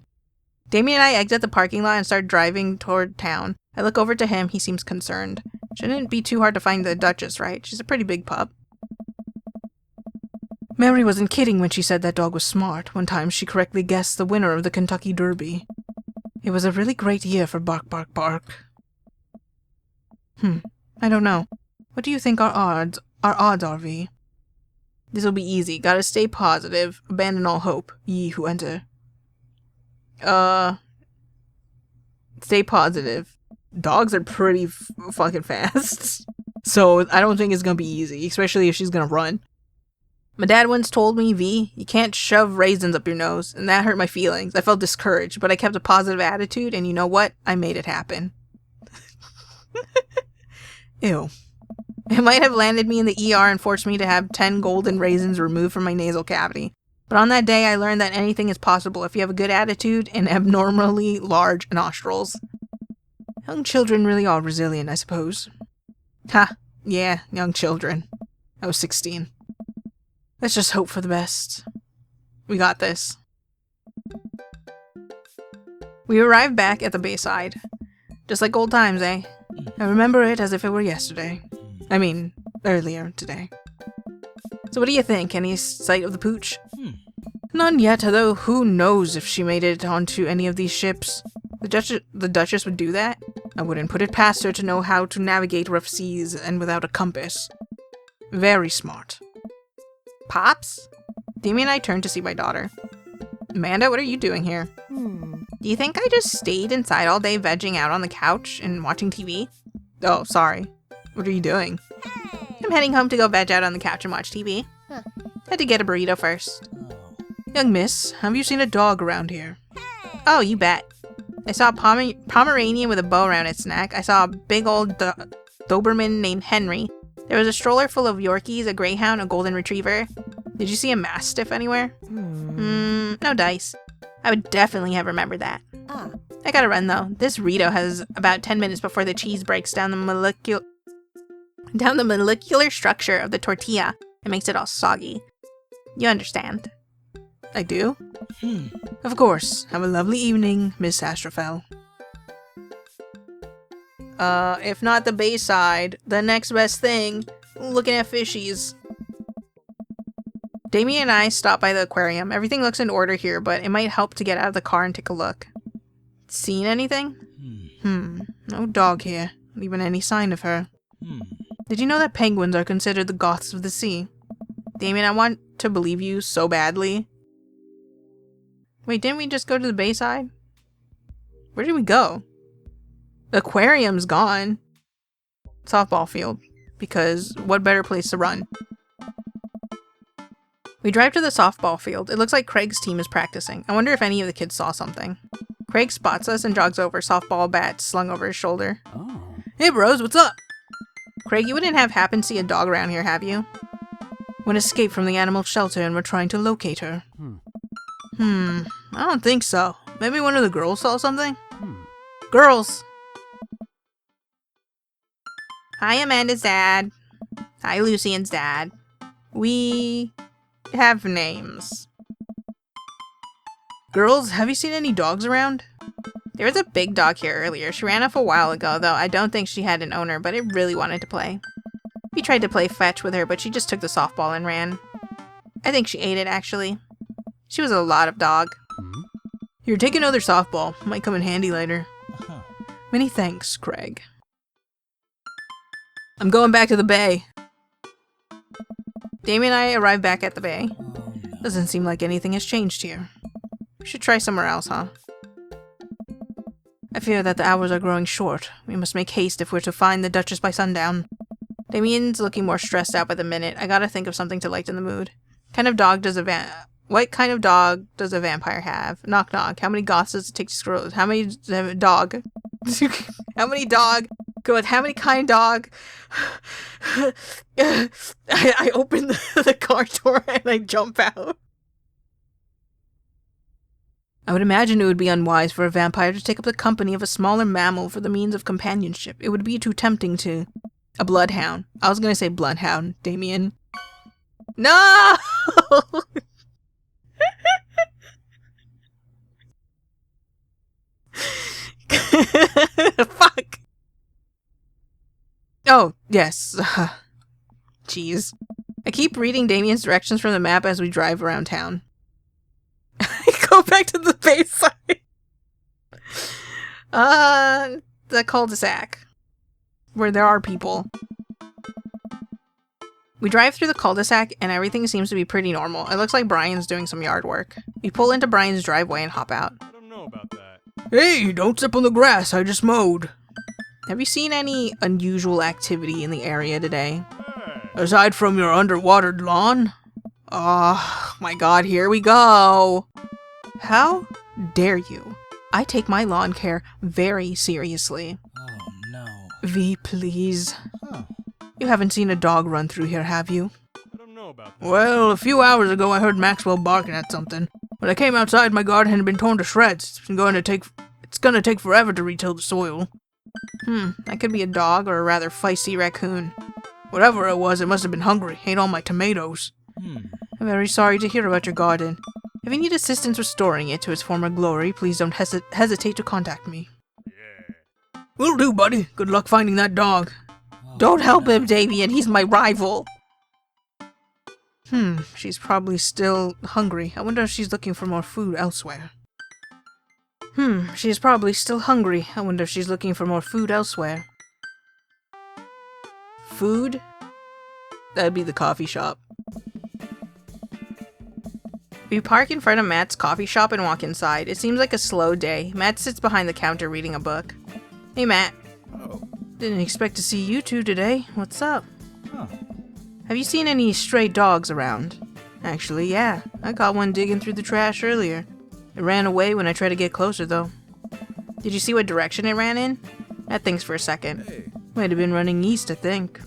Damien and I exit the parking lot and start driving toward town. I look over to him, he seems concerned. Shouldn't be too hard to find the Duchess, right? She's a pretty big pup. Mary wasn't kidding when she said that dog was smart. One time she correctly guessed the winner of the Kentucky Derby. It was a really great year for Bark Bark Bark. I don't know. What do you think our odds are, V? This'll be easy. Gotta stay positive. Abandon all hope. Ye who enter. Stay positive. Dogs are pretty fucking fast. So I don't think it's gonna be easy, especially if she's gonna run. My dad once told me, V, you can't shove raisins up your nose, and that hurt my feelings. I felt discouraged, but I kept a positive attitude, and you know what? I made it happen. Ew. It might have landed me in the ER and forced me to have 10 golden raisins removed from my nasal cavity. But on that day, I learned that anything is possible if you have a good attitude and abnormally large nostrils. Young children really are resilient, I suppose. Ha, yeah, young children. I was 16. Let's just hope for the best. We got this. We arrived back at the Bayside. Just like old times, eh? I remember it as if it were yesterday. I mean, earlier today. So what do you think? Any sight of the pooch? None yet, although who knows if she made it onto any of these ships. The Duchess would do that? I wouldn't put it past her to know how to navigate rough seas and without a compass. Very smart. Pops? Damien and I turned to see my daughter. Amanda, what are you doing here? Do you think I just stayed inside all day vegging out on the couch and watching TV? Oh, sorry. What are you doing? I'm heading home to go veg out on the couch and watch TV. Had to get a burrito first. Young miss, have you seen a dog around here? Oh, you bet. I saw a Pomeranian with a bow around its neck. I saw a big old Doberman named Henry. There was a stroller full of Yorkies, a Greyhound, a Golden Retriever. Did you see a Mastiff anywhere? No dice. I would definitely have remembered that. I gotta run though. This Rito has about 10 minutes before the cheese breaks down the molecular structure of the tortilla and makes it all soggy. You understand? I do? Of course. Have a lovely evening, Miss Astrophel. If not the Bayside, the next best thing, looking at fishies. Damien and I stopped by the aquarium. Everything looks in order here, but it might help to get out of the car and take a look. Seen anything? No dog here. Not even any sign of her. Did you know that penguins are considered the goths of the sea? Damien, I want to believe you so badly. Wait, didn't we just go to the Bayside? Where did we go? The aquarium's gone. Softball field. Because what better place to run? We drive to the softball field. It looks like Craig's team is practicing. I wonder if any of the kids saw something. Craig spots us and jogs over, softball bat slung over his shoulder. Oh. Hey bros, what's up? Craig, you wouldn't have happened to see a dog around here, have you? One escaped from the animal shelter and we're trying to locate her. I don't think so. Maybe one of the girls saw something? Girls! Hi, Amanda's dad. Hi, Lucian's dad. We have names. Girls, have you seen any dogs around? There was a big dog here earlier. She ran off a while ago, though I don't think she had an owner, but it really wanted to play. We tried to play fetch with her, but she just took the softball and ran. I think she ate it, actually. She was a lot of dog. Here, take another softball. Might come in handy later. Many thanks, Craig. I'm going back to the bay. Damien and I arrived back at the bay. Doesn't seem like anything has changed here. We should try somewhere else, huh? I fear that the hours are growing short. We must make haste if we're to find the Duchess by sundown. Damien's looking more stressed out by the minute. I gotta think of something to lighten the mood. What kind of dog does a vampire have? Knock knock. How many goths does it take to scroll? How many dog? How many dog? Good. How many kind dog? I open the car door and I jump out. I would imagine it would be unwise for a vampire to take up the company of a smaller mammal for the means of companionship. It would be too tempting to... A bloodhound. I was gonna say bloodhound, Damien. No! Fuck! Oh, yes. Jeez. I keep reading Damien's directions from the map as we drive around town. Go back to the Bayside. The cul-de-sac. Where there are people. We drive through the cul-de-sac and everything seems to be pretty normal. It looks like Brian's doing some yard work. We pull into Brian's driveway and hop out. I don't know about that. Hey, don't step on the grass, I just mowed. Have you seen any unusual activity in the area today? Hey. Aside from your underwatered lawn? Oh my god, here we go. How dare you? I take my lawn care very seriously. Oh no. V, please. Huh. You haven't seen a dog run through here, have you? I don't know about that. Well, a few hours ago I heard Maxwell barking at something. When I came outside, my garden had been torn to shreds. It's gonna take forever to retill the soil. That could be a dog or a rather feisty raccoon. Whatever it was, it must have been hungry. Ate all my tomatoes. I'm very sorry to hear about your garden. If you need assistance restoring it to its former glory, please don't hesitate to contact me. Yeah. Will do, buddy. Good luck finding that dog. Oh, Don't help no. him, Damien. He's my rival. She's probably still hungry. I wonder if she's looking for more food elsewhere. She's probably still hungry. I wonder if she's looking for more food elsewhere. Food? That'd be the coffee shop. We park in front of Matt's coffee shop and walk inside. It seems like a slow day. Matt sits behind the counter reading a book. Hey, Matt. Oh. Didn't expect to see you two today. What's up? Huh. Have you seen any stray dogs around? Actually, yeah. I caught one digging through the trash earlier. It ran away when I tried to get closer, though. Did you see what direction it ran in? That thinks for a second. Hey. Might have been running east, I think.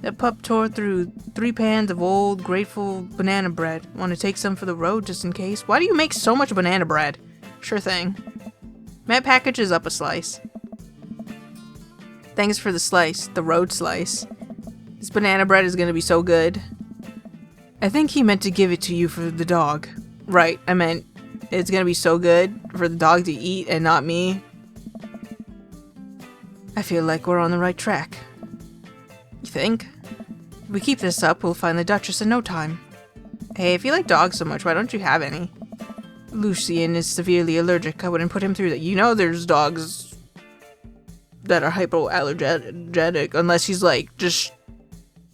That pup tore through 3 pans of old, grateful banana bread. Want to take some for the road just in case? Why do you make so much banana bread? Sure thing. Matt packages up a slice. Thanks for the slice, the road slice. This banana bread is gonna be so good. I think he meant to give it to you for the dog. Right, I meant it's gonna be so good for the dog to eat and not me. I feel like we're on the right track. You think? If we keep this up, we'll find the Duchess in no time. Hey, if you like dogs so much, why don't you have any? Lucien is severely allergic. I wouldn't put him through that. You know there's dogs that are hypoallergenic unless he's like just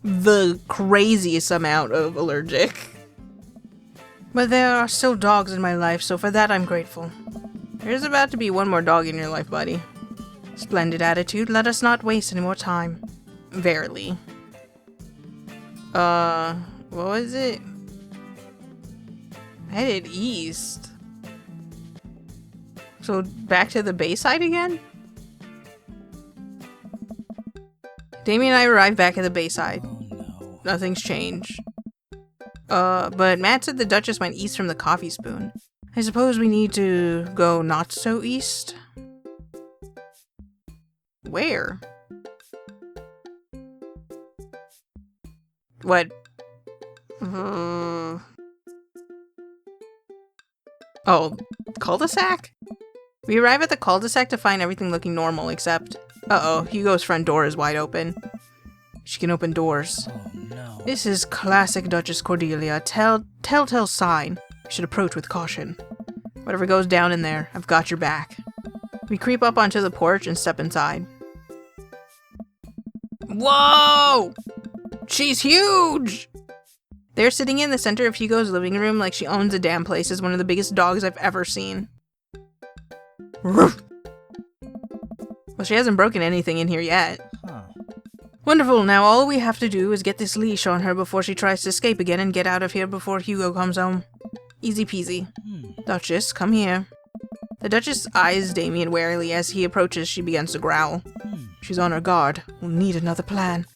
the craziest amount of allergic. But there are still dogs in my life, so for that I'm grateful. There's about to be one more dog in your life, buddy. Splendid attitude. Let us not waste any more time. Verily. What was it? Headed east. So back to the Bayside again? Damien and I arrived back at the Bayside. Oh no. Nothing's changed. But Matt said the Duchess went east from the coffee spoon. I suppose we need to go not so east? Where? What? Oh, cul-de-sac? We arrive at the cul-de-sac to find everything looking normal except... Uh-oh, Hugo's front door is wide open. She can open doors. Oh no. This is classic Duchess Cordelia. Telltale sign. You should approach with caution. Whatever goes down in there, I've got your back. We creep up onto the porch and step inside. Whoa! She's huge! They're sitting in the center of Hugo's living room like she owns the damn place as one of the biggest dogs I've ever seen. Ruff. Well, she hasn't broken anything in here yet. Huh. Wonderful, now all we have to do is get this leash on her before she tries to escape again and get out of here before Hugo comes home. Easy peasy. Duchess, come here. The Duchess eyes Damien warily. As he approaches, she begins to growl. She's on her guard. We'll need another plan.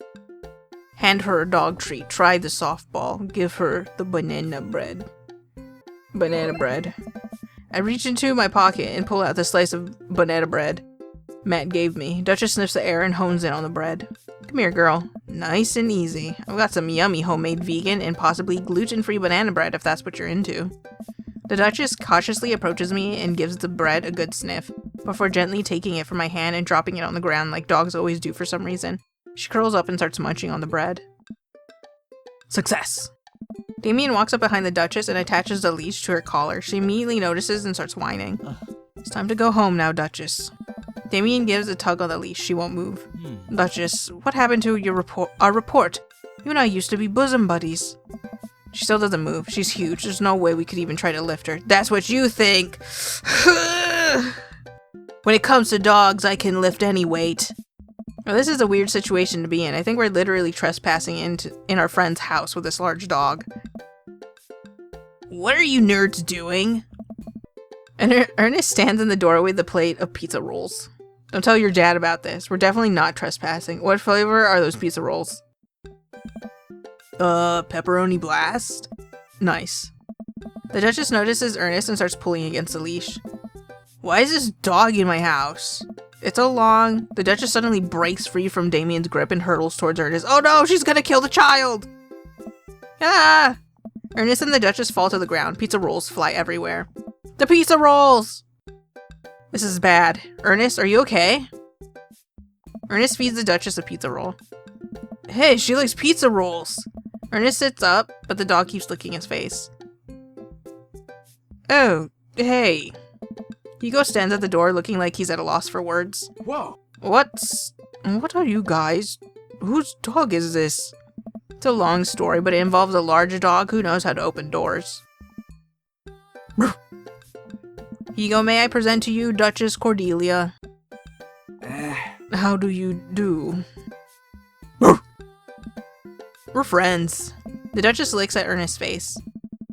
Hand her a dog treat. Try the softball. Give her the banana bread. Banana bread. I reach into my pocket and pull out the slice of banana bread Matt gave me. Duchess sniffs the air and hones in on the bread. Come here, girl. Nice and easy. I've got some yummy homemade vegan and possibly gluten-free banana bread if that's what you're into. The Duchess cautiously approaches me and gives the bread a good sniff, before gently taking it from my hand and dropping it on the ground like dogs always do for some reason. She curls up and starts munching on the bread. Success! Damien walks up behind the Duchess and attaches the leash to her collar. She immediately notices and starts whining. It's time to go home now, Duchess. Damien gives a tug on the leash. She won't move. Duchess, what happened to our report? You and I used to be bosom buddies. She still doesn't move. She's huge. There's no way we could even try to lift her. That's what you think. When it comes to dogs, I can lift any weight. Well, this is a weird situation to be in. I think we're literally trespassing in our friend's house with this large dog. What are you nerds doing? And Ernest stands in the doorway with a plate of pizza rolls. Don't tell your dad about this. We're definitely not trespassing. What flavor are those pizza rolls? Pepperoni blast? Nice. The Duchess notices Ernest and starts pulling against the leash. Why is this dog in my house? It's so long. The Duchess suddenly breaks free from Damien's grip and hurtles towards Ernest. Oh no, she's gonna kill the child! Ah! Ernest and the Duchess fall to the ground. Pizza rolls fly everywhere. The pizza rolls! This is bad. Ernest, are you okay? Ernest feeds the Duchess a pizza roll. Hey, she likes pizza rolls! Ernest sits up, but the dog keeps licking his face. Oh, hey. Hugo stands at the door looking like he's at a loss for words. Whoa! What are you guys? Whose dog is this? It's a long story, but it involves a large dog who knows how to open doors. Hugo, may I present to you Duchess Cordelia? How do you do? We're friends. The Duchess licks at Ernest's face.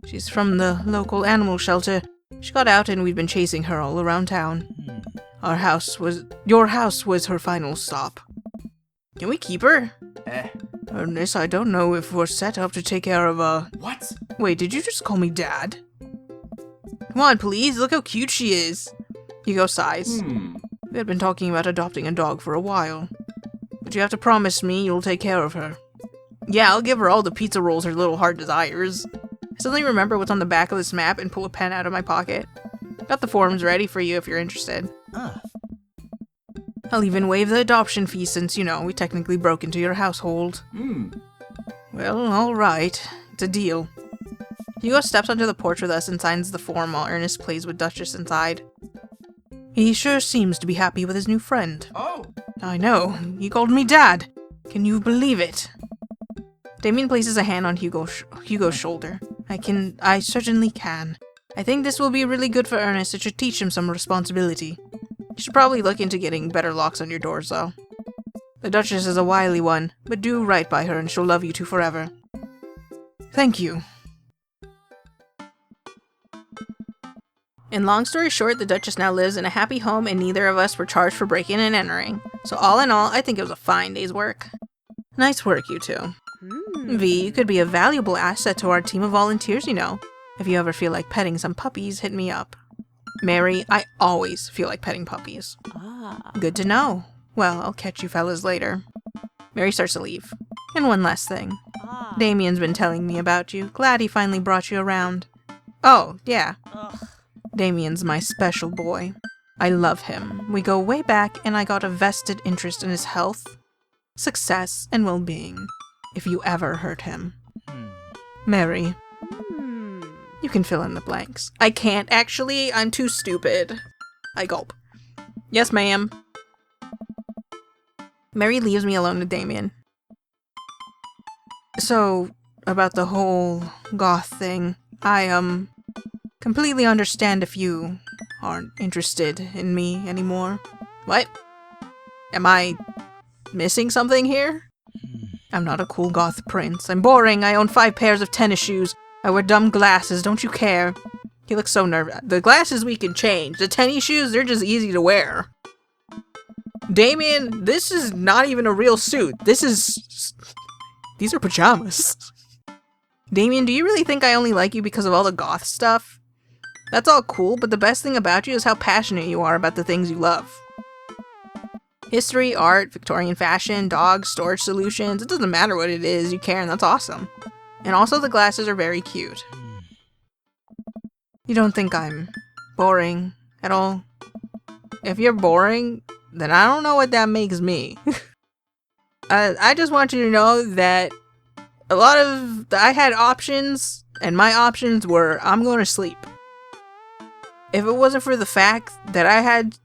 She's from the local animal shelter. She got out and we've been chasing her all around town. Your house was her final stop. Can we keep her? Ernest, I don't know if we're set up to take care of What? Wait, did you just call me Dad? Come on, please, look how cute she is. Hugo sighs. We had been talking about adopting a dog for a while. But you have to promise me you'll take care of her. Yeah, I'll give her all the pizza rolls her little heart desires. I suddenly remember what's on the back of this map and pull a pen out of my pocket. Got the forms ready for you if you're interested. I'll even waive the adoption fee since, you know, we technically broke into your household. Well, alright. It's a deal. Hugo steps onto the porch with us and signs the form while Ernest plays with Duchess inside. He sure seems to be happy with his new friend. Oh! I know. He called me Dad. Can you believe it? Damien places a hand on Hugo's shoulder. I certainly can. I think this will be really good for Ernest. It should teach him some responsibility. You should probably look into getting better locks on your doors, though. The Duchess is a wily one, but do right by her and she'll love you two forever. Thank you. In long story short, the Duchess now lives in a happy home and neither of us were charged for breaking and entering. So all in all, I think it was a fine day's work. Nice work, you two. V, you could be a valuable asset to our team of volunteers, you know. If you ever feel like petting some puppies, hit me up. Mary, I always feel like petting puppies. Good to know. Well, I'll catch you fellas later. Mary starts to leave. And one last thing. Damien's been telling me about you. Glad he finally brought you around. Oh, yeah. Damien's my special boy. I love him. We go way back and I got a vested interest in his health, success, and well-being. If you ever hurt him. Mary. You can fill in the blanks. I can't, actually. I'm too stupid. I gulp. Yes, ma'am. Mary leaves me alone with Damien. So, about the whole goth thing, I, completely understand if you aren't interested in me anymore. What? Am I missing something here? I'm not a cool goth prince. I'm boring. I own 5 pairs of tennis shoes. I wear dumb glasses. Don't you care? He looks so nervous. The glasses we can change. The tennis shoes, they're just easy to wear. Damien, this is not even a real suit. These are pajamas. Damien, do you really think I only like you because of all the goth stuff? That's all cool, but the best thing about you is how passionate you are about the things you love. History, art, Victorian fashion, dogs, storage solutions, it doesn't matter what it is, you care, and that's awesome. And also the glasses are very cute. You don't think I'm boring at all? If you're boring, then I don't know what that makes me. I just want you to know that I had options, and my options were, I'm going to sleep. If it wasn't for the fact that I had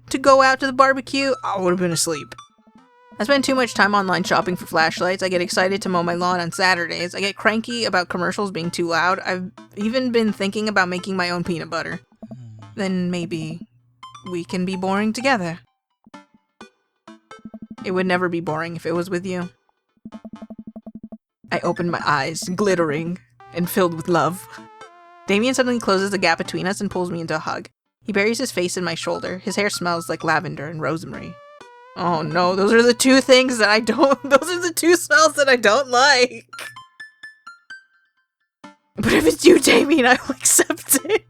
to go out to the barbecue, I would have been asleep. I spend too much time online shopping for flashlights. I get excited to mow my lawn on Saturdays. I get cranky about commercials being too loud. I've even been thinking about making my own peanut butter. Then maybe we can be boring together. It would never be boring if it was with you. I opened my eyes, glittering and filled with love. Damien suddenly closes the gap between us and pulls me into a hug. He buries his face in my shoulder. His hair smells like lavender and rosemary. Oh no, those are the two things that those are the two smells that I don't like. But if it's you, Damien, I will accept it.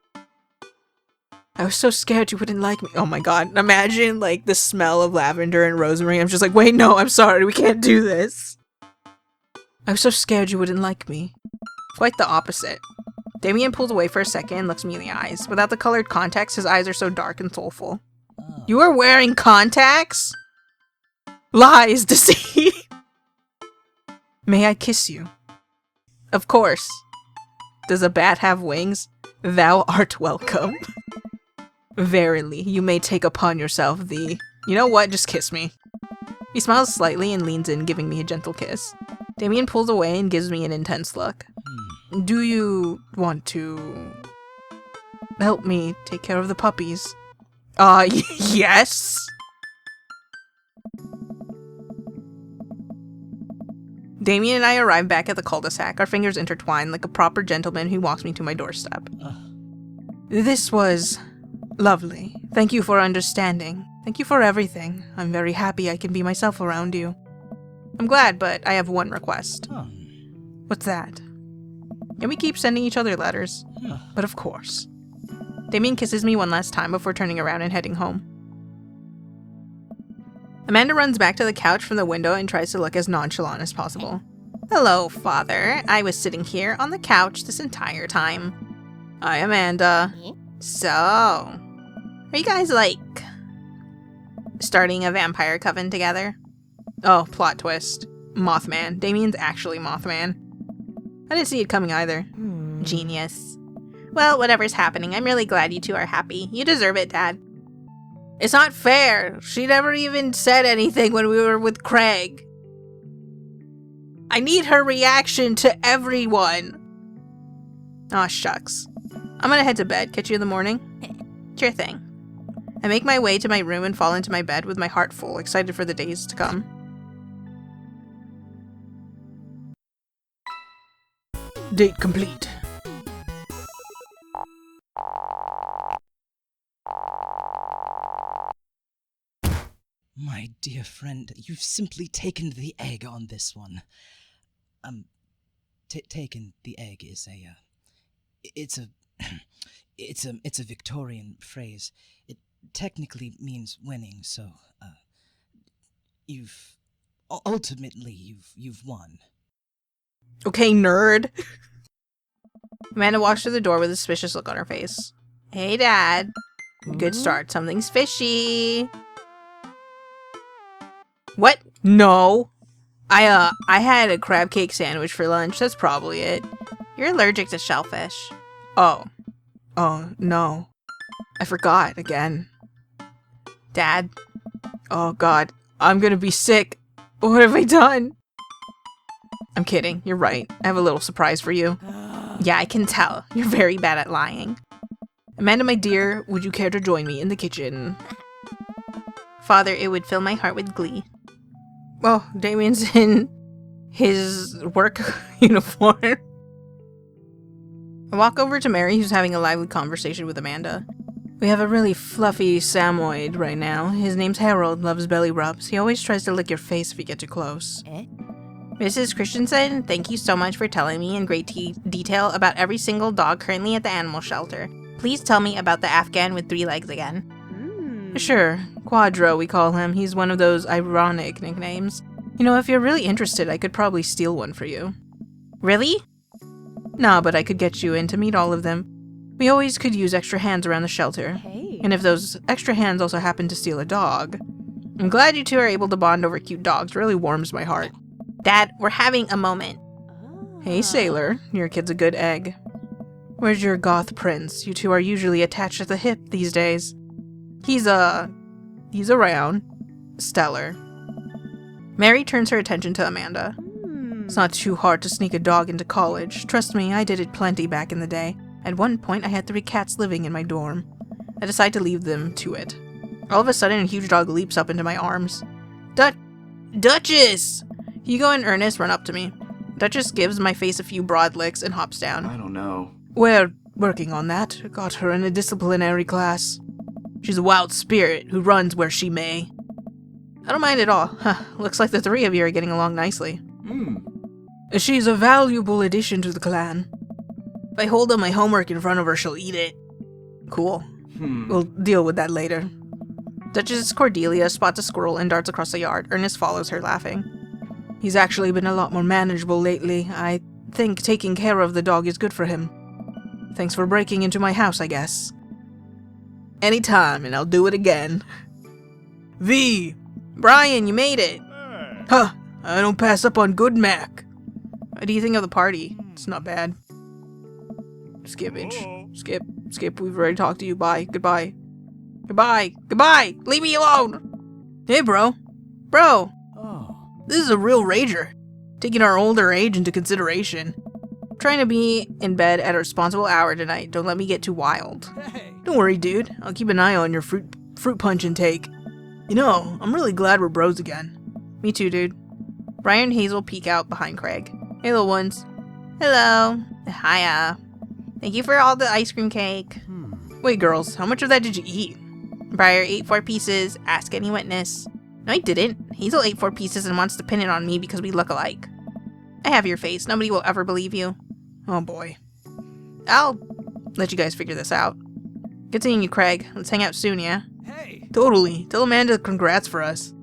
I was so scared you wouldn't like me. Oh my god, imagine like the smell of lavender and rosemary. I'm just like, wait, no, I'm sorry, we can't do this. I was so scared you wouldn't like me. Quite the opposite. Damien pulls away for a second and looks me in the eyes. Without the colored contacts, his eyes are so dark and soulful. Oh. You are wearing contacts? Lies, deceit. May I kiss you? Of course. Does a bat have wings? Thou art welcome. Verily, you may take upon yourself the... You know what? Just kiss me. He smiles slightly and leans in, giving me a gentle kiss. Damien pulls away and gives me an intense look. Do you want to help me take care of the puppies? Yes! Damien and I arrive back at the cul-de-sac, our fingers intertwined like a proper gentleman who walks me to my doorstep. This was lovely. Thank you for understanding. Thank you for everything. I'm very happy I can be myself around you. I'm glad, but I have one request. Oh. What's that? Can we keep sending each other letters? But of course. Damien kisses me one last time before turning around and heading home. Amanda runs back to the couch from the window and tries to look as nonchalant as possible. Hello, Father. I was sitting here on the couch this entire time. Hi, Amanda. So, are you guys, like, starting a vampire coven together? Oh, plot twist. Mothman. Damien's actually Mothman. I didn't see it coming either. Genius. Well, whatever's happening, I'm really glad you two are happy. You deserve it, Dad. It's not fair. She never even said anything when we were with Craig. I need her reaction to everyone. Aw, shucks. I'm gonna head to bed. Catch you in the morning? Sure thing. I make my way to my room and fall into my bed with my heart full, excited for the days to come. Date complete. My dear friend, you've simply taken the egg on this one. Taken the egg is it's a Victorian phrase. It technically means winning, so, ultimately, you've won. Okay, nerd. Amanda walks through the door with a suspicious look on her face. Hey, Dad. Good start. Something's fishy. What? No. I had a crab cake sandwich for lunch. That's probably it. You're allergic to shellfish. Oh, no. I forgot again. Dad. Oh, God. I'm gonna be sick. What have I done? I'm kidding. You're right. I have a little surprise for you. Yeah, I can tell. You're very bad at lying. Amanda, my dear, would you care to join me in the kitchen? Father, it would fill my heart with glee. Well, Damien's in his work uniform. I walk over to Mary, who's having a lively conversation with Amanda. We have a really fluffy Samoyed right now. His name's Harold, loves belly rubs. He always tries to lick your face if you get too close. Mrs. Christensen, thank you so much for telling me in great detail about every single dog currently at the animal shelter. Please tell me about the Afghan with 3 legs again. Sure. Quadro, we call him. He's one of those ironic nicknames. You know, if you're really interested, I could probably steal one for you. Really? Nah, but I could get you in to meet all of them. We always could use extra hands around the shelter. Hey. And if those extra hands also happen to steal a dog... I'm glad you two are able to bond over cute dogs. Really warms my heart. Dad, we're having a moment. Hey, Sailor. Your kid's a good egg. Where's your goth prince? You two are usually attached at the hip these days. He's around. Stellar. Mary turns her attention to Amanda. It's not too hard to sneak a dog into college. Trust me, I did it plenty back in the day. At one point, I had 3 cats living in my dorm. I decide to leave them to it. All of a sudden, a huge dog leaps up into my arms. Duchess! Hugo and Ernest run up to me. Duchess gives my face a few broad licks and hops down. I don't know. We're working on that. Got her in a disciplinary class. She's a wild spirit who runs where she may. I don't mind at all. Huh, looks like the 3 of you are getting along nicely. She's a valuable addition to the clan. If I hold up my homework in front of her, she'll eat it. Cool. We'll deal with that later. Duchess Cordelia spots a squirrel and darts across the yard. Ernest follows her, laughing. He's actually been a lot more manageable lately. I think taking care of the dog is good for him. Thanks for breaking into my house, I guess. Anytime, and I'll do it again. V! Brian, you made it! Hey. Huh, I don't pass up on good Mac. What do you think of the party? It's not bad. Skip, bitch. Hello? Skip, we've already talked to you. Bye. Goodbye. Goodbye! Leave me alone! Hey, bro. Bro! Oh. This is a real rager. Taking our older age into consideration. Trying to be in bed at a responsible hour tonight. Don't let me get too wild. Hey. Don't worry, dude. I'll keep an eye on your fruit punch intake. You know, I'm really glad we're bros again. Me too, dude. Brian and Hazel peek out behind Craig. Hey, little ones. Hello. Hiya. Thank you for all the ice cream cake. Wait, girls, how much of that did you eat? Briar ate 4 pieces. Ask any witness. No, I didn't. Hazel ate 4 pieces and wants to pin it on me because we look alike. I have your face. Nobody will ever believe you. Oh boy. I'll Let you guys figure this out. Good seeing you, Craig. Let's hang out soon, yeah? Hey. Totally. Tell Amanda congrats for us.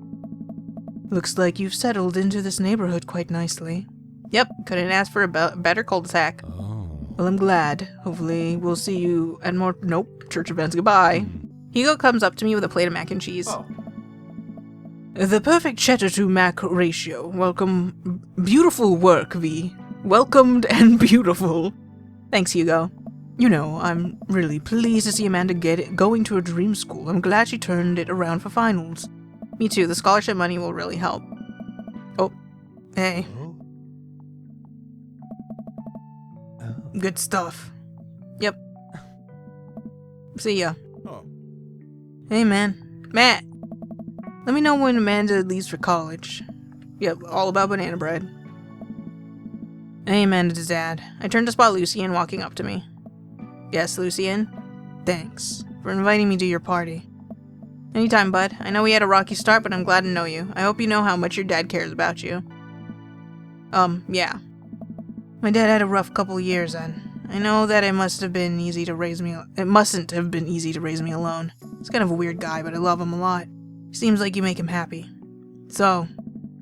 Looks like you've settled into this neighborhood quite nicely. Yep, couldn't ask for a better cul-de-sac. Well, I'm glad. Hopefully, we'll see you at more... Nope. Church events. Goodbye. Hugo comes up to me with a plate of mac and cheese. Oh. The perfect cheddar to mac ratio. Welcome. Beautiful work, V. Welcomed and beautiful. Thanks, Hugo. You know, I'm really pleased to see Amanda going to a dream school. I'm glad she turned it around for finals. Me too. The scholarship money will really help. Oh. Hey. Good stuff. Yep. See ya. Oh. Hey, man. Matt. Let me know when Amanda leaves for college. Yep, all about banana bread. Hey, Amanda's dad. I turned to spot Lucien walking up to me. Yes, Lucien? Thanks for inviting me to your party. Anytime, bud. I know we had a rocky start, but I'm glad to know you. I hope you know how much your dad cares about you. Yeah. My dad had a rough couple years, and I know that it mustn't have been easy to raise me alone. He's kind of a weird guy, but I love him a lot. Seems like you make him happy. So,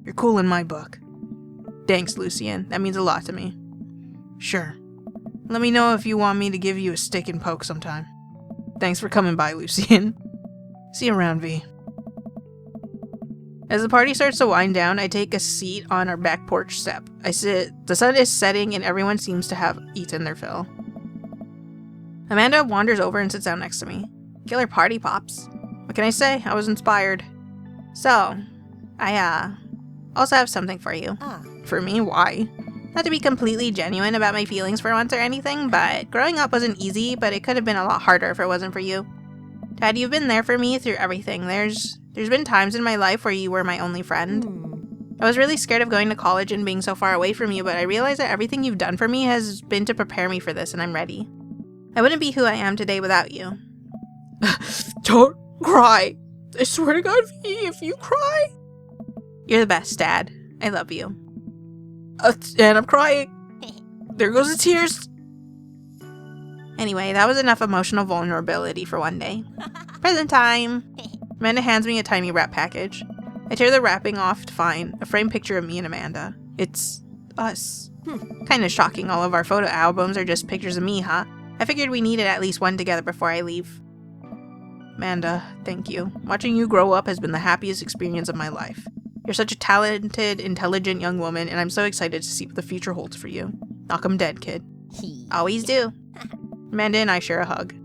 you're cool in my book. Thanks, Lucien. That means a lot to me. Sure. Let me know if you want me to give you a stick and poke sometime. Thanks for coming by, Lucien. See you around, V. As the party starts to wind down, I take a seat on our back porch step. I sit. The sun is setting and everyone seems to have eaten their fill. Amanda wanders over and sits down next to me. Killer party pops. What can I say? I was inspired. So, I also have something for you. For me? Why? Not to be completely genuine about my feelings for once or anything, but growing up wasn't easy, but it could have been a lot harder if it wasn't for you. Dad, you've been there for me through everything. There's been times in my life where you were my only friend. I was really scared of going to college and being so far away from you, but I realized that everything you've done for me has been to prepare me for this, and I'm ready. I wouldn't be who I am today without you. Don't cry. I swear to God, V, if you cry... You're the best, Dad. I love you. And I'm crying. There goes the tears. Anyway, that was enough emotional vulnerability for one day. Present time! Amanda hands me a tiny wrap package. I tear the wrapping off to find a framed picture of me and Amanda. It's us. Kinda shocking all of our photo albums are just pictures of me, huh? I figured we needed at least one together before I leave. Amanda, thank you. Watching you grow up has been the happiest experience of my life. You're such a talented, intelligent young woman, and I'm so excited to see what the future holds for you. Knock 'em dead, kid. Always do. Amanda and I share a hug.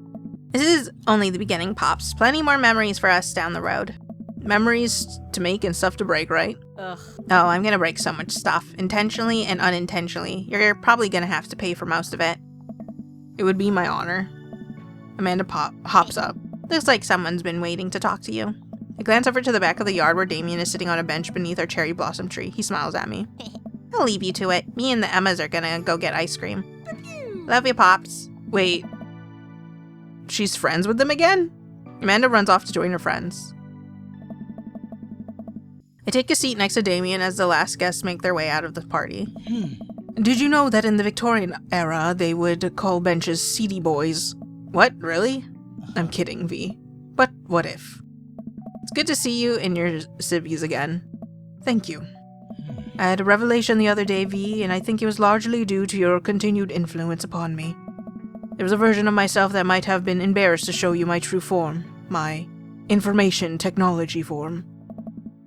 This is only the beginning, Pops. Plenty more memories for us down the road. Memories to make and stuff to break, right? Ugh. Oh, I'm gonna break so much stuff, intentionally and unintentionally. You're probably gonna have to pay for most of it. It would be my honor. Amanda hops up. Looks like someone's been waiting to talk to you. I glance over to the back of the yard where Damien is sitting on a bench beneath our cherry blossom tree. He smiles at me. I'll leave you to it. Me and the Emmas are gonna go get ice cream. Love you, Pops. Wait. She's friends with them again? Amanda runs off to join her friends. I take a seat next to Damien as the last guests make their way out of the party. Did you know that in the Victorian era, they would call benches seedy boys? What, really? I'm kidding, V. But what if? It's good to see you in your civvies again. Thank you. I had a revelation the other day, V, and I think it was largely due to your continued influence upon me. There was a version of myself that might have been embarrassed to show you my true form, my information technology form.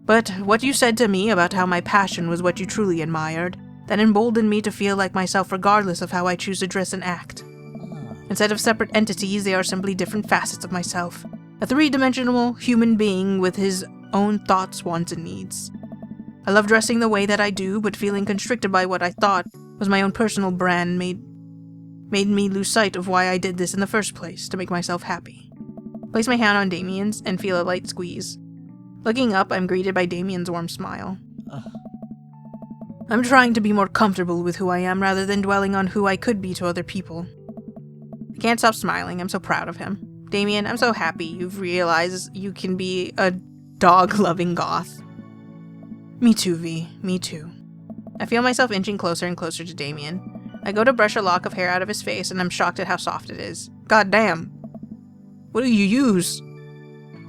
But what you said to me about how my passion was what you truly admired, that emboldened me to feel like myself regardless of how I choose to dress and act. Instead of separate entities, they are simply different facets of myself. A three-dimensional human being with his own thoughts, wants, and needs. I love dressing the way that I do, but feeling constricted by what I thought was my own personal brand made me lose sight of why I did this in the first place, to make myself happy. Place my hand on Damien's and feel a light squeeze. Looking up, I'm greeted by Damien's warm smile. I'm trying to be more comfortable with who I am rather than dwelling on who I could be to other people. I can't stop smiling. I'm so proud of him. Damien, I'm so happy you've realized you can be a dog-loving goth. Me too, V. Me too. I feel myself inching closer and closer to Damien. I go to brush a lock of hair out of his face, and I'm shocked at how soft it is. God damn. What do you use?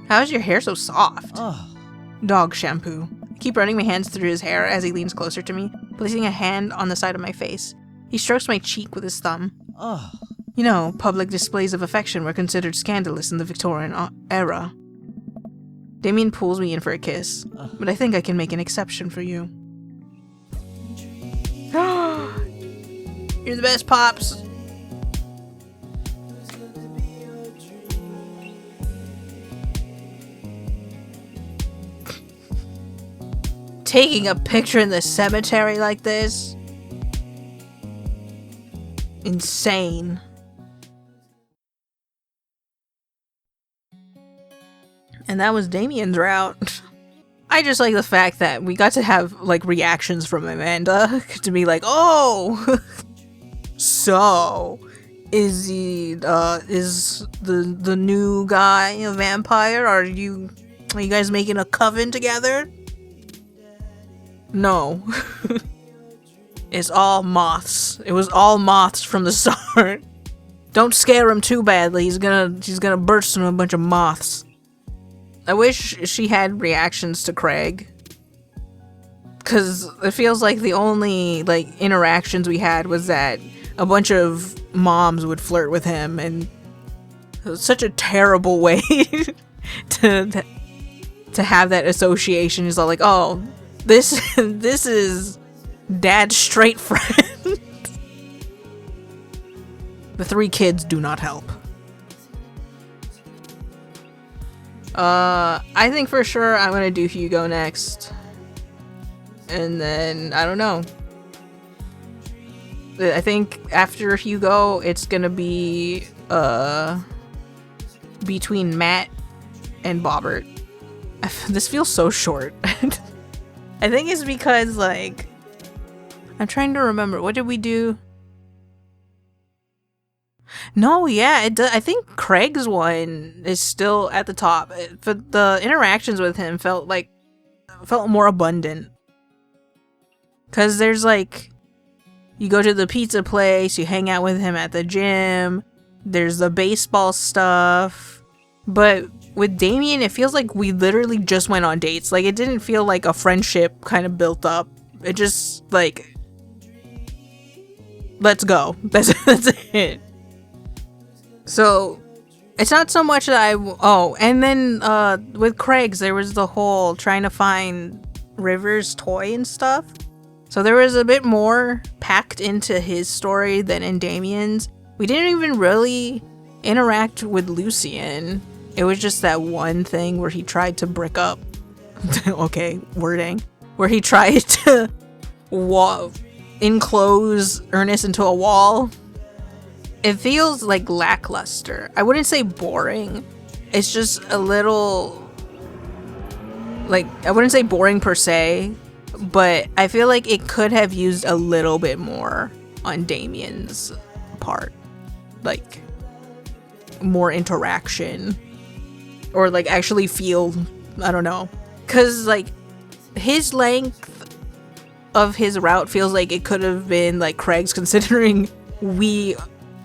How is your hair so soft? Dog shampoo. I keep running my hands through his hair as he leans closer to me, placing a hand on the side of my face. He strokes my cheek with his thumb. You know, public displays of affection were considered scandalous in the Victorian era. Damien pulls me in for a kiss, but I think I can make an exception for you. You're the best, Pops! Taking a picture in the cemetery like this? Insane. And that was Damien's route. I just like the fact that we got to have, like, reactions from Amanda to be like, oh! So, is he, is the new guy a vampire? Are you guys making a coven together? No. It's all moths. It was all moths from the start. Don't scare him too badly. She's gonna burst into a bunch of moths. I wish she had reactions to Craig. Cause it feels like the only, like, interactions we had was that a bunch of moms would flirt with him, and it was such a terrible way to have that association. Is all like, oh, this is Dad's straight friend. The 3 kids do not help. I think for sure I'm gonna do Hugo next. And then, I don't know. I think after Hugo, it's gonna be, between Matt and Bobbert. This feels so short. I think it's because, like, I'm trying to remember. What did we do? No, yeah, it does. I think Craig's one is still at the top. But the interactions with him felt more abundant. Cause there's like, you go to the pizza place, you hang out with him at the gym, There's the baseball stuff. But with Damien, it feels like we literally just went on dates. Like, it didn't feel like a friendship kind of built up. It just, like, let's go. That's it. So, it's not so much that and then with Craig's, there was the whole trying to find River's toy and stuff. So there was a bit more packed into his story than in Damien's. We didn't even really interact with Lucien. It was just that one thing where he tried to brick up. Okay, wording. Where he tried to enclose Ernest into a wall. It feels like lackluster. I wouldn't say boring. It's just a little... like, I wouldn't say boring per se, but I feel like it could have used a little bit more on Damien's part. Like, more interaction. Or, like, actually feel... I don't know. Because, like, his length of his route feels like it could have been, like, Craig's, considering we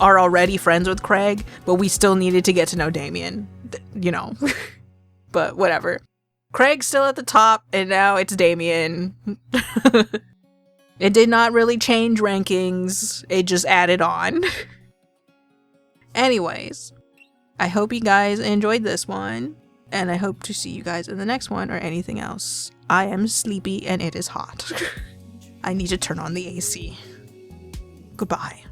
are already friends with Craig, but we still needed to get to know Damien. You know. But, whatever. Craig's still at the top, and now it's Damien. It did not really change rankings. It just added on. Anyways, I hope you guys enjoyed this one, and I hope to see you guys in the next one or anything else. I am sleepy and it is hot. I need to turn on the AC. Goodbye.